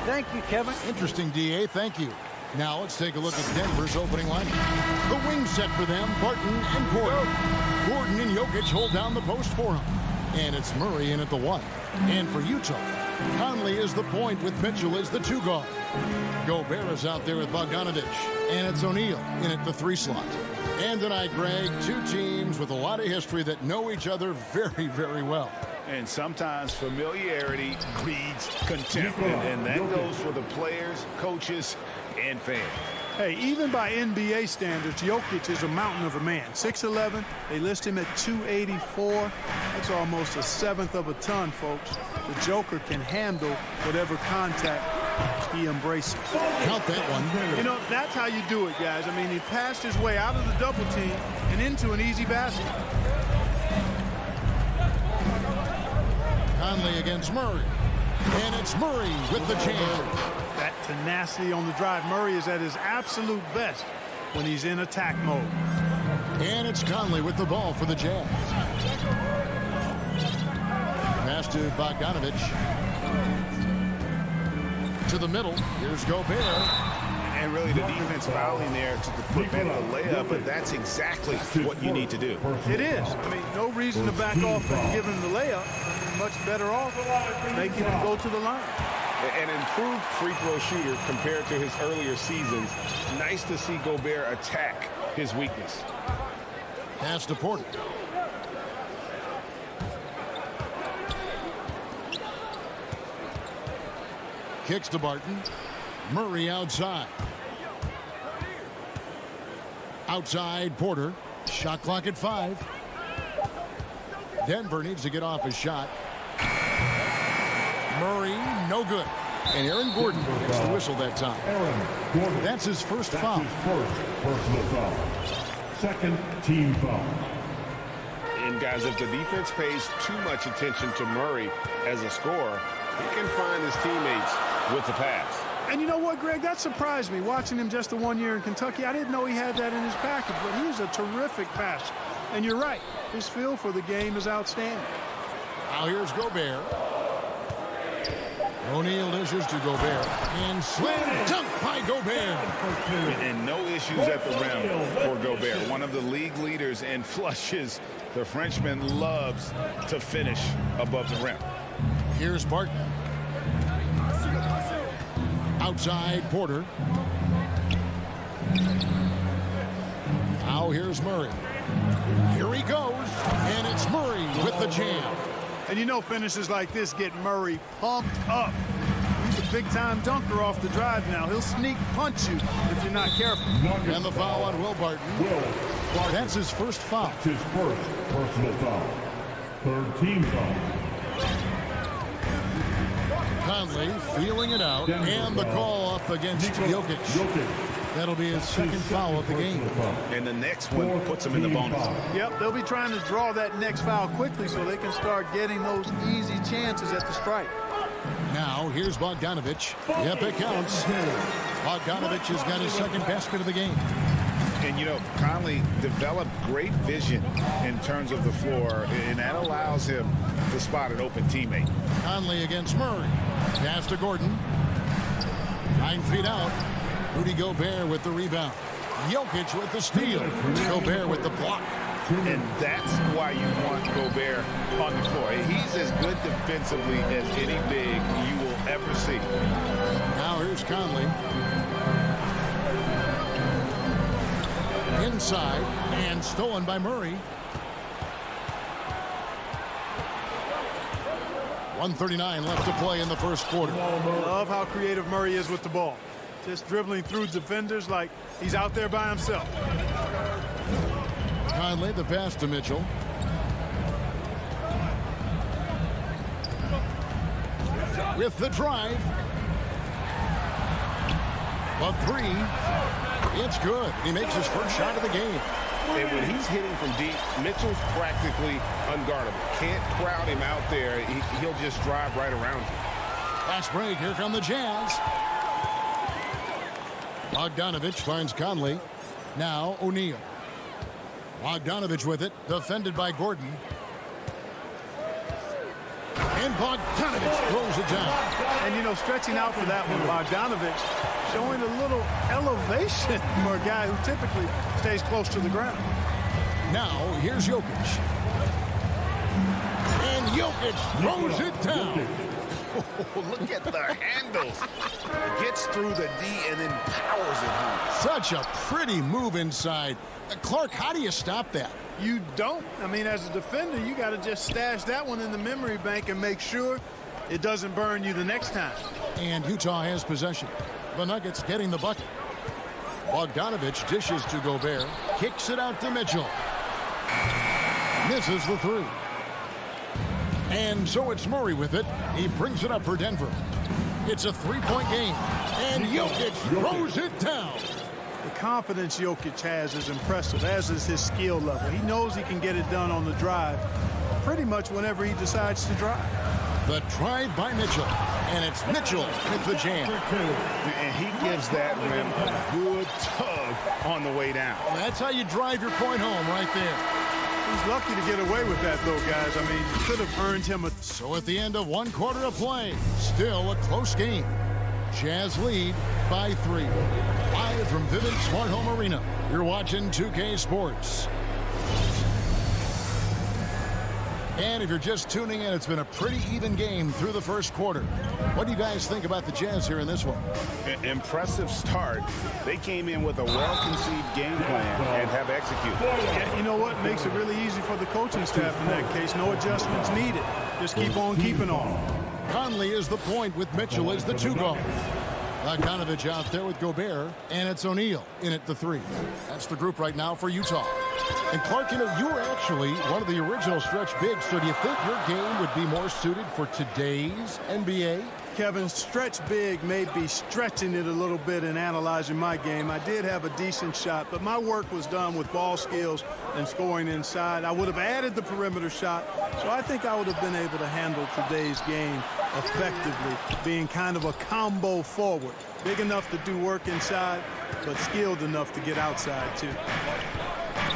Thank you, Kevin. Interesting, D.A. Thank you. Now let's take a look at Denver's opening lineup. The wing set for them, Barton and Gordon. Gordon and Jokic hold down the post for him. And it's Murray in at the 1. And for Utah, Conley is the point with Mitchell as the 2 guard. Gobert is out there with Bogdanovich. And it's O'Neal in at the 3 slot. And tonight, Greg, 2 teams with a lot of history that know each other very, very well. And sometimes familiarity breeds contempt, and that goes for the players, coaches, and fans. Hey, even by NBA standards, Jokic is a mountain of a man. 6'11", they list him at 284. That's almost a 1/7 of a ton, folks. The Joker can handle whatever contact he embraces. Count that one. You know, that's how you do it, guys. I mean, he passed his way out of the double team and into an easy basket. Conley against Murray. And it's Murray with the jam. That tenacity on the drive. Murray is at his absolute best when he's in attack mode. And it's Conley with the ball for the Jazz. Pass to Bogdanovich. To the middle. Here's Gobert. And really the defense fouling there to prevent the layup, but that's exactly what you need to do. It is. I mean, no reason to back off and give him the layup. Much better off making him go to the line. An improved free throw shooter compared to his earlier seasons. Nice to see Gobert attack his weakness. Pass to Porter. Kicks to Barton. Murray outside. Outside Porter. Shot clock at 5. Denver needs to get off a shot. Murray, no good. And Aaron Gordon gets the whistle that time. That's his first foul. His first personal foul. Second team foul. And guys, if the defense pays too much attention to Murray as a scorer, he can find his teammates with the pass. And you know what, Greg? That surprised me. Watching him just the 1 year in Kentucky, I didn't know he had that in his package, but he was a terrific passer. And you're right, his feel for the game is outstanding. Now here's Gobert. O'Neal dishes to Gobert. And slam dunk by Gobert. And no issues at the rim for Gobert. One of the league leaders in flushes. The Frenchman loves to finish above the rim. Here's Barton. Outside Porter. Now here's Murray. Here he goes. And it's Murray with the jam. And you know finishes like this get Murray pumped up. He's a big-time dunker off the drive now. He'll sneak punch you if you're not careful. And the foul on Will Barton. That's his first foul. That's his first personal foul. Third team foul. Conley feeling it out. And the call up against Jokic. That'll be his second foul of the game. And the next one puts him in the bonus. Yep, they'll be trying to draw that next foul quickly so they can start getting those easy chances at the strike. Now, here's Bogdanovich. Yep, it counts. Bogdanovich has got his second basket of the game. And, you know, Conley developed great vision in terms of the floor, and that allows him to spot an open teammate. Conley against Murray. Pass to Gordon. 9 feet out. Rudy Gobert with the rebound. Jokic with the steal. Gobert with the block. And that's why you want Gobert on the floor. He's as good defensively as any big you will ever see. Now here's Conley. Inside and stolen by Murray. 1:39 left to play in the first quarter. Love how creative Murray is with the ball. Just dribbling through defenders like he's out there by himself. Conley, the pass to with the drive. A three. It's good. He makes his first shot of the game. And when he's hitting from deep, Mitchell's practically unguardable. Can't crowd him out there. He'll just drive right around you. Fast break. Here come the Jazz. Bogdanovich finds Conley. Now O'Neal. Bogdanovich with it. Defended by Gordon. And Bogdanovich throws it down. And, you know, stretching out for that one, Bogdanovich showing a little elevation for a guy who typically stays close to the ground. Now, here's Jokic. And Jokic throws it down. Oh, look at the handles. Gets through the D and then powers it home. Such a pretty move inside. Clark, how do you stop that? You don't. I mean, as a defender, you got to just stash that one in the memory bank and make sure it doesn't burn you the next time. And Utah has possession. The Nuggets getting the bucket. Bogdanovich dishes to Gobert. Kicks it out to Mitchell. Misses the three. And so it's Murray with it. He brings it up for Denver. It's a three-point game. And Jokic throws it down. The confidence Jokic has is impressive, as is his skill level. He knows he can get it done on the drive pretty much whenever he decides to drive. The drive by Mitchell. And it's Mitchell with the jam. And he gives that rim a good tug on the way down. Well, that's how you drive your point home right there. He's lucky to get away with that, though, guys. I mean, you could have earned him a... So at the end of one quarter of play, still a close game. Jazz lead by 3. Live from Vivint Smart Home Arena, you're watching 2K Sports. And if you're just tuning in, it's been a pretty even game through the first quarter. What do you guys think about the Jazz here in this one? Impressive start. They came in with a well-conceived game plan and have executed. Yeah, you know what? Makes it really easy for the coaching staff in that case. No adjustments needed. Just keep on keeping on. Conley is the point with Mitchell as the 2 guard. Bogdanovich out there with Gobert, and it's O'Neal in at the 3. That's the group right now for Utah. And Clark, you know, you were actually one of the original stretch bigs, so do you think your game would be more suited for today's NBA? Kevin, stretch big may be stretching it a little bit in analyzing my game. I did have a decent shot, but my work was done with ball skills and scoring inside. I would have added the perimeter shot, so I think I would have been able to handle today's game effectively, being kind of a combo forward. Big enough to do work inside, but skilled enough to get outside, too.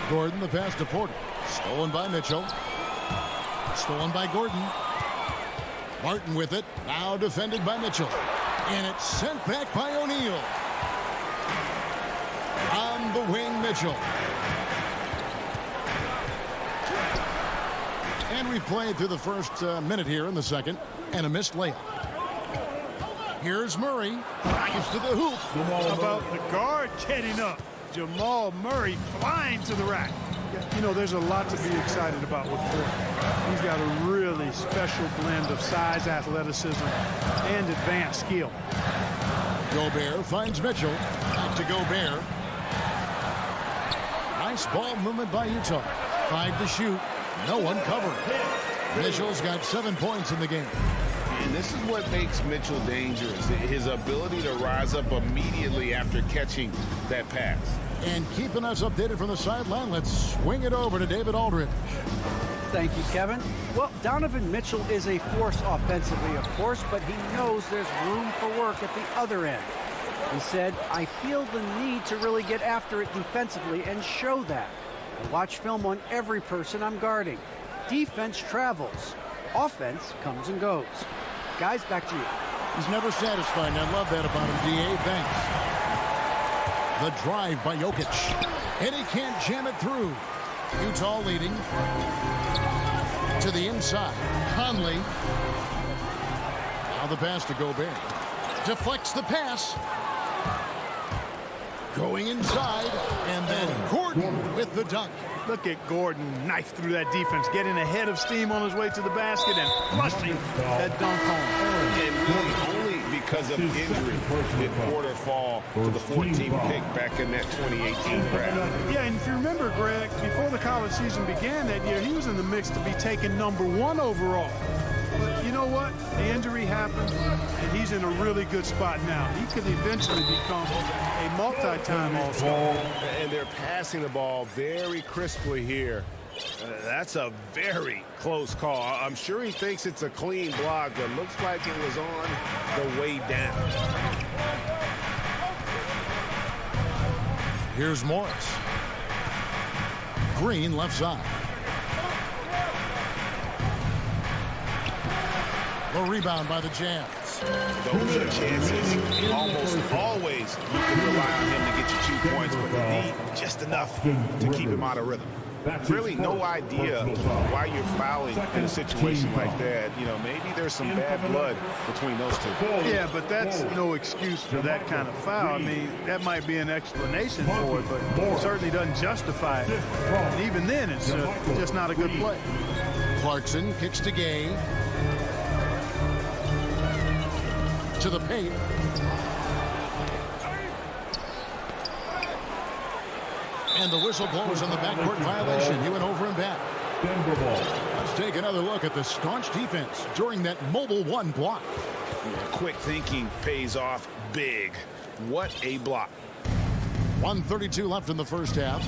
Gordon, the pass to Porter. Stolen by Mitchell. Stolen by Gordon. Martin with it. Now defended by Mitchell. And it's sent back by O'Neal. On the wing, Mitchell. And we played through the first minute here in the second. And a missed layup. Here's Murray. Drives to the hoop. How about the guard getting up? Jamal Murray flying to the rack. You know, there's a lot to be excited about with Porter. He's got a really special blend of size, athleticism, and advanced skill. Gobert finds Mitchell. Back to Gobert. Nice ball movement by Utah. 5 to shoot. No one covering. Mitchell's got 7 points in the game. And this is what makes Mitchell dangerous, his ability to rise up immediately after catching that pass. And keeping us updated from the sideline, let's swing it over to David Aldridge. Thank you, Kevin. Well, Donovan Mitchell is a force offensively, of course, but he knows there's room for work at the other end. He said, I feel the need to really get after it defensively and show that. I watch film on every person I'm guarding. Defense travels. Offense comes and goes. Guys, back to you. He's never satisfied, and I love that about him, D.A. Thanks. The drive by Jokic. And he can't jam it through. Utah leading. To the inside. Conley. Now the pass to Gobert. Deflects the pass. Going inside. And then Gordon with the dunk. Look at Gordon knife through that defense, getting ahead of steam on his way to the basket and flushing that dunk home. And really only because of injury did Porter fall to the 14th pick back in that 2018 draft. Yeah, and if you remember, Greg, before the college season began that year, he was in the mix to be taken #1 overall. But you know what? The injury happened. happen, and he's in a really good spot now. He could eventually become a multi-time All-Star. And they're passing the ball very crisply here. That's a very close call. I'm sure he thinks it's a clean block, but looks like it was on the way down. Here's Morris. Green left side. The rebound by the Jazz. Those are chances. Almost always you can rely on him to get you 2 points, but they need just enough to keep him out of rhythm. Really no idea why you're fouling in a situation like that. You know, maybe there's some bad blood between those two. Yeah, but that's no excuse for that kind of foul. I mean, that might be an explanation for it, but it certainly doesn't justify it. And even then, it's just not a good play. Clarkson kicks to Gay. To the paint. And the whistle blows on the backcourt violation. He went over and back. Let's take another look at the staunch defense during that mobile one block. Quick thinking pays off big. What a block. 1:32 left in the first half.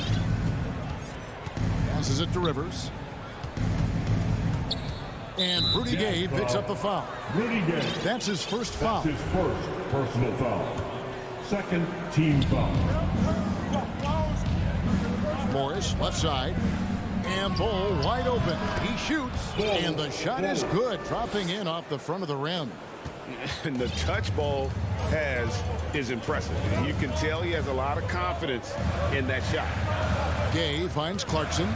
Passes it to Rivers. And Rudy Gay picks up the foul. Rudy Gay. That's his first foul. That's his first personal foul. Second team foul. Morris, left side. And Bull wide open. He shoots. And the shot is good. Dropping in off the front of the rim. And the touch Bull has is impressive. You can tell he has a lot of confidence in that shot. Gay finds Clarkson.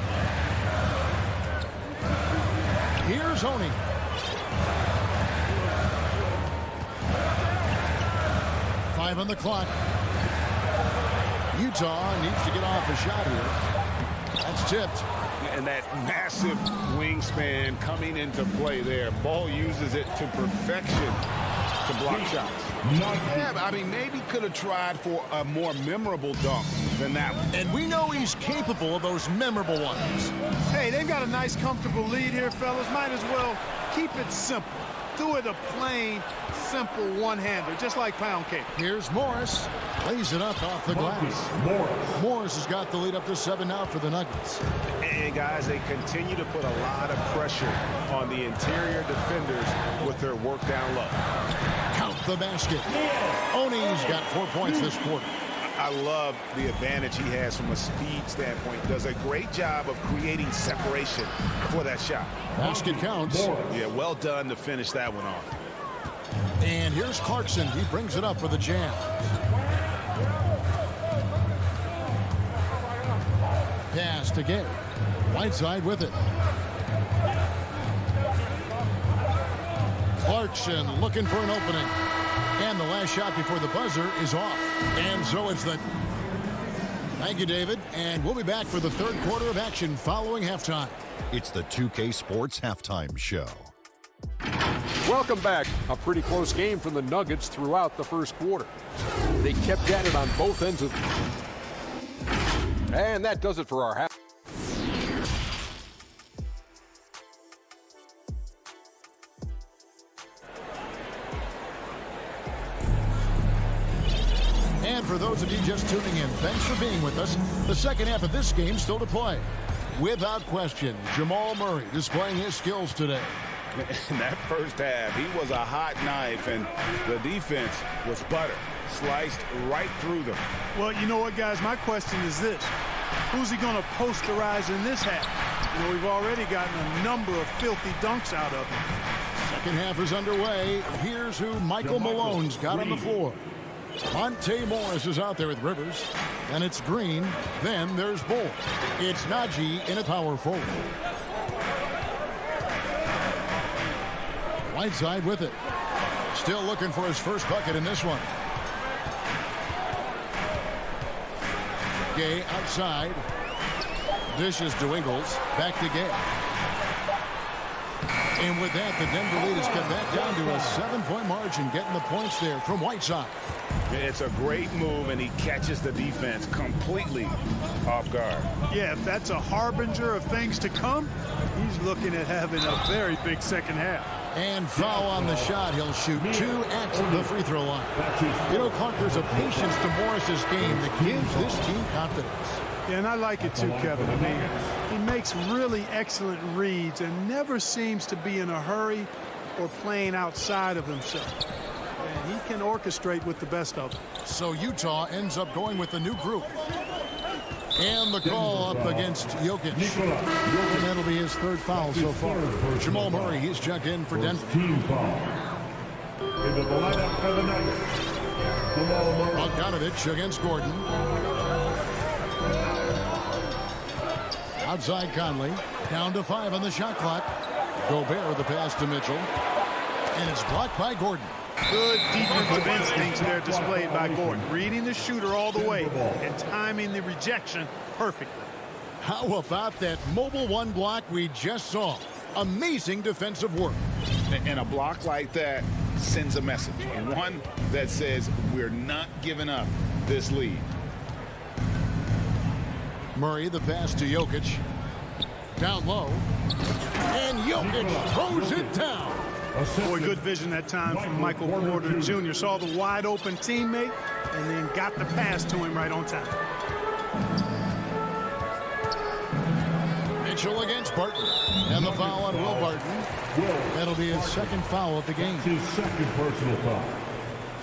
Here's Oni. Five on the clock. Utah needs to get off a shot here. That's tipped. And that massive wingspan coming into play there. Ball uses it to perfection to block shots. Yeah, I mean, maybe could have tried for a more memorable dunk than that one. And we know he's capable of those memorable ones. Hey, they've got a nice, comfortable lead here, fellas. Might as well keep it simple. Do it a plain, simple one-hander, just like pound cake. Here's Morris. Lays it up off the glass. Morris has got the lead up to 7 now for the Nuggets. And, guys, they continue to put a lot of pressure on the interior defenders with their work down low. Count the basket. Oni's got 4 points this quarter. I love the advantage he has from a speed standpoint. Does a great job of creating separation for that shot. Basket counts. Yeah, well done to finish that one off. And here's Clarkson. He brings it up for the Jazz. Pass to Gay. Whiteside with it. Clarkson looking for an opening. And the last shot before the buzzer is off. And so it's the... Thank you, David. And we'll be back for the third quarter of action following halftime. It's the 2K Sports Halftime Show. Welcome back. A pretty close game for the Nuggets throughout the first quarter. They kept at it on both ends of... And that does it for our half. And for those of you just tuning in, thanks for being with us. The second half of this game still to play. Without question, Jamal Murray displaying his skills today. In that first half, he was a hot knife, and the defense was butter. Sliced right through them. Well, you know what, guys? My question is this. Who's he going to posterize in this half? You know, we've already gotten a number of filthy dunks out of him. Second half is underway. Here's who Michael Malone's got on the floor. Monte Morris is out there with Rivers. Then it's Green. Then there's Bull. It's Najee in a power forward. Whiteside with it. Still looking for his first bucket in this one. Gay outside. Dishes to Ingles. Back to Gay. And with that, the Denver lead has cut that down to a 7-point margin, getting the points there from Whiteside. It's a great move, and he catches the defense completely off guard. Yeah, if that's a harbinger of things to come, he's looking at having a very big second half. And foul on the shot. He'll shoot 2 at the free throw line. You know, Clark, there's a patience to Morris's game that gives this team confidence. Yeah, and I like it too, Kevin. I mean, he makes really excellent reads and never seems to be in a hurry or playing outside of himself. And he can orchestrate with the best of them. So Utah ends up going with the new group. And the call up against Jokic. And that'll be his 3rd foul so far. Jamal Murray, he's checked in for Denver. Team foul. Into the lineup for the Nuggets, Jamal Murray. Bogdanovich against Gordon. Outside Conley. Down to 5 on the shot clock. Gobert the pass to Mitchell. And it's blocked by Gordon. Good defensive instincts there displayed by Gordon. Reading the shooter all the way and timing the rejection perfectly. How about that mobile 1 block we just saw? Amazing defensive work. And a block like that sends a message. One that says we're not giving up this lead. Murray the pass to Jokic. Down low. And Jokic throws it down. Boy, good vision that time from Michael Porter Jr. Saw the wide open teammate and then got the pass to him right on time. Mitchell against Barton. And the foul on Will Barton. That'll be his 2nd foul of the game. His 2nd personal foul.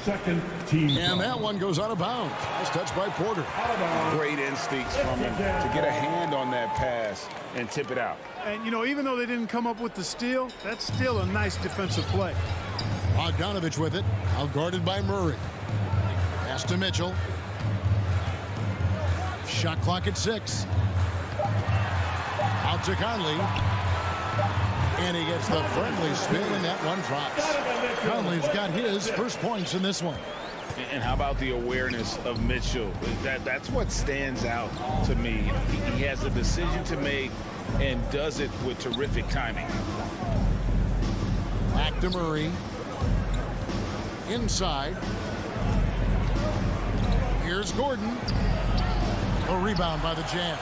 2nd team foul. And that one goes out of bounds. Nice touch by Porter. Great instincts from him to get a hand on that pass and tip it out. And, you know, even though they didn't come up with the steal, that's still a nice defensive play. Bogdanovich with it. Outguarded by Murray. Pass to Mitchell. Shot clock at 6. Out to Conley. And he gets the friendly spin, and that one drops. Conley's got his first points in this one. And how about the awareness of Mitchell? That's what stands out to me. He has a decision to make and does it with terrific timing. Back to Murray. Inside. Here's Gordon. A rebound by the Jazz.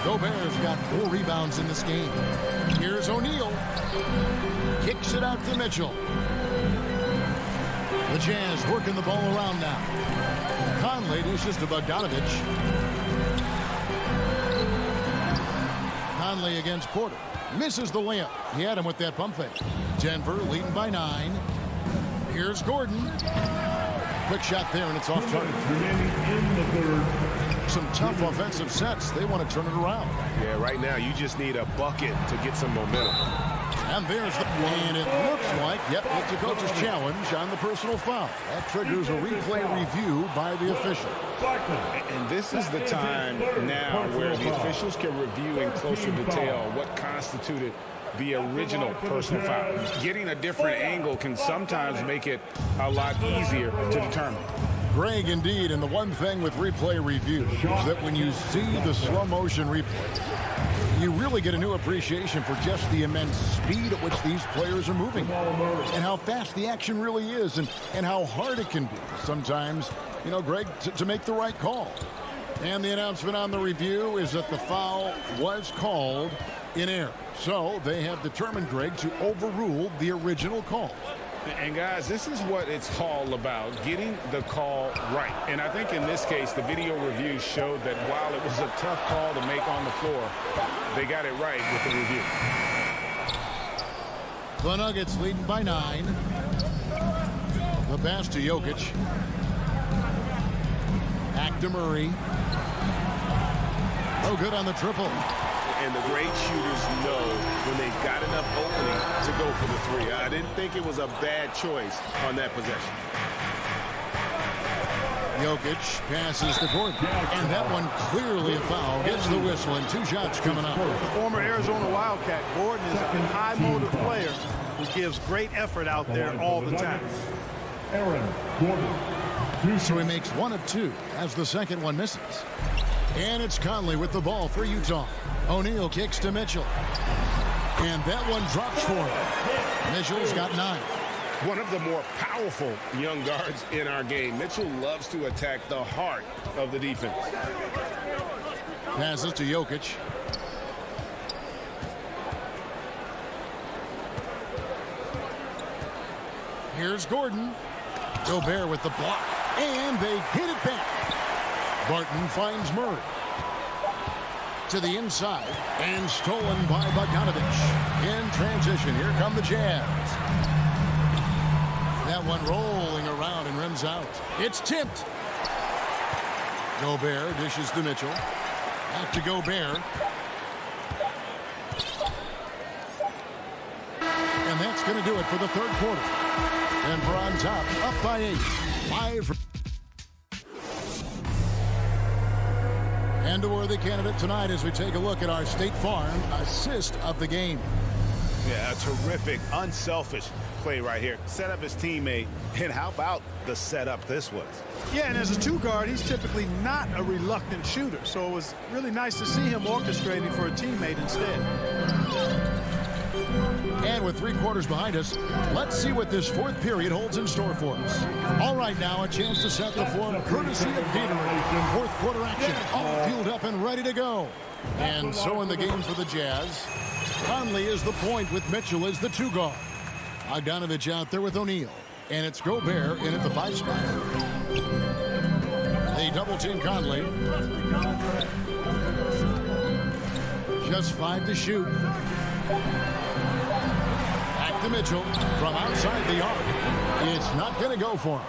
Gobert's got 4 rebounds in this game. Here's O'Neal. Kicks it out to Mitchell. The Jazz working the ball around now. Conley dishes to Bogdanovich. Conley against Porter. Misses the layup. He had him with that pump fake. Denver leading by 9. Here's Gordon. Quick shot there, and it's off target. In the 3rd. Some tough offensive sets. They want to turn it around. Yeah, right now you just need a bucket to get some momentum. And there's the... And it looks like, yep, it's a coach's challenge on the personal foul. That triggers a replay review by the official. And this is the time now where the officials can review in closer detail what constituted the original personal foul. Getting a different angle can sometimes make it a lot easier to determine. Greg, indeed, and the one thing with replay review is that when you see the slow motion replay, you really get a new appreciation for just the immense speed at which these players are moving and how fast the action really is and how hard it can be sometimes, you know, Greg, to make the right call. And the announcement on the review is that the foul was called in error. So they have determined, Greg, to overrule the original call. And guys, this is what it's all about, getting the call right. And I think in this case, the video review showed that while it was a tough call to make on the floor, they got it right with the review. The Nuggets leading by 9. The pass to Jokic. Back to Murray. No good on the triple. And the great shooters know when they've got enough opening to go for the 3. I didn't think it was a bad choice on that possession. Jokic passes to Gordon. And that one clearly a foul. Gets the whistle and 2 shots coming up. Former Arizona Wildcat, Gordon is a high-motor player who gives great effort out there all the time. Aaron Gordon. So he makes 1 of 2 as the second one misses. And it's Conley with the ball for Utah. O'Neal kicks to Mitchell. And that one drops for him. Mitchell's got 9. One of the more powerful young guards in our game. Mitchell loves to attack the heart of the defense. Passes to Here's Gordon. Gobert with the block. And they hit it back. Barton finds Murray. To the inside. And stolen by Bogdanovich. In transition, here come the Jazz. That one rolling around and rims out. It's tipped. Gobert dishes to Mitchell. Back to Gobert. And that's going to do it for the third quarter. Denver on top, up by 8. 5. And a worthy candidate tonight as we take a look at our State Farm assist of the game. Yeah, a terrific, unselfish play right here. Set up his teammate, and how about the setup this was? Yeah, and as a two guard, he's typically not a reluctant shooter, so it was really nice to see him orchestrating for a teammate instead. And with 3 quarters behind us, let's see what this fourth period holds in store for us. All right, now a chance to set the floor courtesy of Gatorade. Fourth quarter action, all fueled up and ready to go. And so in the game for the Jazz, Conley is the point with Mitchell as the 2 guard. Bogdanovich out there with O'Neal. And it's Gobert in at the 5 spot. They double team Conley. Just 5 to shoot. Back to Mitchell from outside the arc. It's not going to go for him.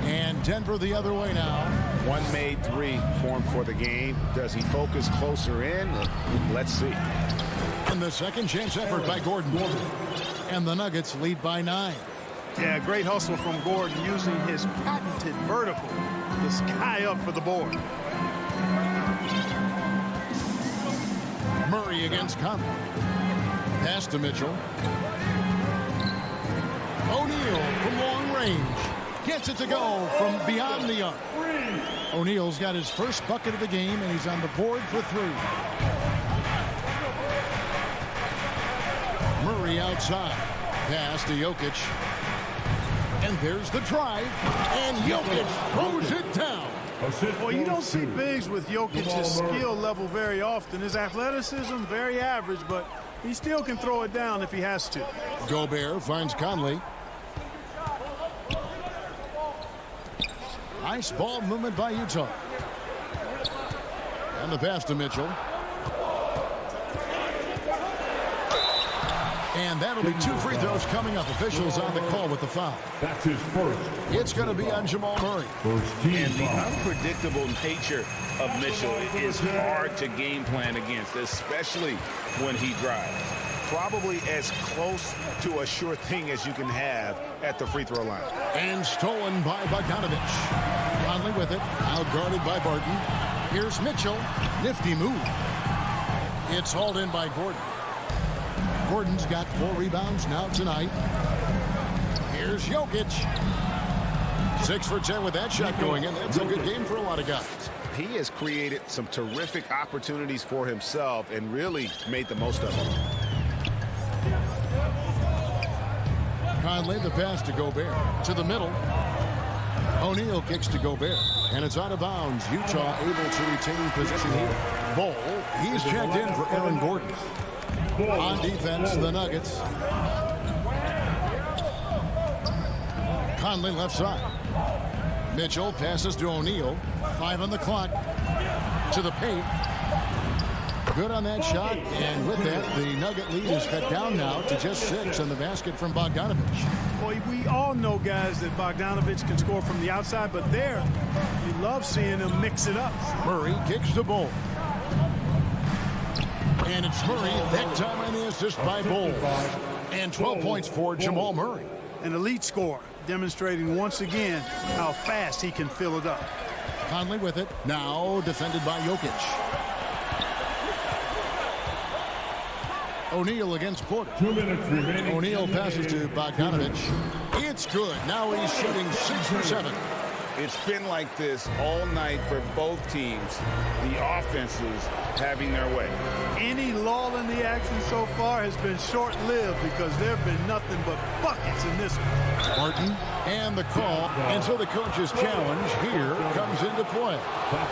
And Denver the other way now. One made 3 for him for the game. Does he focus closer in? Let's see. And the second chance effort by Gordon. And the Nuggets lead by 9. Yeah, great hustle from Gordon using his patented vertical to sky up for the board. Murray against Conley. Pass to Mitchell. O'Neal from long range. Gets it to go from beyond the arc. O'Neal's got his first bucket of the game, and he's on the board for 3. Murray outside. Pass to Jokic. And there's the drive. And Jokic throws it down. Well, you don't see bigs with Jokic's skill level very often. His athleticism, very average, but he still can throw it down if he has to. Gobert finds Conley. Nice ball movement by Utah. And the pass to Mitchell. And that'll be 2 free throws coming up. Officials on the call with the foul. That's his first. It's going to be on Jamal Murray. And the unpredictable nature of Mitchell is hard to game plan against, especially when he drives. Probably as close to a sure thing as you can have at the free throw line. And stolen by Bogdanovich. Conley with it. Outguarded by Barton. Here's Mitchell. Nifty move. It's hauled in by Gordon. Gordon's got 4 rebounds now tonight. Here's Jokic. 6 for 10 with that shot going in. That's a good game for a lot of guys. He has created some terrific opportunities for himself and really made the most of them. Conley, the pass to Gobert. To the middle. O'Neal kicks to Gobert. And it's out of bounds. Utah able to retain possession here. Ball. He's checked in for Aaron Gordon. On defense, the Nuggets. Conley left side. Mitchell passes to O'Neal. 5 on the clock. To the paint. Good on that shot. And with that, the Nugget lead is cut down now to just 6 on the basket from Bogdanovich. Boy, we all know, guys, that Bogdanovich can score from the outside, but there, you love seeing him mix it up. Murray kicks the ball. And it's Murray, that time on the assist by Bowles. And 12 points for Jamal Murray. An elite scorer, demonstrating once again how fast he can fill it up. Conley with it, now defended by Jokic. O'Neal against Porter. 2 minutes remaining. O'Neal passes to Bogdanovich. It's good. Now he's shooting 6 for 7. It's been like this all night for both teams. The offenses having their way. Any lull in the action so far has been short-lived because there have been nothing but buckets in this one. Martin and the call. And so the coach's challenge here comes into play.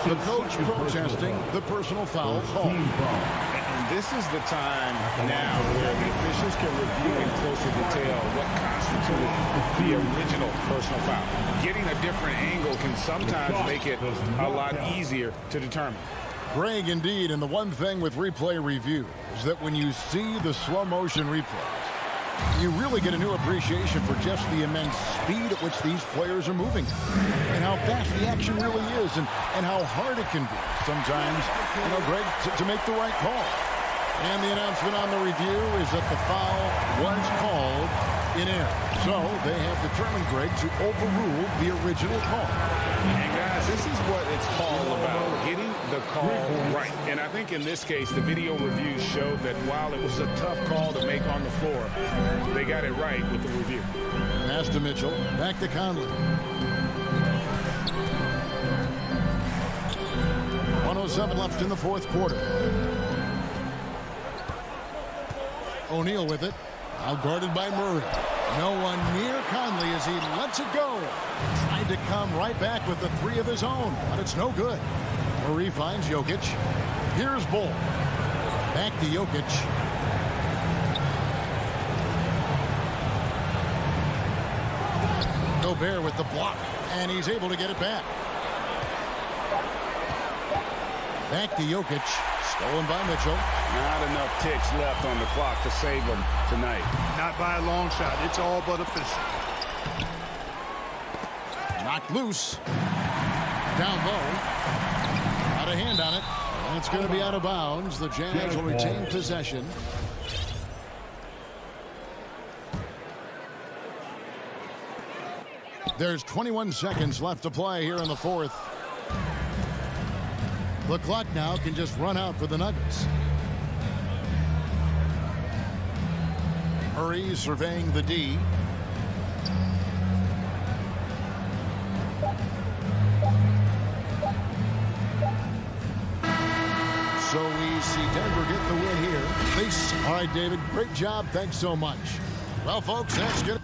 The coach protesting the personal foul call. And this is the time now where the officials can review in closer detail what constituted the original personal foul. Getting a different angle can sometimes make it a lot easier to determine. Greg, indeed, and the one thing with replay review is that when you see the slow motion replays, you really get a new appreciation for just the immense speed at which these players are moving and how fast the action really is and how hard it can be sometimes, Greg, to make the right call. And the announcement on the review is that the foul was called in air. So they have determined, Greg, to overrule the original call. And guys, this is what it's all about, getting the call right. And I think in this case, the video review showed that while it was a tough call to make on the floor, they got it right with the review. Pass to Mitchell, back to Conley. 1:07 left in the fourth quarter. O'Neal with it. Out guarded by Murray. No one near Conley as he lets it go. Tried to come right back with the three of his own, but it's no good. Murray finds Jokic. Here's Bull. Back to Jokic. Gobert with the block, and he's able to get it back. Back to Jokic. Stolen by Mitchell. Not enough ticks left on the clock to save them tonight. Not by a long shot. It's all but official. Knocked loose. Down low. Got a hand on it. And it's going to be out of bounds. The Jazz will retain possession. There's 21 seconds left to play here in the fourth. The clock now can just run out for the Nuggets. Murray surveying the D. So we see Denver get the win here. Peace. All right, David. Great job. Thanks so much. Well, folks, that's good.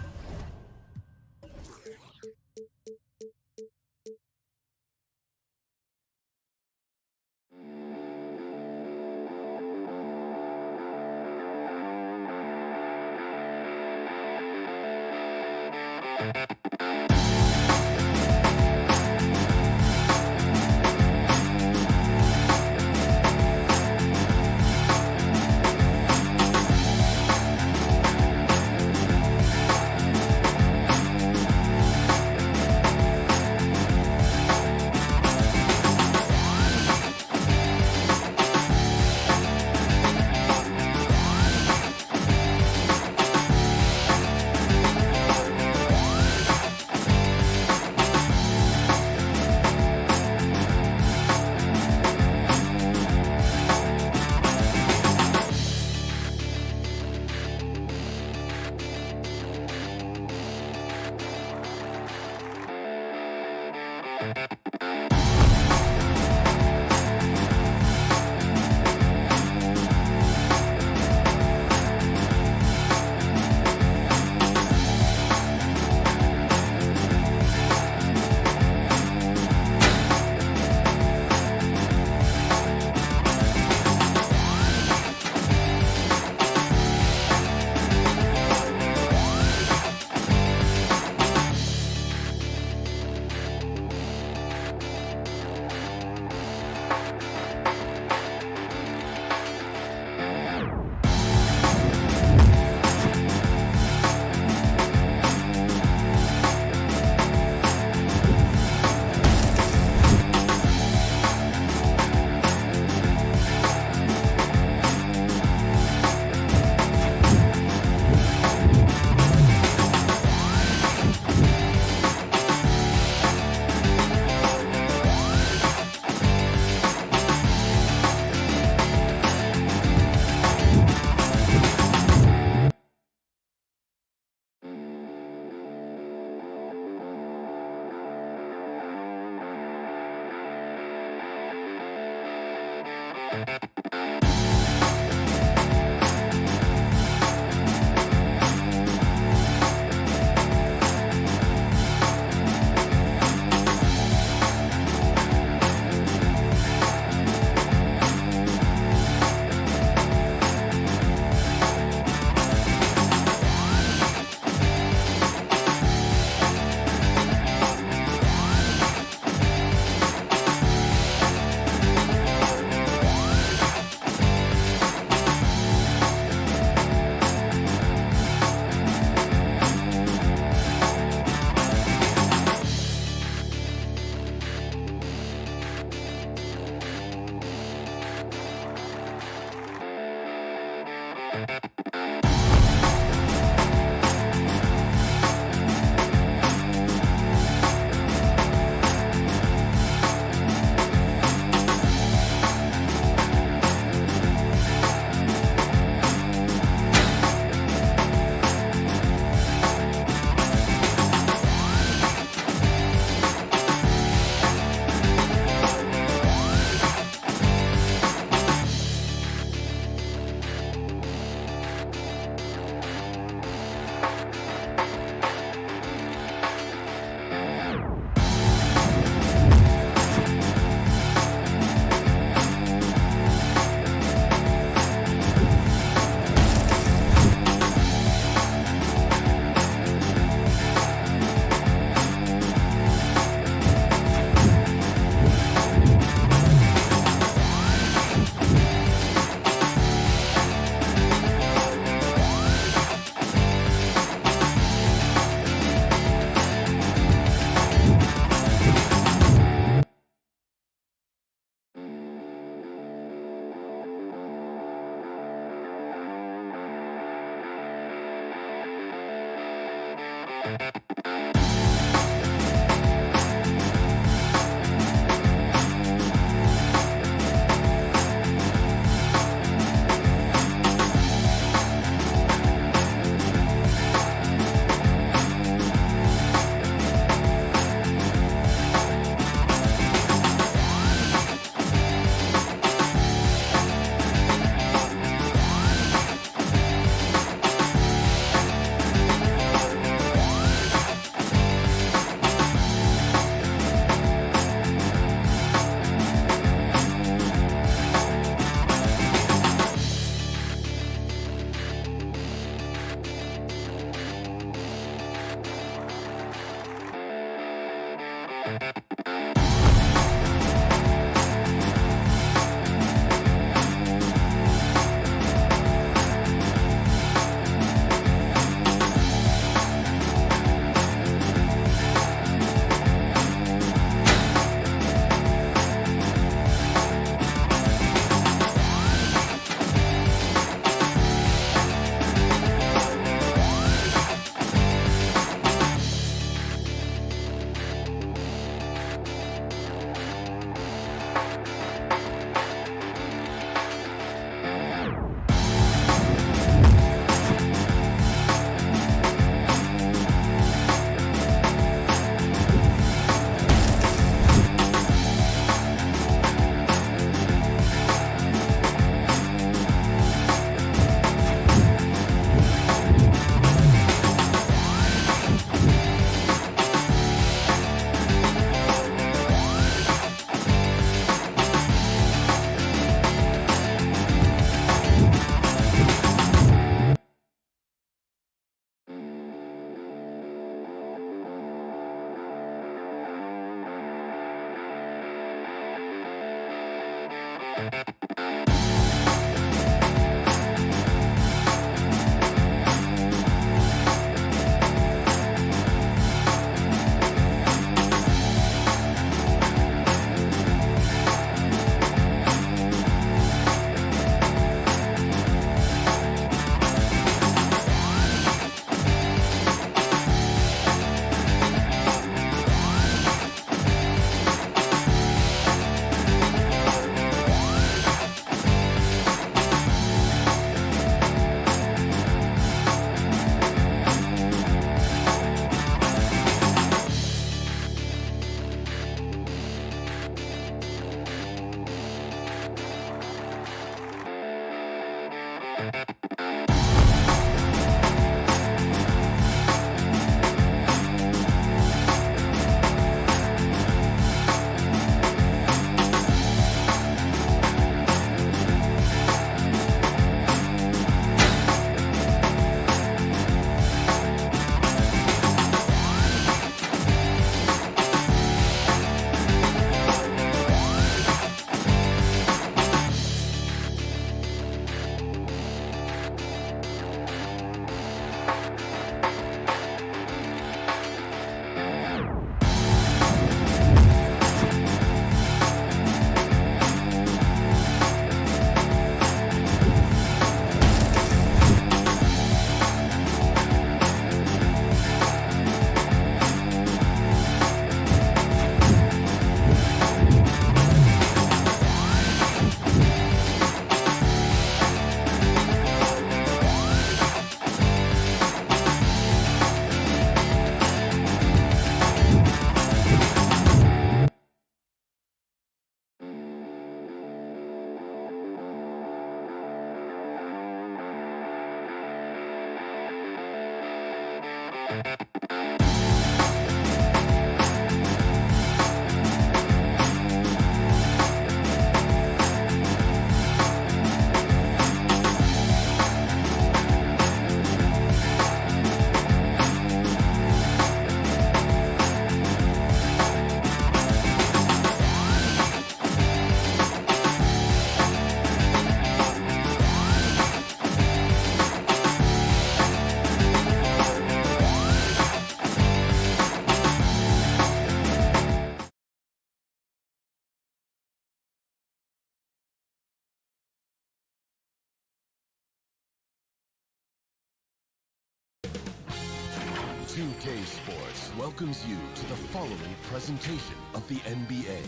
2K Sports welcomes you to the following presentation of the NBA.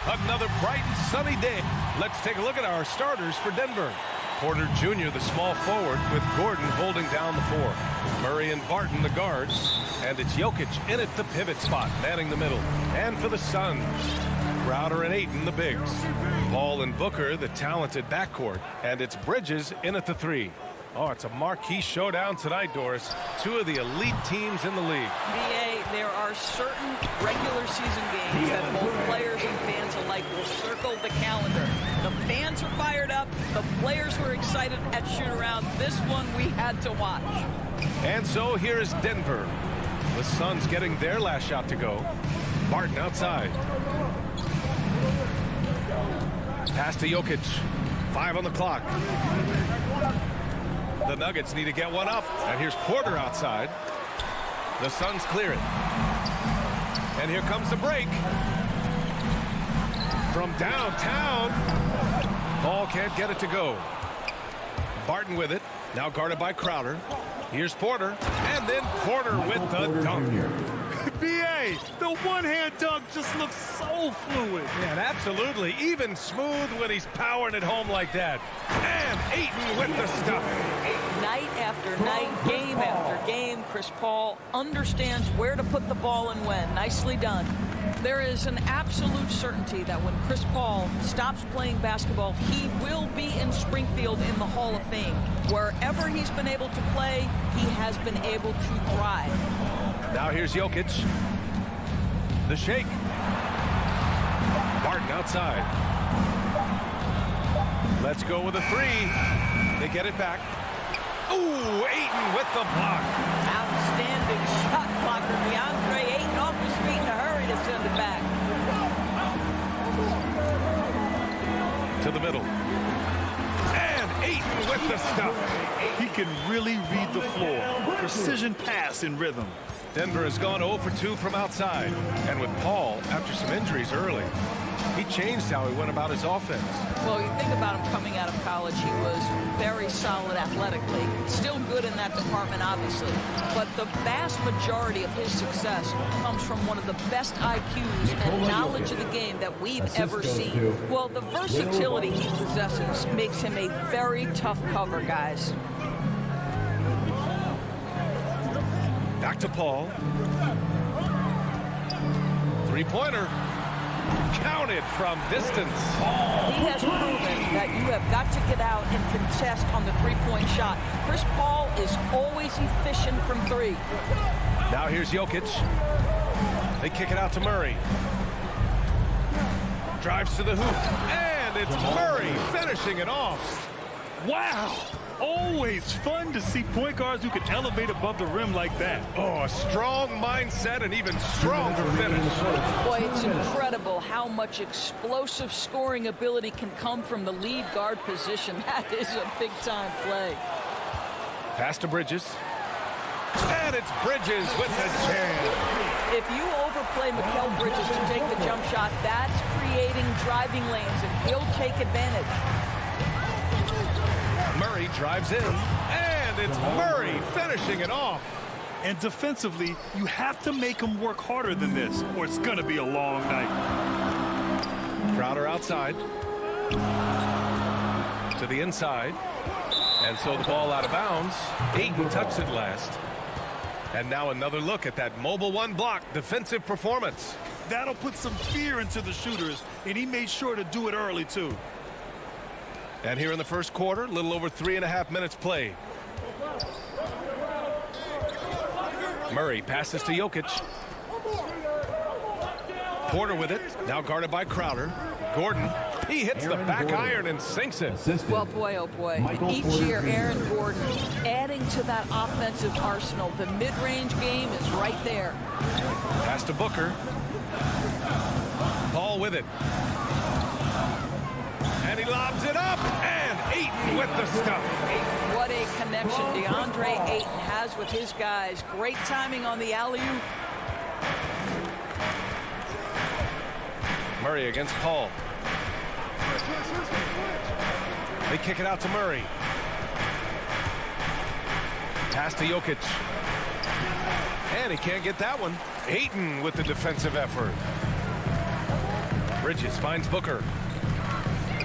Another bright and sunny day. Let's take a look at our starters for Denver. Porter Jr., the small forward, with Gordon holding down the 4. Murray and Barton, the guards. And it's Jokic in at the pivot spot, manning the middle. And for the Suns, Crowder and Ayton, the bigs. Paul and Booker, the talented backcourt. And it's Bridges in at the 3. Oh, it's a marquee showdown tonight, Doris. 2 of the elite teams in the league. BA, there are certain regular season games that both players and fans alike will circle the calendar. The fans are fired up. The players were excited at shoot-around. This one we had to watch. And so here is Denver. The Suns getting their last shot to go. Barton outside. Pass to Jokic. 5 on the clock. The Nuggets need to get one up. And here's Porter outside. The Suns clear it. And here comes the break. From downtown. Ball can't get it to go. Barton with it. Now guarded by Crowder. Here's Porter. And then Porter with the dunk. B.A., the one-hand dunk just looks so fluid. Yeah, absolutely. Even smooth when he's powering it home like that. And Ayton with the stuff. Night after night, game after game, Chris Paul understands where to put the ball and when. Nicely done. There is an absolute certainty that when Chris Paul stops playing basketball, he will be in Springfield in the Hall of Fame. Wherever he's been able to play, he has been able to thrive. Now here's Jokic. The shake. Barton outside. Let's go with a 3. They get it back. Ooh, Ayton with the block. Outstanding shot blocker. DeAndre Ayton off his feet in a hurry to send it back. To the middle. And Ayton with the stuff. He can really read the floor. Precision pass in rhythm. Denver has gone 0 for 2 from outside. And with Paul, after some injuries early, he changed how he went about his offense. Well, you think about him coming out of college, he was very solid athletically. Still good in that department, obviously. But the vast majority of his success comes from one of the best IQs and knowledge of the game that we've ever seen. Well, the versatility he possesses makes him a very tough cover, guys. Back to Paul. 3-pointer. Counted from distance. He has proven that you have got to get out and contest on the three-point shot. Chris Paul is always efficient from 3. Now here's Jokic. They kick it out to Murray. Drives to the hoop. And it's Murray finishing it off. Wow. Always fun to see point guards who can elevate above the rim like that. Oh, a strong mindset and even stronger finish. Boy, it's incredible how much explosive scoring ability can come from the lead guard position. That is a big-time play. Pass to Bridges. And it's Bridges with the jam. If you overplay Mikal Bridges to take the jump shot, that's creating driving lanes, and he'll take advantage. Murray drives in, and it's Murray finishing it off. And defensively, you have to make him work harder than this, or it's going to be a long night. Crowder outside. To the inside. And so the ball out of bounds. Ayton touched it last. And now another look at that mobile 1 block defensive performance. That'll put some fear into the shooters, and he made sure to do it early, too. And here in the first quarter, a little over 3.5 minutes played. Murray passes to Jokic. Porter with it, now guarded by Crowder. Gordon, he hits the back iron and sinks it. Well, boy, oh boy. Each year, Aaron Gordon adding to that offensive arsenal. The mid-range game is right there. Pass to Booker. Paul with it. And he lobs it up, and Ayton with the stuff. What a connection DeAndre Ayton has with his guys. Great timing on the alley-oop. Murray against Paul. They kick it out to Murray. Pass to Jokic. And he can't get that one. Ayton with the defensive effort. Bridges finds Booker.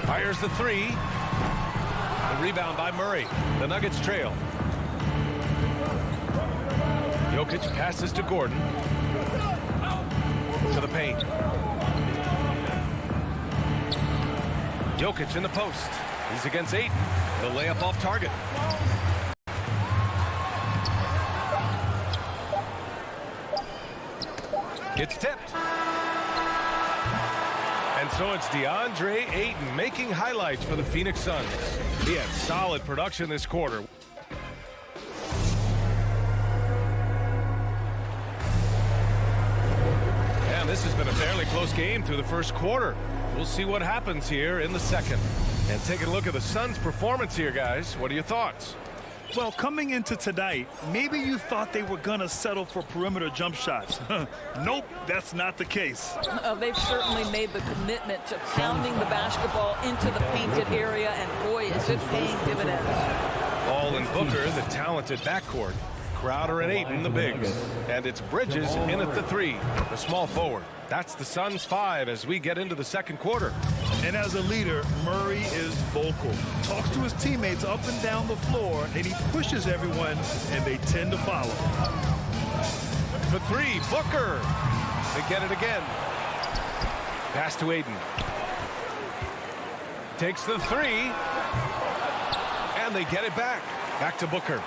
Fires the three. The rebound by Murray. The Nuggets trail. Jokic passes to Gordon. To the paint. Jokic in the post. He's against Ayton. The layup off target. Gets tipped. And so it's DeAndre Ayton making highlights for the Phoenix Suns. He had solid production this quarter. And this has been a fairly close game through the first quarter. We'll see what happens here in the second. And taking a look at the Suns' performance here, guys. What are your thoughts? Well, coming into tonight, maybe you thought they were going to settle for perimeter jump shots. Nope, that's not the case. They've certainly made the commitment to pounding the basketball into the painted area, and boy, is it paying dividends. Ball and Booker, the talented backcourt. Crowder and Ayton, the bigs. And it's Bridges in at the three, the small forward. That's the Suns' 5 as we get into the second quarter. And as a leader, Murray is vocal. Talks to his teammates up and down the floor, and he pushes everyone, and they tend to follow. For three, Booker. They get it again. Pass to Ayton. Takes the three. And they get it back. Back to Booker.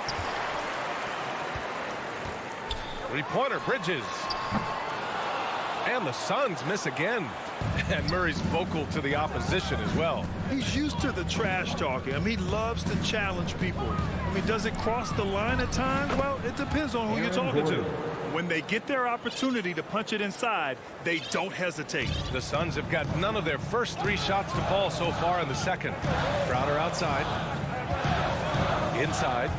Three-pointer, Bridges. And the Suns miss again. And Murray's vocal to the opposition as well. He's used to the trash talking. I mean, he loves to challenge people. I mean, does it cross the line at times? Well, it depends on who you're talking to. When they get their opportunity to punch it inside, they don't hesitate. The Suns have got none of their first 3 shots to fall so far in the second. Crowder outside. Inside.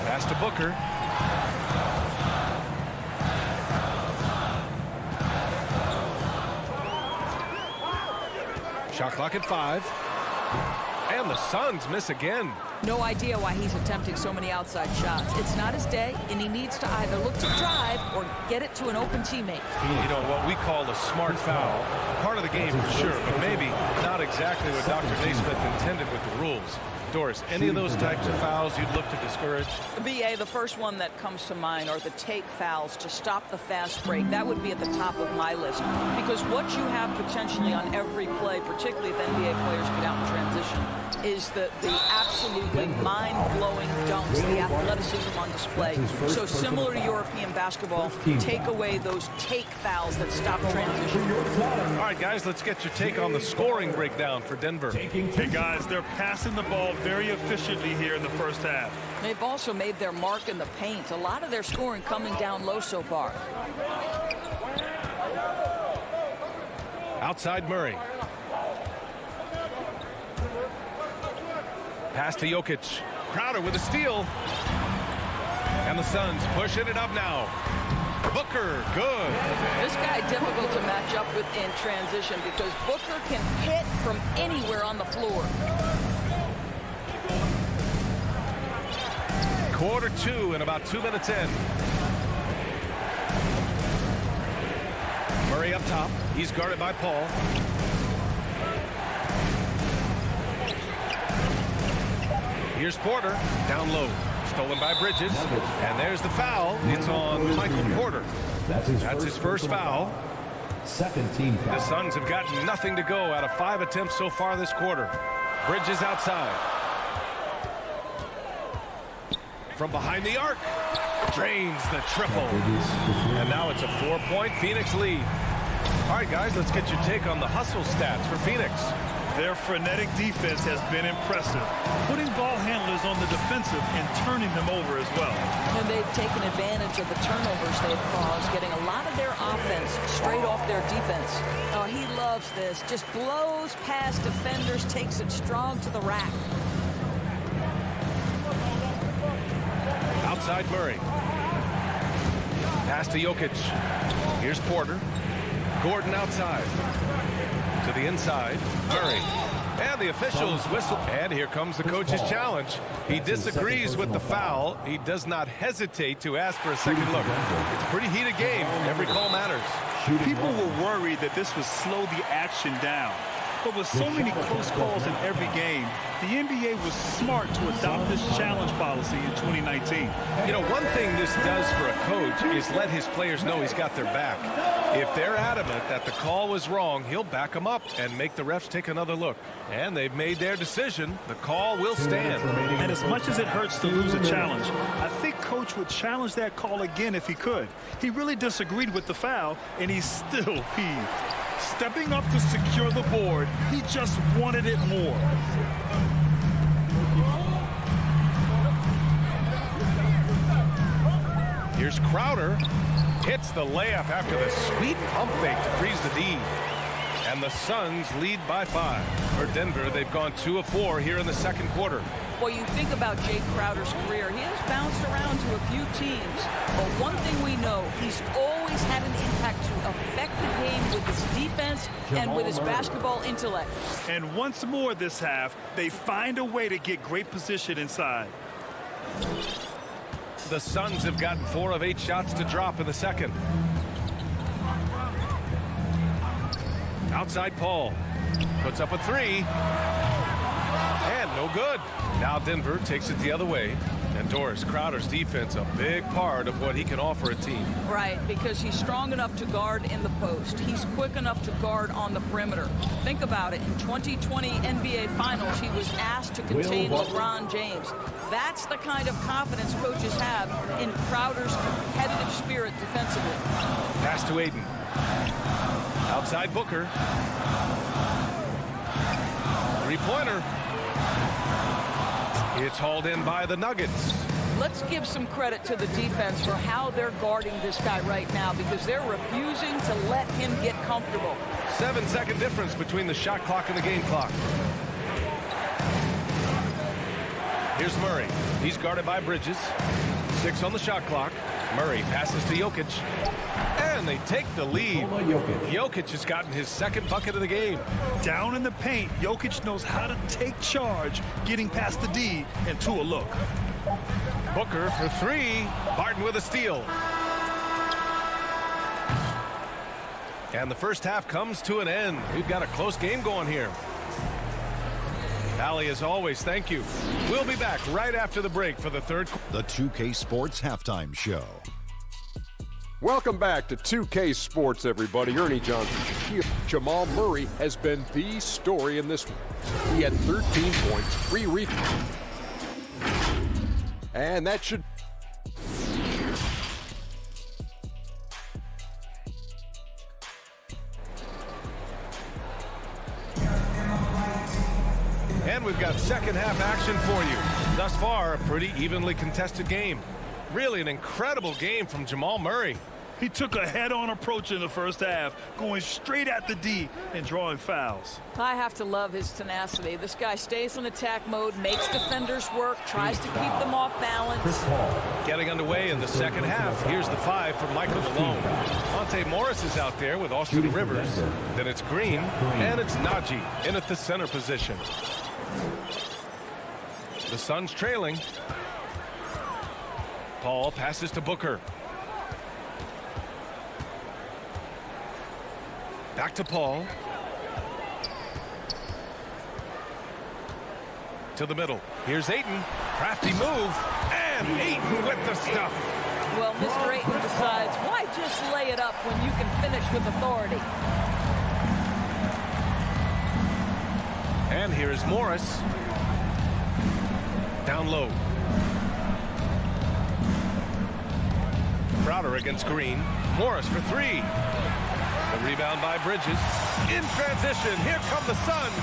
Pass to Booker. Shot clock at 5. And the Suns miss again. No idea why he's attempting so many outside shots. It's not his day, and he needs to either look to drive or get it to an open teammate. You know, what we call a smart foul. Part of the game for sure, but maybe not exactly what Dr. Naismith intended with the rules. Doris, any of those types of fouls you'd look to discourage? BA, the first one that comes to mind are the take fouls to stop the fast break. That would be at the top of my list. Because what you have potentially on every play, particularly if NBA players get out in transition, is the absolutely mind-blowing dunks, the athleticism on display. So similar to European basketball, take away those take fouls that stop transition. All right, guys, let's get your take on the scoring breakdown for Denver. Hey, guys, they're passing the ball very efficiently here in the first half. They've also made their mark in the paint. A lot of their scoring coming down low so far. Outside Murray. Pass to Jokic. Crowder with a steal. And the Suns pushing it up now. Booker, good. This guy difficult to match up with in transition because Booker can hit from anywhere on the floor. Quarter 2 and about 2 minutes in. Murray up top. He's guarded by Paul. Here's Porter. Down low. Stolen by Bridges. And there's the foul. It's on Michael Porter. That's his first foul. Second team foul. The Suns have got nothing to go out of 5 attempts so far this quarter. Bridges outside. From behind the arc. Drains the triple. And now it's a 4-point Phoenix lead. All right, guys, let's get your take on the hustle stats for Phoenix. Their frenetic defense has been impressive, putting ball handlers on the defensive and turning them over as well. And they've taken advantage of the turnovers they've caused, getting a lot of their offense straight off their defense. Oh, he loves this. Just blows past defenders, takes it strong to the rack. Outside Murray. Pass to Jokic. Here's Porter. Gordon outside. To the inside. Murray. And the officials whistle. And here comes the coach's challenge. He disagrees with the foul. He does not hesitate to ask for a second look. It's a pretty heated game. Every call matters. People were worried that this would slow the action down. But with so many close calls in every game, the NBA was smart to adopt this challenge policy in 2019. You know, one thing this does for a coach is let his players know he's got their back. If they're adamant that the call was wrong, he'll back them up and make the refs take another look. And they've made their decision. The call will stand. And as much as it hurts to lose a challenge, I think Coach would challenge that call again if he could. He really disagreed with the foul, and he's still peeved. Stepping up to secure the board, he just wanted it more. Here's Crowder. Hits the layup after the sweet pump fake to freeze the D. And the Suns lead by 5. For Denver, they've gone 2 of 4 here in the second quarter. Well, you think about Jay Crowder's career, he has bounced around to a few teams. But one thing we know, he's always had an impact to affect the game with his defense and with his basketball intellect. And once more this half, they find a way to get great position inside. The Suns have gotten 4 of 8 shots to drop in the second. Outside Paul. Puts up a 3. And no good. Now Denver takes it the other way. And Doris, Crowder's defense, a big part of what he can offer a team. Right, because he's strong enough to guard in the post. He's quick enough to guard on the perimeter. Think about it. In 2020 NBA Finals, he was asked to contain LeBron James. That's the kind of confidence coaches have in Crowder's competitive spirit defensively. Pass to Aiden. Outside Booker. Three-pointer. It's hauled in by the Nuggets. Let's give some credit to the defense for how they're guarding this guy right now, because they're refusing to let him get comfortable. 7-second difference between the shot clock and the game clock. Here's Murray. He's guarded by Bridges. 6 on the shot clock. Murray passes to Jokic. And they take the lead. Jokic has gotten his second bucket of the game. Down in the paint, Jokic knows how to take charge, getting past the D and to a look. Booker for 3. Barton with a steal. And the first half comes to an end. We've got a close game going here. Allie, as always, thank you. We'll be back right after the break for the third. The 2K Sports Halftime Show. Welcome back to 2K Sports, everybody. Ernie Johnson here. Jamal Murray has been the story in this one. He had 13 points, 3 rebounds. And that should... And we've got second half action for you. Thus far, a pretty evenly contested game. Really an incredible game from Jamal Murray. He took a head-on approach in the first half, going straight at the D and drawing fouls. I have to love his tenacity. This guy stays in attack mode, makes defenders work, tries to keep them off balance. Getting underway in the second half. Here's the 5 from Michael Malone. Monte Morris is out there with Austin Rivers. Then it's Green, and it's Najee in at the center position. The Suns trailing. Paul passes to Booker. Back to Paul. To the middle. Here's Ayton. Crafty move. And Ayton with the stuff. Well, Mr. Ayton decides, why just lay it up when you can finish with authority? And here is Morris. Down low. Crowder against Green. Morris for 3. The rebound by Bridges. In transition, here come the Suns.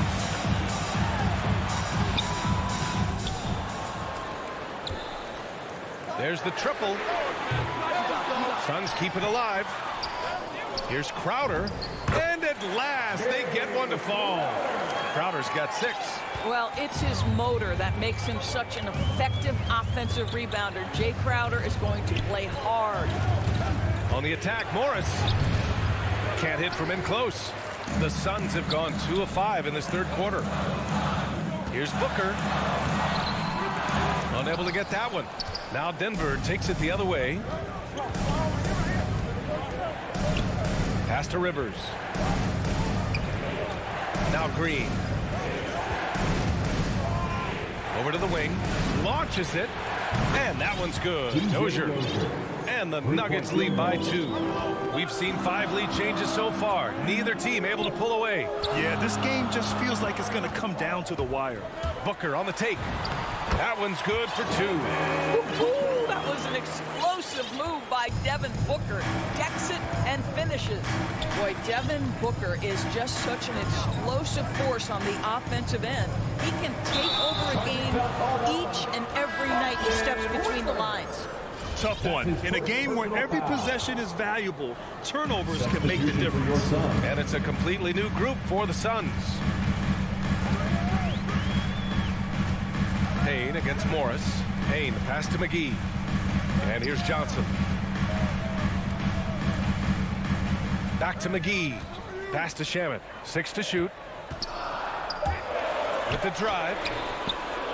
There's the triple. Suns keep it alive. Here's Crowder. And at last, they get one to fall. Crowder's got 6. Well, it's his motor that makes him such an effective offensive rebounder. Jay Crowder is going to play hard. On the attack, Morris. Can't hit from in close. The Suns have gone 2 of 5 in this third quarter. Here's Booker. Unable to get that one. Now Denver takes it the other way. Pass to Rivers. Now Green. Over to the wing. Launches it. And that one's good. Dozier. And the Nuggets lead by 2. We've seen 5 lead changes so far. Neither team able to pull away. Yeah, this game just feels like it's going to come down to the wire. Booker on the take. That one's good for 2. Ooh, that was an explosive move by Devin Booker. Decks it and finishes. Boy, Devin Booker is just such an explosive force on the offensive end. He can take over a game each and every night he steps between the lines. Tough one. In a game where every possession is valuable, turnovers can make the difference. And it's a completely new group for the Suns. Payne against Morris. Payne, the pass to McGee. And here's Johnson. Back to McGee. Pass to Shamet. 6 to shoot. With the drive.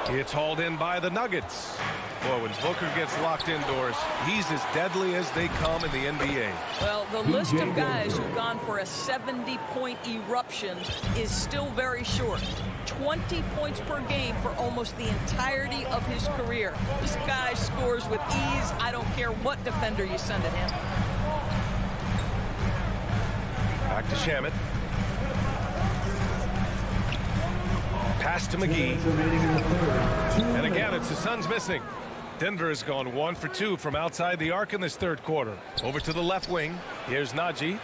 It's hauled in by the Nuggets. Boy, when Booker gets locked indoors, he's as deadly as they come in the NBA. Well, the list of guys who've gone for a 70-point eruption is still very short. 20 points per game for almost the entirety of his career. This guy scores with ease. I don't care what defender you send at him. Back to Shamet. Pass to McGee. And again, it's the Suns missing. Denver has gone 1 for 2 from outside the arc in this third quarter. Over to the left wing. Here's Najee.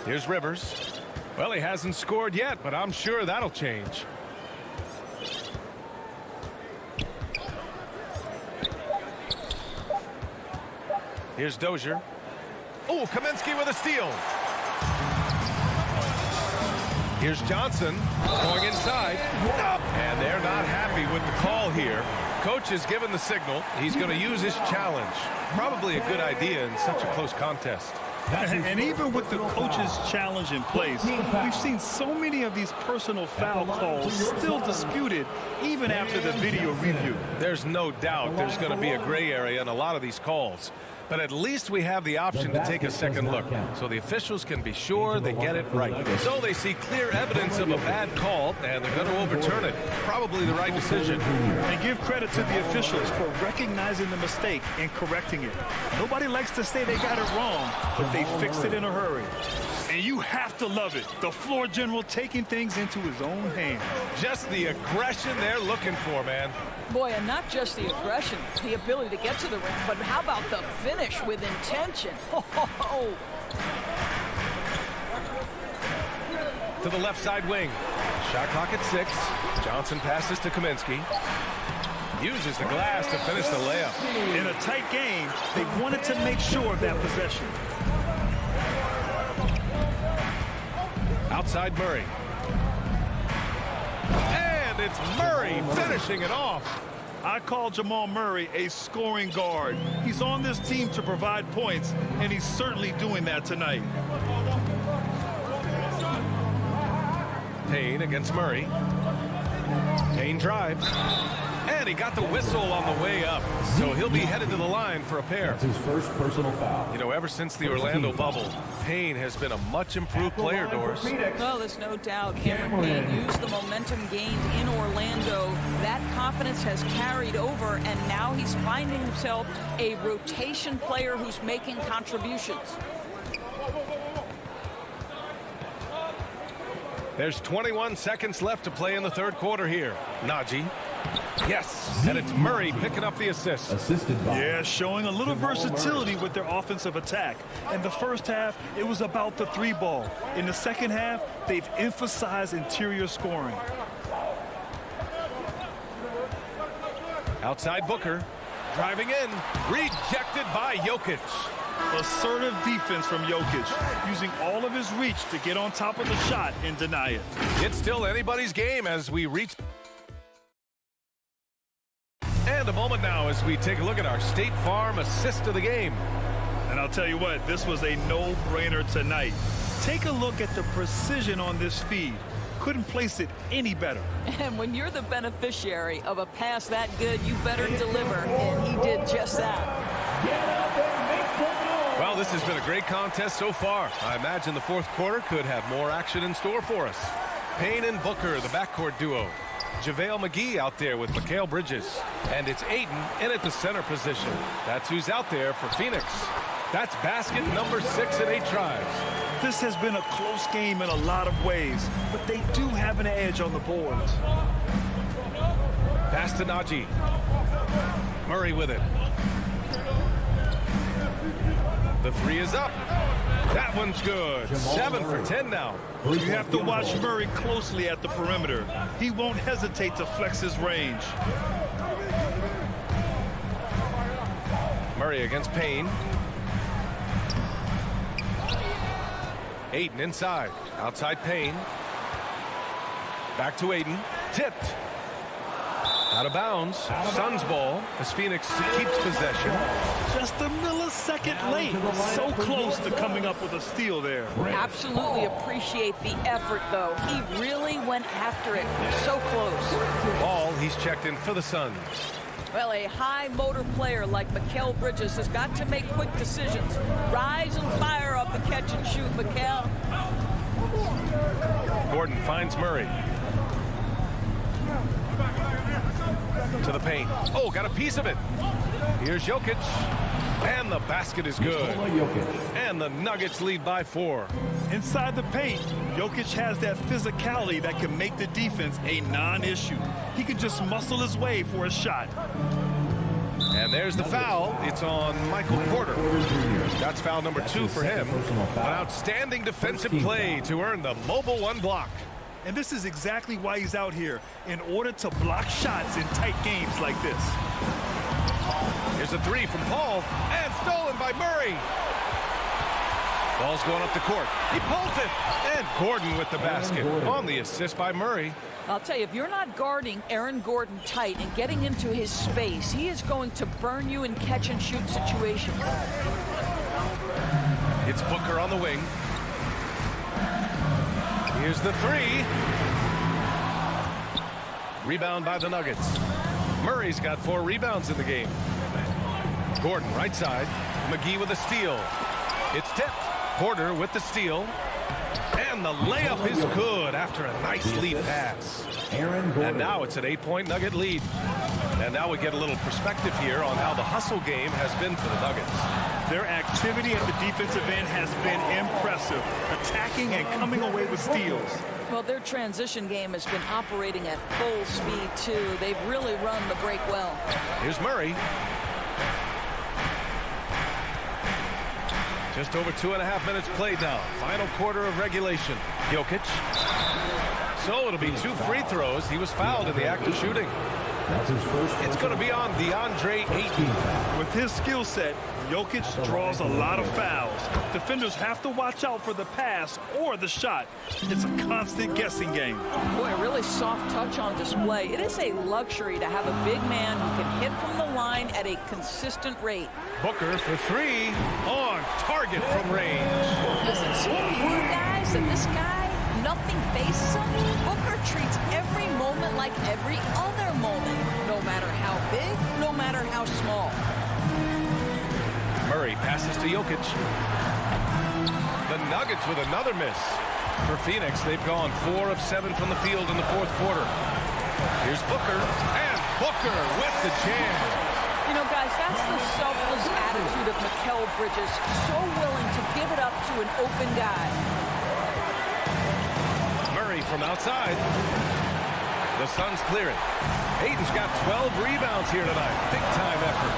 Here's Rivers. Well, he hasn't scored yet, but I'm sure that'll change. Here's Dozier. Oh, Kaminsky with a steal. Here's Johnson going inside. And they're not happy with the call here. Coach has given the signal. He's going to use his challenge. Probably a good idea in such a close contest. And even with the coach's challenge in place, we've seen so many of these personal foul calls still disputed even after the video review. There's no doubt there's going to be a gray area in a lot of these calls. But at least we have the option to take a second look, so the officials can be sure they get it right. So they see clear evidence of a bad call, and they're going to overturn it. Probably the right decision. And give credit to the officials for recognizing the mistake and correcting it. Nobody likes to say they got it wrong, but they fixed it in a hurry. And you have to love it. The floor general taking things into his own hands. Just the aggression they're looking for, man. Boy, and not just the aggression, the ability to get to the rim, but how about the finish with intention? Oh. To the left side wing. Shot clock at 6. Johnson passes to Kaminsky. Uses the glass to finish the layup. In a tight game, they wanted to make sure of that possession. Outside Murray. And it's Murray finishing it off. I call Jamal Murray a scoring guard. He's on this team to provide points, and he's certainly doing that tonight. Payne against Murray. Payne drives. And he got the whistle on the way up. So he'll be headed to the line for a pair. That's his first personal foul. You know, ever since the Orlando bubble, Payne has been a much improved player, Doris. Well, there's no doubt Cameron Payne used the momentum gained in Orlando. That confidence has carried over, and now he's finding himself a rotation player who's making contributions. There's 21 seconds left to play in the third quarter here. Najee. Yes, and it's Murray picking up the assist. Assisted by. Yeah, showing a little versatility with their offensive attack. In the first half, it was about the 3-ball. In the second half, they've emphasized interior scoring. Outside Booker. Driving in. Rejected by Jokic. Assertive defense from Jokic, using all of his reach to get on top of the shot and deny it. It's still anybody's game as we reach. And a moment now as we take a look at our State Farm assist of the game. And I'll tell you what, this was a no-brainer tonight. Take a look at the precision on this feed. Couldn't place it any better. And when you're the beneficiary of a pass that good, you better deliver, and he did just that. Well, this has been a great contest so far. I imagine the fourth quarter could have more action in store for us. Payne and Booker, the backcourt duo. JaVale McGee out there with Mikal Bridges. And it's Ayton in at the center position. That's who's out there for Phoenix. That's basket number 6 in 8 tries. This has been a close game in a lot of ways, but they do have an edge on the boards. Pass to Najee. Murray with it. The 3 is up. That one's good. 7 for 10 now. You have to watch Murray closely at the perimeter. He won't hesitate to flex his range. Murray against Payne. Ayton inside. Outside Payne. Back to Ayton. Tipped. Out of bounds. Suns ball as Phoenix keeps possession. Just a millisecond late. So close to coming up with a steal there. Absolutely appreciate the effort, though. He really went after it. So close. Ball, he's checked in for the Suns. Well, a high motor player like Mikal Bridges has got to make quick decisions. Rise and fire up the catch and shoot, Mikal. Gordon finds Murray. To the paint. Oh, got a piece of it. Here's Jokic. And the basket is good. And the Nuggets lead by 4. Inside the paint, Jokic has that physicality that can make the defense a non-issue. He can just muscle his way for a shot. And there's the foul. It's on Michael Porter. That's foul number 2 for him. An outstanding defensive play to earn the mobile 1 block. And this is exactly why he's out here, in order to block shots in tight games like this. Here's a 3 from Paul, and stolen by Murray. Ball's going up the court. He pulls it, and Gordon with the basket on the assist by Murray. I'll tell you, if you're not guarding Aaron Gordon tight and getting into his space, he is going to burn you in catch-and-shoot situations. It's Booker on the wing. Here's the 3. Rebound by the Nuggets. Murray's got 4 rebounds in the game. Gordon right side. McGee with a steal. It's tipped. Porter with the steal. And the layup is good after a nice lead pass. And now it's an 8-point Nugget lead. And now we get a little perspective here on how the hustle game has been for the Nuggets. Their activity at the defensive end has been impressive, attacking and coming away with steals. Well, their transition game has been operating at full speed, too. They've really run the break well. Here's Murray. Just over 2.5 minutes played now. Final quarter of regulation. Jokic. So it'll be 2 free throws. He was fouled in the act of shooting. It's going to be on DeAndre Ayton. With his skill set, Jokic draws a lot of fouls. Defenders have to watch out for the pass or the shot. It's a constant guessing game. Boy, a really soft touch on display. It is a luxury to have a big man who can hit from the line at a consistent rate. Booker for 3 on target from range. Does it seem to you guys that this guy, nothing faces him? Booker treats every moment like every other moment, no matter how big, no matter how small. Murray passes to Jokic. The Nuggets with another miss. For Phoenix, they've gone 4 of 7 from the field in the fourth quarter. Here's Booker, and Booker with the jam. You know, guys, that's the selfless attitude of Mikal Bridges. So willing to give it up to an open guy. Murray from outside. The Suns clear it. Ayton's got 12 rebounds here tonight. Big time effort.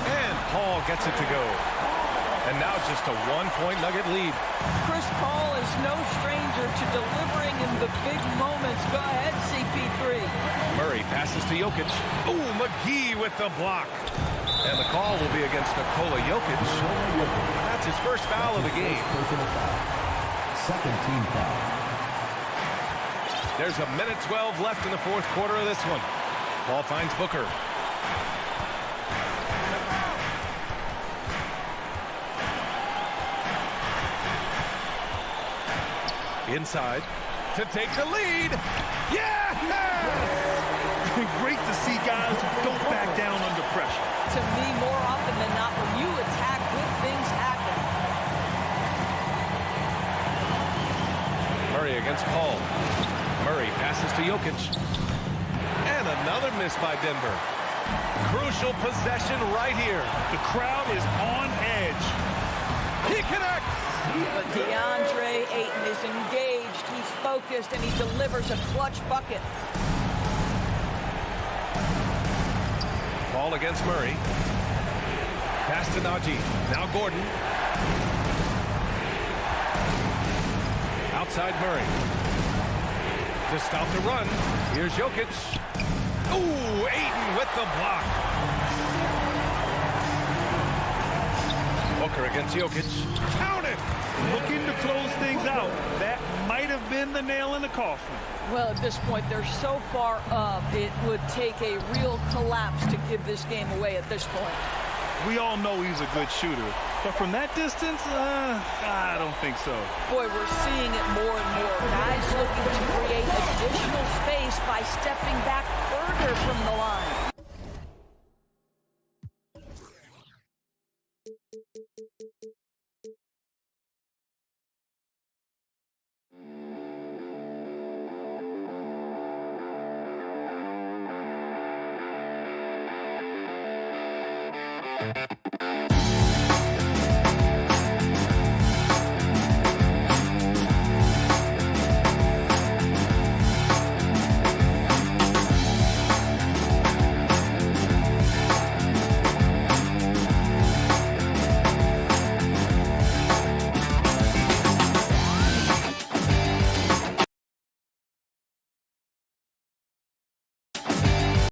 And Paul gets it to go. And now just a 1-point Nugget lead. Chris Paul is no stranger to delivering in the big moments. Go ahead, CP3. Murray passes to Jokic. Ooh, McGee with the block. And the call will be against Nikola Jokic. That's his first foul of the game. Second team foul. There's a minute 12 left in the fourth quarter of this one. Ball finds Booker. Inside to take the lead. Yeah! Great to see guys who don't back down under pressure. To me, more often than not, when you attack, good things happen. Murray against Paul. Murray passes to Jokic. And another miss by Denver. Crucial possession right here. The crowd is on edge. He connects. But DeAndre Ayton is engaged. He's focused, and he delivers a clutch bucket. Paul against Murray. Pass to Najee. Now Gordon. Outside Murray. To stop the run. Here's Jokic. Ooh, Ayton with the block. Booker against Jokic. Count it! Looking to close things out. That might have been the nail in the coffin. Well, at this point, they're so far up, it would take a real collapse to give this game away at this point. We all know he's a good shooter, but from that distance, I don't think so. Boy, we're seeing it more and more. Guys looking to create additional space by stepping back further from the line.